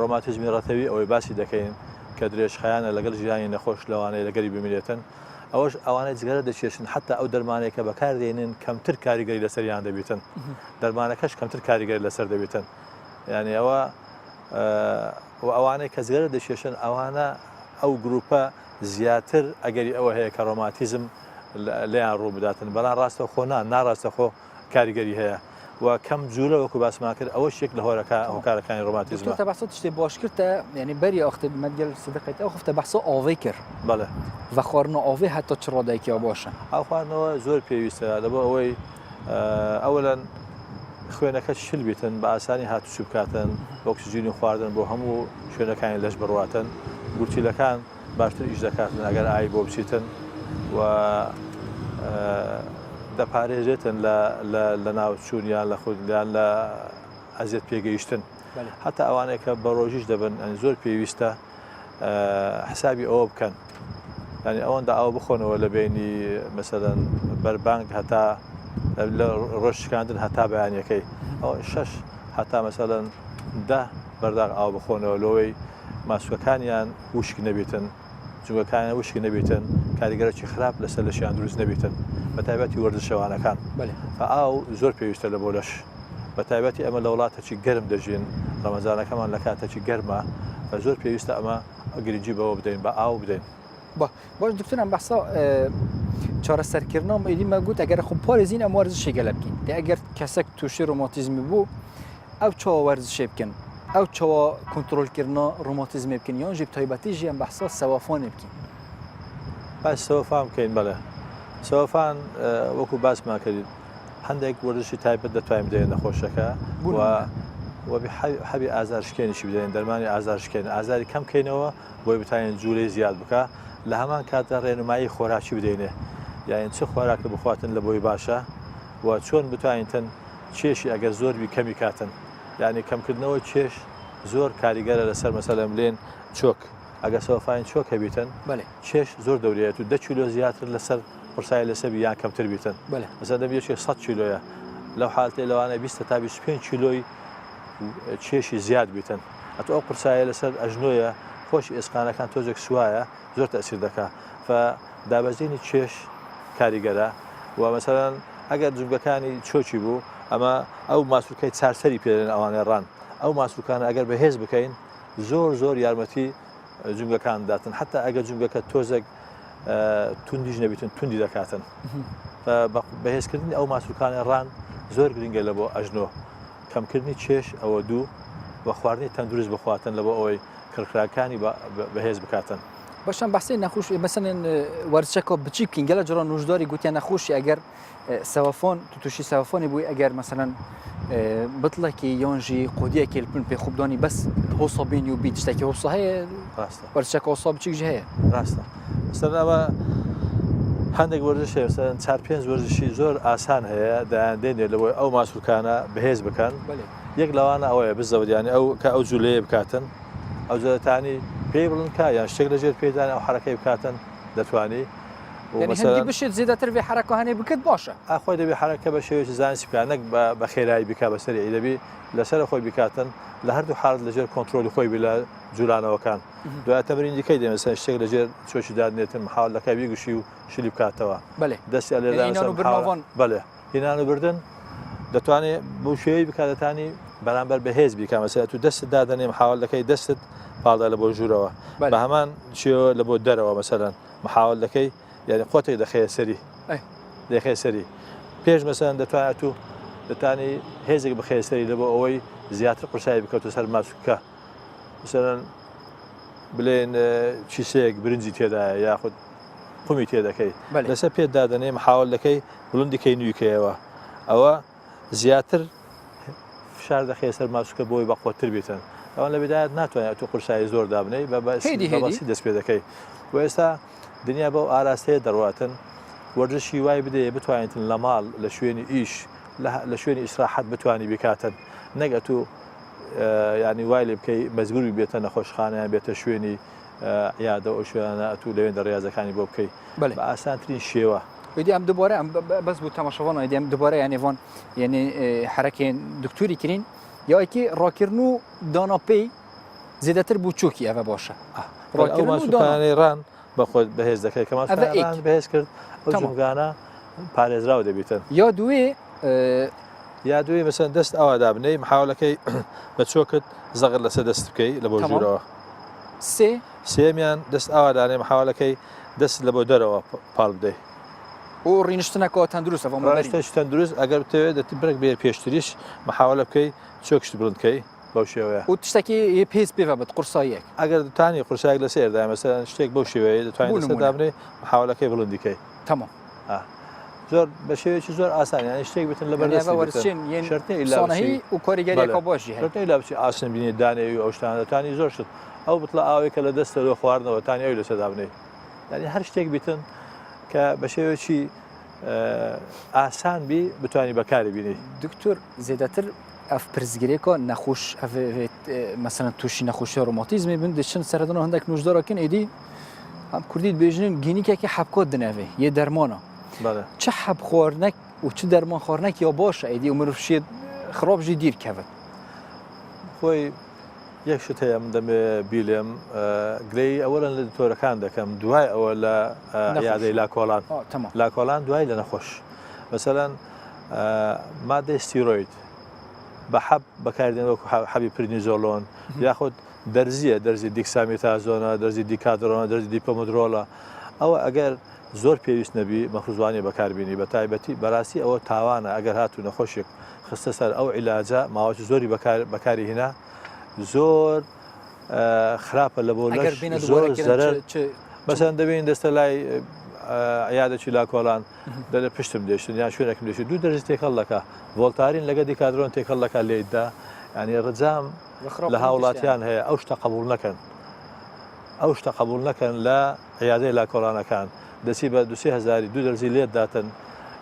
ڕۆماتیزمی ڕەتەوی ئەوەی باسی دەکەین کە درێژخایانە لەگەڵ ژیانی نەخۆش لەوانەیە لەگەری بمێنێتن ئەوەش ئەوانەی جگەرە دەچێشن حتا ئەو دەرمانێک کە بەکاردێنن کەمتر کاریگەری لەسەریان دەبێتن دەرمانەکەش کەمتر کاریگەری لەسەر دەبێتن یعنی ئەوانەی کە جگەرە دەچێشن ئەوانە ئەو گروپە زیاتر ئەگەری ئەوە هەیە کە ڕۆماتیزم لیان ڕوو بداتن بەڵام ڕاستە خۆ ناڕاستەخۆ کاریگەری هەیە و کەم جوولە وەکو باسمان کرد ئەوە شێک لە هۆکارەکانی ڕۆماتیزم تا بەحسە تشتێ باش کردە یعنی بەری ئەوختە مەدگەل سدقیت ئەو خفتە بەحسە ئاوەی کرد بەڵێ و خواردنە ئاوێ هەتا چ ڕۆدایکیەوە باشە ئەو خواردنەوە زۆر پێویستە لەبەر ئەوەی ئەوەن خوێنەکە شل بیتن بە ئاسانی هاتوچوو بکاتن ئۆکسسیژینی خواردن بۆ هەموو شوێنەکانی لەش بڕواتن گورچیلەکان باشتر ئیش دەکاتن ئەگەر ئای بۆ بچیتن و دەپارێژێتن لە ناوچوونیان لە خودیان لە ئەزیێت پێگەیشتن هەتا ئەوانەیە کە بە ڕۆژیش دەبن زۆر پێویستە حسابی ئەوە بکەن ینی ئەوەندا ئەو بخۆنەوە لە بینی مەسەلەن بەربانگ هەتا لە ڕۆژشکاندن هەتا بەیانەکەی ئەو شش هەتا مەسەلەن ده بەرداغ ئاو بخۆنەوە لەوەی ماسوەکانیان وشک نەبێتن جوگەکانیان وشک نەبێتن کاریگەرێکی خراپ لەسەر لەشیان دروست نەبێتن بە تایبەتی وەرزشەوانەکان ئاو زۆر پێویستە لە بۆ لەش بە تایبەتی ئەمە لە وڵاتێکی گەرم دەژین ڕەمەزانەکەمان لە کاتێکی گەرمە بە زۆر پێویستە ئەمە گرنگی بەوە بدەین بە ئاو بدەین باش دکتۆرم بەحسا چارەسەرکردنەوە ئیدی مەگوت ئەگەر خۆ پارێزین ئەم وەرزشی گەلە بکەین ئەگەر کەسێک تووشی ڕۆماتیزمی بوو ئەو چاوە وەرزشێ بکەن ئەو چاوە کۆنتڕۆلکردنە ڕۆماتیزمی بکەن یان ژی تایبەتی ژیان بەحسا سەوافانێ بکەین باش سەوافان بکەین بەڵێ سەوافان وەکو باسمان کردین هەندێک وەرزشی تایبەت دەتوانین بدەین نەخۆشەکە و حەبی ئازارشکێنیشی بدەین دەرمانی ئازارشکێن ئازاری کەم بکەینەوە بۆی بتوانین جوولەی زیاد بکە لە هەمان کاتە ڕێنمایی خۆراکی بدەینێ یاین چه خۆراکە بخواتن لە بۆی باشە و چۆن بتوانین چێشی ئەگەر زۆربی کەمی کاتن یعنی کەمکردنەوە چێش زۆر کاریگەرە لەسەر مەسەلە بلێن چۆک ئەگەر سەوافاین چۆک هەبیتن چێش زۆر دەورێت و 10 کیلۆ زیاتر لەسەر قورسای لەسەر یان کەمتر بیتن مەسەلەن دەبێت 100 کیلۆیە لەو حالتێ لەوانە 20 تا 25 کیلۆی چێشی زیاد بیتن ئەتۆ ئەو قورسایە لەسەر ئەژنۆیە خۆشی ئێسقانەکان تۆزێک سوایە زۆر تەسیر دەکات دابەزینی چێش کاریگەرە و مەسەلەن ئەگەر جوگەکانی چۆکی بوو ئەمە ئەو ماسوولکەی چارسەری پێدەن ئەوانەی ڕان ئەو ماسوولکانە ئەگەر بەهێز بکەین زۆر یارمەتی جوگەکان داتن حتا ئەگەر جوگەکە تۆزێک توندیش نەبیتن توندی دەکاتن بەهێزکردنی ئەو ماسوولکانی ڕان زۆر گرنگە لە بۆ ئەژنۆ کەمکردنی چێش ئەوە دوو بە خواردنی تەندروست بخواتن لە بۆ ئەوەی کڕکراکانی بەهێز بکاتن باشان بەسی نەخۆش مەسەن وەرزشەکە بچی بکەین گەلە جۆرە نوژداری گوتیان نەخۆشی ئەگەر سەوافۆن تووشی سەوافۆنی بووی ئەگەر مەسەلەن بتڵێکی یۆنژی قودیەکی لپن پێ خوبدانی بەس هۆسە بینی و بیت شتێکی هۆسە هەیە وەرزشەکە هۆسا بچیکژ هەیە ڕاستە مەسەلەن ئەمە هەندێک وەرزش هەیە مەسەلەن 4-5 وەرزشی زۆر ئاسان هەیە دەیاندێنێت لەبۆی ئەو ماسوولکانە بەهێز بکەن یەک لەوانە ئەوەیە بزەوت ئەو کە ئەو جوولەیە بکاتن ئەو زۆرتانی پێی بڵن کا یان شتێک لەژێر پێدان ئەو حرەکەی بکاتن دەتوانی يعني هندی بشید زیاتر به حرکت هنی بکد باشه اخوی دبی حرکت بشه زان سپیانک با خیرایی بک بسری دبی لسر خوی بکاتن لهر دو حالت لجر کنترل خوی بلا جولانه وکان دو تمرین دیگه دی مثلا اشتغل لجر چوش داد نیت محاول لک بیگوشی و شلیب کاتوا بله دست علی اینانو برنوان بله اینانو بردن دتوانی بوشی بکاتانی برانبر به حزب که مثلا تو دست دادنی محاول لک دست بعض لبو جوروا به همان شو لبو دروا مثلا محاول لك يعني قوتي دخيل سري دخيل سري بيج مثلا دتواني تو دتاني هيزك بخيل سري لبو اوي زياتر قرصاي بكوتو سر ماسكا مثلا بلين تشيسيك برنجي تيدا ياخذ قومي تيدا كي لسه بيد دادني محاول لك بلندي كي نيوكيوا او زياتر فشار دخيل سر ماسكا بوي بقوتر بيتن او لبدايه ناتواني تو قرصاي زور دابني بس دس بيدكي واستا دنیا بۆ ئاراستەیە دەڕواتن وەرزشی وای بدەیە بتوانێتن لە ماڵ لە شوێنی ئیش لە شوێنی ئیسراحەت بتوانی بکاتن نەگە تو ینی وای لێ بکەی مەجبوری بێتە نەخۆشخانەیان بێتە شوێنی یادە ئەو شوێنە تو لەوێن دەڕێزەکانی بۆ بکەی بە ئاسانترین شێوە ویدی ئەم دووبارە ئەم بەس بوو تەماشەوان ئەم دووبارە یانێڤۆن یعنی حرەکەین دکتوری کرین یاکی ڕاکردن و داناپەی زیاتر بوو چۆکی ئەوە باشە ڕاکردن ڕان بەخۆت بەهێز دەکەی کەمان بەهێز کرد ئەو جونگانە پارێزراوە دەبێتن یا دوێ یا دوێ مەسەن دەست ئەوە دابنەی محاولەکەی بە چۆکت زەغر لەسەر دەست بکەی لە بۆ ژوورەوە سێمیان دەست ئەوە دانێ محاولەکەی دەست لە بۆ دەرەوە پاڵ بدەی و ڕینشتنەکەەوە تەندروستە تەندروست ئەگەر بتەوێت دەتی برێک بێ پێشتریش محاولە بکەی چۆکشت بڵندکەی بەو شێوەیە و تشتێکی پێس پێوە بێت قورساییەک ئەگەر دتانی قورسایك لە سێردا مەسەن شتێک بەو شێوەیە دەتوانێت دابنێ محاولەکەی بڵندیکەی تەمام زۆر بە شێوەیەکی زۆر ئاسانیان شتێک بتن لە بەرزی و کۆریگەریەکە باشی هەرتەی لا بچی ئاسن بینێت دانێوی ئەو شتان دەتانی زۆر شت ئەو بتڵە ئاوێکە لە دەستەوە خواردنەوە تانی ئەوی لەسەر دابنێ ینی هەر شتێک بیتن کە بە شێوەیەکی ئاسان بی بتوانی بەکاری بینی دکتۆر زێدەتر ئەف پرزگرێکە نەخۆش مەسەن تووشی نەخۆشی ڕۆماتیزمی بن دەچن سەردەنەوە هەندێک نوژدارەکەن ئیدی ئەم کوردیت بێژنن گینیکێکی حەبکۆت دنەوێ یە دەرمانە چ حەب خواردنەك و چ دەرمان خواردنەك یا باشە ئیدی و مرۆڤ خراپژی دیر کەوت خۆی یەک شت هەیە من دەمێ بیلێم گرەی ئەوەن لە دکتۆرەکان دەکەم دوای ئەوە لە یادەی لاکۆڵان لاکۆڵان دوای لە نەخۆش مەسەلەن مادەی ستیرۆید بە حەب بەکاردێن وەکو حەبی پرنیزۆلۆن یاخود دەرزیە دەرزی دیکسامیتازۆنە دەرزی دیکادرۆنە دەرزی دیپۆمۆدرۆڵە ئەوە ئەگەر زۆر پێویست نەبی مەخزوانی بەکاربیێنی بە تایبەتی بەڕاستی ئەوە تاوانە ئەگەر هاتوو نەخۆشێک خستە سەر ئەو عیلاجە ماوەی زۆری بەکاری هێنا زۆر خراپە لە بۆ زۆر زەرەر مەسەن دەبین دەستە لای عیادەکی لاکۆڵان دەرە پشتم دێشتن یان شوێنێکم دێشت دوو دەرز تێکەڵ دەکە ڤۆڵتارین لەگە دیکادرۆن تێکەڵ دەکە لێیتدا ینی ڕجام لە هاوڵاتیان هەیە ئەو شتە قبول نەکەن ئەو شتە قبول نەکەن لە عیادەی لاکۆڵانەکان دەچی بە 2000 دوو دەرزی لێت داتن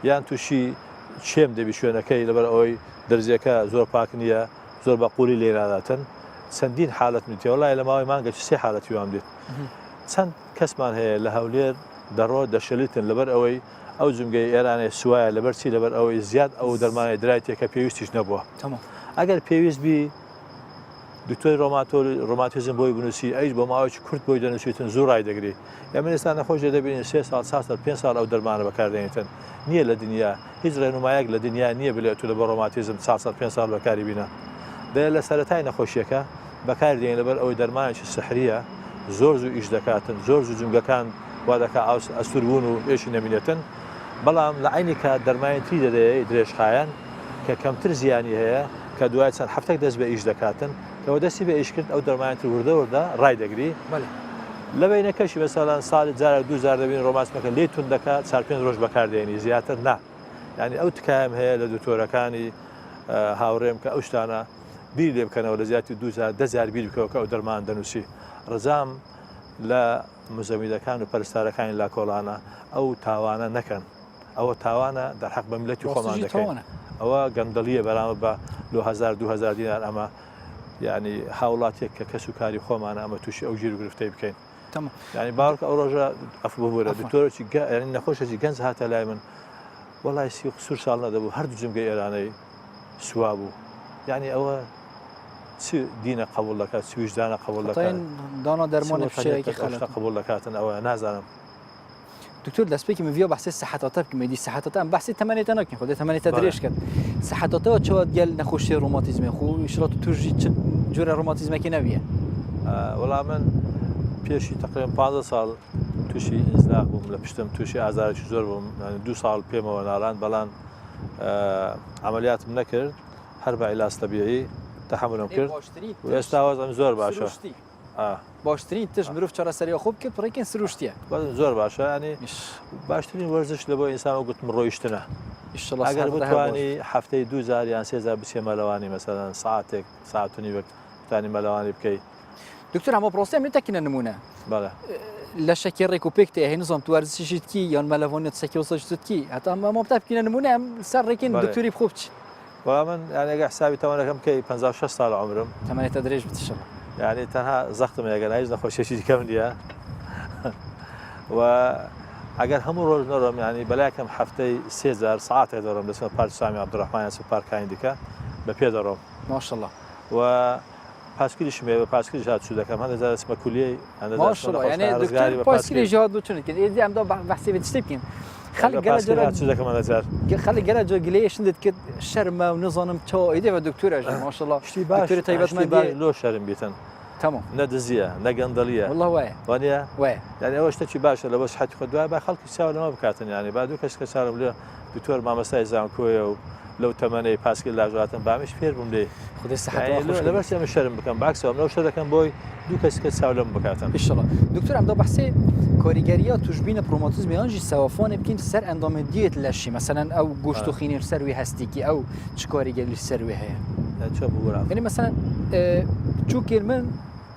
یان تووشی چێم دەبی شوێنەکەی لەبەر ئەوەی دەرزیەکە زۆر پاک نییە زۆر بە قوڵی لێناداتن چەندین حالت میتێ وڵای لە ماوەی مانگە سێ حالەتی وام دێت چەند کەسمان هەیە لە هەولێر دەڕۆ دەشەلیتن لەبەر ئەوەی ئەو جمگەی ئێرانێ سوایە لەبەر چی لەبەر ئەوەی زیاد ئەو دەرمانی درایتێکە پێویستیش نەبووە ئەگەر پێویست بی دکتۆری ڕۆماتیزم بۆی بنووسی ئەیش بۆ ماوەیەکی کورت بۆی دەنووسیتن زوو ڕای دەگری یا من ئێستا نەخۆش دەبینین 3 ساڵ 5 ساڵ ئەو دەرمانە بەکاردێنێتن نییە لە دنیا هیچ ڕێنمایەک لە دنیا نییە بلێت تو لە بە ڕۆماتیزم 5 ساڵ بەکاری بینە دەیە لە سەرەتای نەخۆشیەکە بەکاردێن لەبەر ئەوەی دەرمانێکی سەحریە زۆر زوو ئیش دەکاتن زۆر زوو جنگەکان وا دەکا ئەستور بوون و ئێشی نەبینێتن بەڵام لە عینی کە دەرمانێتی دەدەیە درێژخایەن کە کەمتر زیانی هەیە کە دوای چەند هەفتێک دەست بە ئیش دەکاتن کەەوە دەستی بە ئیش کرد ئەو دەرمانێتی وردەوەدا ڕای دەگری لە بینەکەشی بەسەڵان ساڵی جارە 2000 دەبین ڕۆماتمەکە لێ تون دەکات 4-5 ڕۆژ بەکاردێنی زیاتر نا ینی ئەو تکایم هەیە لە دکتۆرەکانی هاوڕێم کە ئەو شتانە بیر لێ بکەنەوە لە زیاتی 2000 بیر بکەوە کە ئەو دەرمان دەنووسی ڕزام لە مزەمیدەکان و پەرستارەکانی لاکۆڵانە ئەو تاوانە نەکەن ئەوە تاوانە دەرحەق بە ملەتی خۆمان دەکەین ئەوە گەندەڵیە بەرامە بە 2000 دینار ئەمە یعنی هاوڵاتێک کە کەس و کاری خۆمانە ئەمە تووشی ئەو گیر و گرفتەی بکەین تمام يعني باوك او ڕۆژە ئەفبوورە دکتۆرێکی ینی نەخۆشێکی گەنج هاتە لای من وڵای سوور ساڵ نەدەبوو هەردوو جمگەی ئێرانەی سوا بوو یعنی ئەوە چ دینە قبول دەکات چ وجدانە قبول دەکات دانا دەرمانی فشارێکی قبول دەکاتن ئەوە نازانم دكتور دەستپێکی من بحث سەحەتاتە بکەمەدی سەحەتاتە ئەم باسی تەمەنێتە ناکەین خۆ تەمەنێتە درێژ کرد سەحەتاتەوە چەوە گەل نەخۆشی ڕۆماتیزمی خۆ ئیشرات و توژی چ جۆرە ڕۆماتیزمێکی نەبیە وەڵام من پێشی تقریبا 15 ساڵ تووشی ئینزلاق بووم لە پشتم تووشی ئازارێکی زۆر بووم 2 ساڵ پێمەوە ناڵان بەڵام عملیاتم نەکرد هەر بە عیلاج تەبیعی تەحملم کرد و ئێستا وەزم زۆر باشە باشترین تش مرۆڤ چارەسەری خۆ بکرد ڕێکین سروشتیە زۆر باشە ینی باشترین وەرزش لە بۆ ئینسان وەگوتم ڕۆیشتنە ئەگەر بتوانی هەفتەی 2000 یان 3000 بچێ مەلەوانی مەسەلەن ساعتێک ساعت و نیوە بتانی مەلەوانی بکەیت دکتۆر هەمە پرۆسەم نتەکینە نمونە بەڵێ لە شەکی ڕێک و پێک هێ نزانام تو وەرزشیشتکی یان مەلەوانێت سەکی وسەشتکی هەتا ئەمە بتا بکینە نمونە ئەم سەر ڕێکین دکتۆری بخۆ بچ وڵام من یانێگە حسابی تەوانەکەم کەی 56 ساڵ عمرم تەمەنێتە درێژ بتشە يعني تەنها زەختم یەگەن هیچ نەخۆشیێکی دیکەم نییە و ئەگەر هەموو ڕۆژ نەڕۆم ینی بەلایکەم هەفتەی 3000 ساعتێک دەڕۆم لەسمە پارک سامی عەبدوڕەحمان سو پارکانی دیکە بە پێ دەڕۆم ماشەڵڵا و پاسکیریش مێ بە پاسکیری هاتوچوو دەکەم هەندێک جار دەچمە کولیەی ماشەڵڵا یعنی دکتۆر پاسکیری هات دوچون کرد ئێدی ئەمدا بەحسی بێت شتێ بکەین خەڵک گەرە جۆ گلەیەشت کرد شەرمە و نزانم چاو ئیدێ بە دکتۆرە ماشەڵڵا شتی باشتری تایبەتمەندی لۆ شەرم بیتن تمام نەدزیە نەگەندەڵیە والله وایە وانە وایە یعنی ئەوە شتێکی باشە لە بەش حەتی خۆ دوای با خەڵکی چاو لەمە بکاتن یعنی با دوو کەس کە چاوم لێ دکتۆر مامەستای زانکۆیە و لەو تەمەنەی پاسکیل لاژاتن بامیش فێر بووم لێ خودی لەبەر ئێمە شەرم بکەم باکسەوە لەو شتە دەکەم بۆی دوو کەس کە چاو لەم بکاتن ئینشاءڵڵا دکتۆر ئەمدا بەحسێ کۆریگەریە توشبینە پرۆماتیزمی یانجی سەوافانێ بکەین سەر ئەندامە دیێت لەشی مەسەلەن ئەو گۆشت و خینی سەروی هەستێکی ئەو چ کۆریگەری سەروی هەیە چ بوورە یعنی مەسەلەن چووکێر من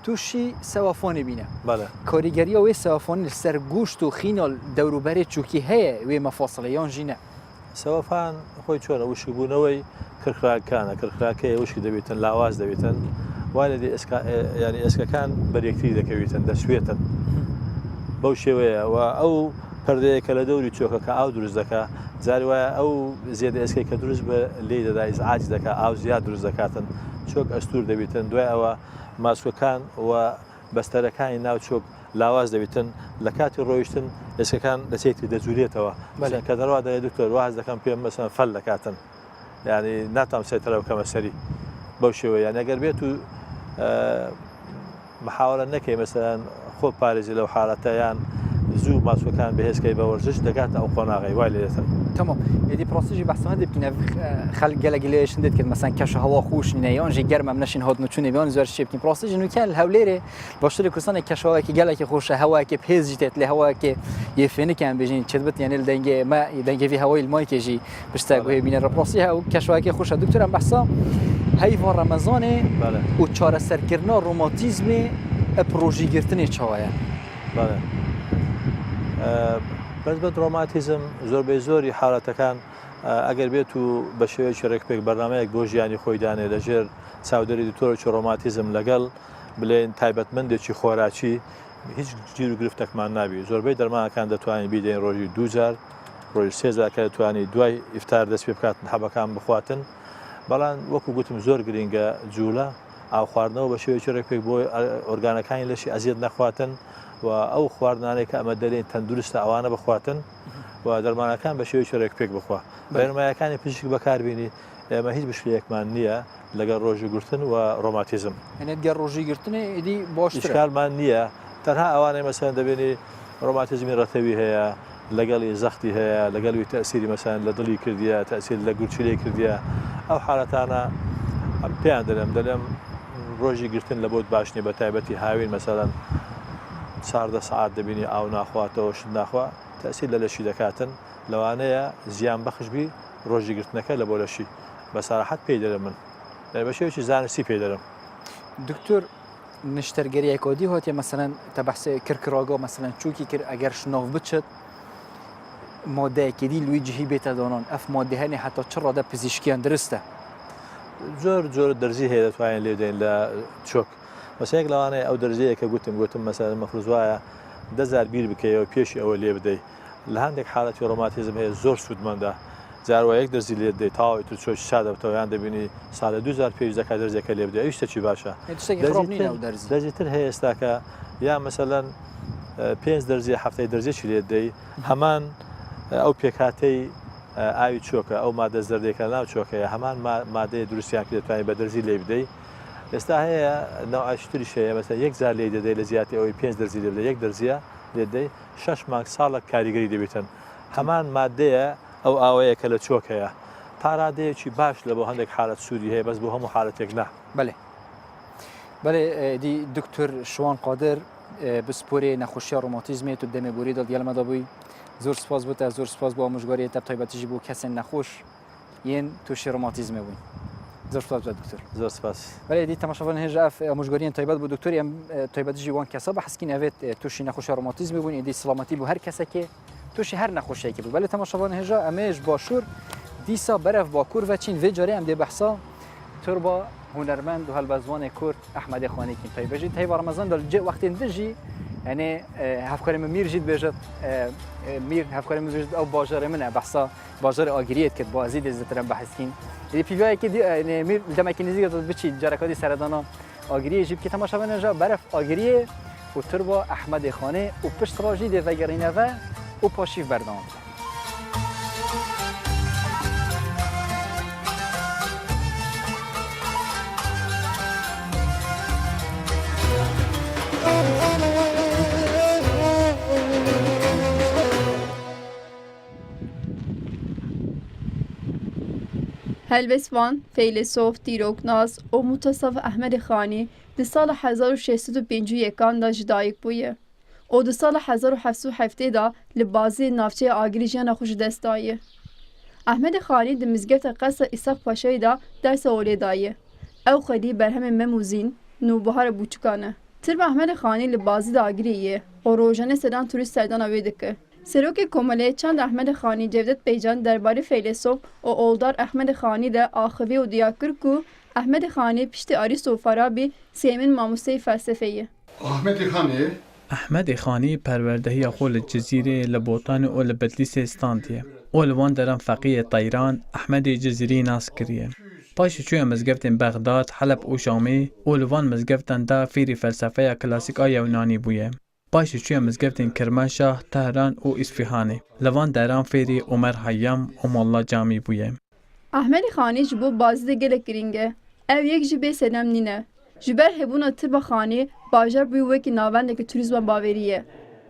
تووشی سەوافۆنی بینە کۆریگەریە وێ سەوافۆنی سەر گوشت و خینۆل دەوروبەرێ چووکی هەیە وێ مەفاصلە یانجی نە سەوافان خۆی چۆنە وشی بوونەوەی کرخراکانە کرخراکەیە وشی دەبێتن لاواز دەبێتن وای لە ینی ئێسکەکان بەرێکتری دەکەوێتن دەسوێتن بەو شێوەیە و ئەو پەردەیە کە لە دەوری چۆکە کە ئاو دروست دەکات جاری وایە ئەو زیێدە ئێسکەی کە دروست بە لێ دەدا ئیزعاج دەکات ئاو زیاد دروست دەکاتن چۆک ئەستور دەبێتن دوای ئەوە ماسکۆکان و بەستەرەکانی ناو چۆک لاواز دەبێتن لە کاتی ڕۆیشتن ئێسکەکان لەچێتی دەجوورێتەوە کە دەڕوا دەیە دکتۆر واز دەکەم پێم مەسەن فەل دەکاتن ینی ناتام سێتەرە بکەمە سەری بەو شێوەیە یان ئەگەر بێت و محاوەرە نەکەی مەسەلەن خۆ پارێزی لەو حاڵەتە یان زوو ماسکۆکان بەهێزکەی بە وەرزش دەگاتە ئەو قۆناغی وای لێتن تمام ئێدی پرۆسیژی بەحسەوە دەبکەینە خەڵک گەلەگلێشن دێت کرد مەسەن کەش هەوا خوشنینە یانژی گەرمە نەشین هات نچوونێ بیان زۆر شێ بکەین پرۆسیژی نوکەل هەولێرێ باشتری کوردستانی کەشەوەیەکی گەلێکی خۆشە هەوایەکی پێزی تێت لێ هەوایەکی یەفێنێکیان بێژین چێت بت یانێ دەنگێ مە دەنگێوی هەوای لمایکێژی پشتا گوێ بینە ڕپرۆسی هەو کەشەوەیەکی خۆشە دکتۆرم بەحسا هەیڤ ڕەمەزانێ و چارەسەرکردنا ڕۆماتیزمی پرۆژیگرتنی چاوایە بەس بە ڕۆماتیزم زۆربەی زۆری حاڵەتەکان ئەگەر بێت و بە شێوەیەکی ڕێکپێک بەرنامەیەک بۆ ژیانی خۆی دانێ لەژێر چاودەری دکتۆرێکی ڕۆماتیزم لەگەڵ بڵێن تایبەتمەندێکی خۆراکی هیچ گیر و گرفتەکمان نابی زۆربەی دەرمانەکان دەتوانین بیدەین ڕۆژی 2000 ڕۆژی 3000 کە دەتوانانی دوای ئیفتار دەست پێ بکاتن حەبەکان بخواتن بەڵام وەکو گوتم زۆر گرینگە جوولە ئاو خواردنەوە بە شێوەیەکی ڕێکپێک بۆ ئۆرگانەکانی لەشی ئەزیەت نەخواتن و ئەو خواردنانێک کە ئەمە دەلێن تەندروستە ئەوانە بخواتن و دەرمانەکان بە شێوەیەکی ڕێکپێک بخوا بەرمایەکانی پزیشک بەکاربیێنی ئێمە هیچ بشکێکمان نییە لەگەڵ ڕۆژی گرتن و ڕۆماتیزم هێنێتگە ڕۆژی گرتنی ئیدی باشکارمان نییە تەنها ئەوانەی مەسەن دەبێنی ڕۆماتیزمی ڕەتەوی هەیە لەگەڵی زەختی هەیە لەگەڵوی تەسیری مەسەن لە دڵی کردیە تەسیر لە گورچیلەی کردیە ئەو حالەتانە پێیان دەلێم ڕۆژی گرتن لە بۆت باش نیە بە تایبەتی هاوین مەسەلەن 14 ساعت دەبینی ئاو ناخواتەوە شت ناخوا تەسیر لە لەشی دەکاتن لەوانەیە زیان بەخشبی ڕۆژی گرتنەکە لە بۆ لەشی بە ساراحەت پێی دەرم من بە شێوەیەکی زانستی پێی دەرم دکتۆر نیشتەرگەریەکۆدی هاتێ مەسەلەن تە بەحسێ کردکراگە مەسەلەن چووکی کرد ئەگەر شناو بچێت مادەیەکی دی لوی جیهی بێتە دۆنۆن ئەف مادە هەنێ حتا چ ڕادە پزیشکیان درستە زۆر زۆر دەرزی هەیە دەتوانین لێ دەین لە چۆک بەس یەک لەوانەیە ئەو دەرجەیە کە گوتم مەسەلەن مەفروض وایە 10,000 بیر بکەیەوە پێشی ئەوە لێ بدەیت لە هەندێک حاڵەتی ڕۆماتیزم هەیە زۆر سوودمەندە جاروا یەک دەرزی لێ دەیت تاوای تو چۆش شادەبتەوە یان دەبینی ساڵە 2000 پێویست دەکات دەرزێکە لێ بدەیت ئەویش شتێکی باشە دەرزی تر هەیە ئێستا کە یا مەسەلەن 5 دەرزی هەفتەی دەرزێکی لێ دەی هەمان ئەو پێکاتەی ئاوی چۆکە ئەو مادە زەردێکە ناو چۆکەیە هەمان مادەیە دروستیان دەتوانێت بە دەرزی لێ بدەیت ئێستا هەیە ناوعاشتری شەیە مەسەن 1 زار لێ دەدەی لە زیاتی ئەوەی 5 دەرزی لێ بدەیت 1 دەرزیە لێ دەی 6 مانگ ساڵێک کاریگەری دەبێتن هەمان مادەیە ئەو ئاوەیە کە لە چۆکەیە پارادەیەکی باش لە بۆ هەندێک حالەت سوودی هەیە بەس بۆ هەموو حالەتێک نا بەێ دی دکتۆر شوان قادر بسپۆرێ نەخۆشیە ڕۆماتیزمێت و دەمێبوری دڵگەلمەدا بووی زۆر سپاس بوو تا زۆر سپاس بۆ ئامۆژگاریە تە تایبەتیژی بوو کەسێن نەخۆش یەن تووشی ڕۆماتیزمێ بووین زۆر سپاس دکتۆر زۆر سپاس بەێ دی تەماشاوان هێژە ئامۆژگاریان تایبەت بوو دکتۆری ئەم تایبەتیژی وان کەسە بە حەسکین ئەوێت تووشی نەخۆشە ڕۆماتیزمی بوون ئیدی سڵامەتی بوو هەر کەسێکێ تووشی هەر نەخۆشیەکی بوو بەێ تەماشاوان هێژە ئەمێش باشوور دیسا بەرەف باکوور وەچین vê carê em dê behsa turba hunermend û helbezwanê Kurd Ehmedê Xanîkîn taybejî teyba Remezan da cê wextên din jî yani hevkarê min Mîr jî dibêjit Mîr hevkarê min dibêjit ew bajarê min e behsa bajarê agiriyê dikir bu ezî dê zêtir em beheskîn êdî pîvayekê Mîr demekî nêzik biçî carekî dî seredana agiriyê jî bikî temaşa ne ja beref agiriyê û turba Ehmedê Xanê û pişt ra jî dê vegerîne ve û paşîv berdam هلوسوان فیلسوف دیروکناز و متصوف احمد خانی در سال 1651 دا جدایک بویه و در سال 1707 دا لبازی نافچه آگری جانا خوش دستایه. احمد خانی در مزگفت قصر اسحاق پاشای دا درس اولی دایه او خدی برهم مموزین نوبهار بوچکانه ترب احمد خانی لبازی دا آگریه و روزانه سدان توریست سردان آویدکه سروک کماله چند احمد خانی جودت بیجان درباره فیلسوف و اولدار احمد خانی ده آخوی و دیاکر کو احمد خانی پشت آریستو و فارابی سیمین ماموسه فلسفه‌ایه. احمد خانی پروردهی خول جزیره لبوطان و لبتلیس استاندیه و لوان درم فقیه طیران احمد جزیری ناس کریه. پاش چوی مزگفتن بغداد، حلب و شامی و لوان مزگفتن دا فیری فلسفه کلاسیک یونانی بویه. پاش چوی مزگفتن کرمانشاه، تهران و اصفهانی. لوان درام فیری عمر حیام و مولا جامی بویه. احمد خانی جبو بازی گله کرینگه. او یک جبه سنم نینه. جبر هبونا تربا خانی باجر بوی وکی ناونده که توریزم باوریه.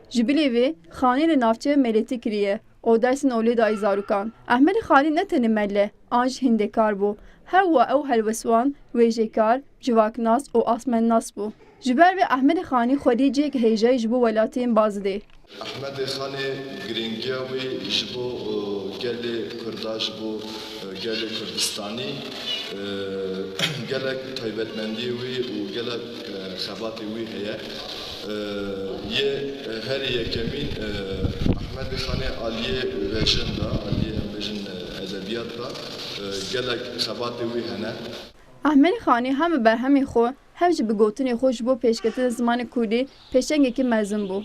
جبلی وی خانی لنافچه ملیتی کریه. او درسین اولی دای زاروکان. احمد خانی نتنه مله. آنج هندکار بو. هر و او هلوسوان ویجکار جواکناس و آسمناس بو. جبر و احمد خانی خودی جیک هیجای جبو ولاتین بازده. احمد خانی گرینگیاوی جبو گل کرداش بو گل کردستانی گلک تایبتمندی وی و گلک خباتی وی هیا یه هر یکمین احمد خانی عالیه ویژن دا عالیه ویژن ادبیات دا گلک خباتی وی هنه. احمد خانی هم بر همی خو همچه به گوتنی خوش بو پیشکت زمان کردی پیشنگی که مزن بو.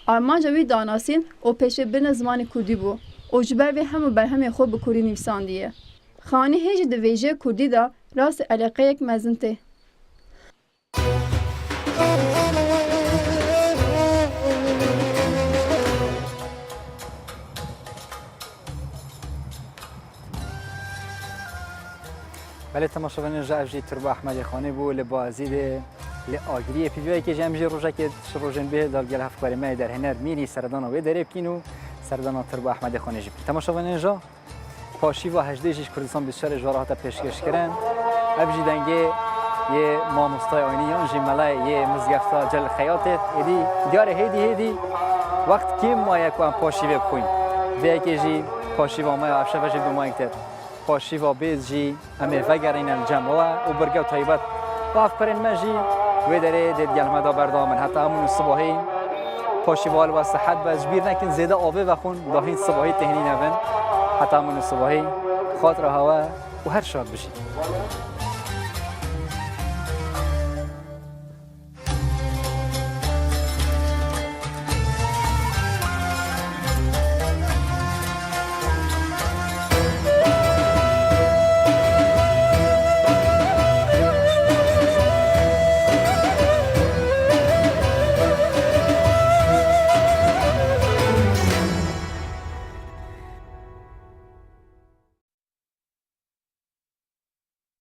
آرمانجا وی داناسین و پیش بین زمان کردی بو. و جبر وی هم بر همی خو به کردی نویساندیه. خانی هیچ دویژه کردی دا راست علاقه یک مزن ته. بله تماشاگران جوجی تربا احمد خانی بو لبازی ده لآگری پیوی که جمعی روزه که شروجن به دالگل هفت کاری ما در هنر میری سردان و درب کینو سردان تربا احمد خانی جی تماشاگران جا پاشی و هجدهش کردستان بسیار جوارات پیشکش کردن ابجی دنگه یه ماموستای آینی یان جی ملای یه مزگفتا جل خیاطت ایدی دیار هیدی وقت کیم ما یک وام پاشی بخویم به که جی پاشی و ما افشه وجه دو ما یکتر پاشی و بیز جی امی وگرین الجمعه و برگو طیبت و افکارین ما جی و داره دید گلمه بردامن حتی همون الصباحی پاشی و الوا صحت باز بیر نکن زیده آوه و خون داهین صباحی تهنی نون حتی همون الصباحی خاطر هوا و هر شاد بشید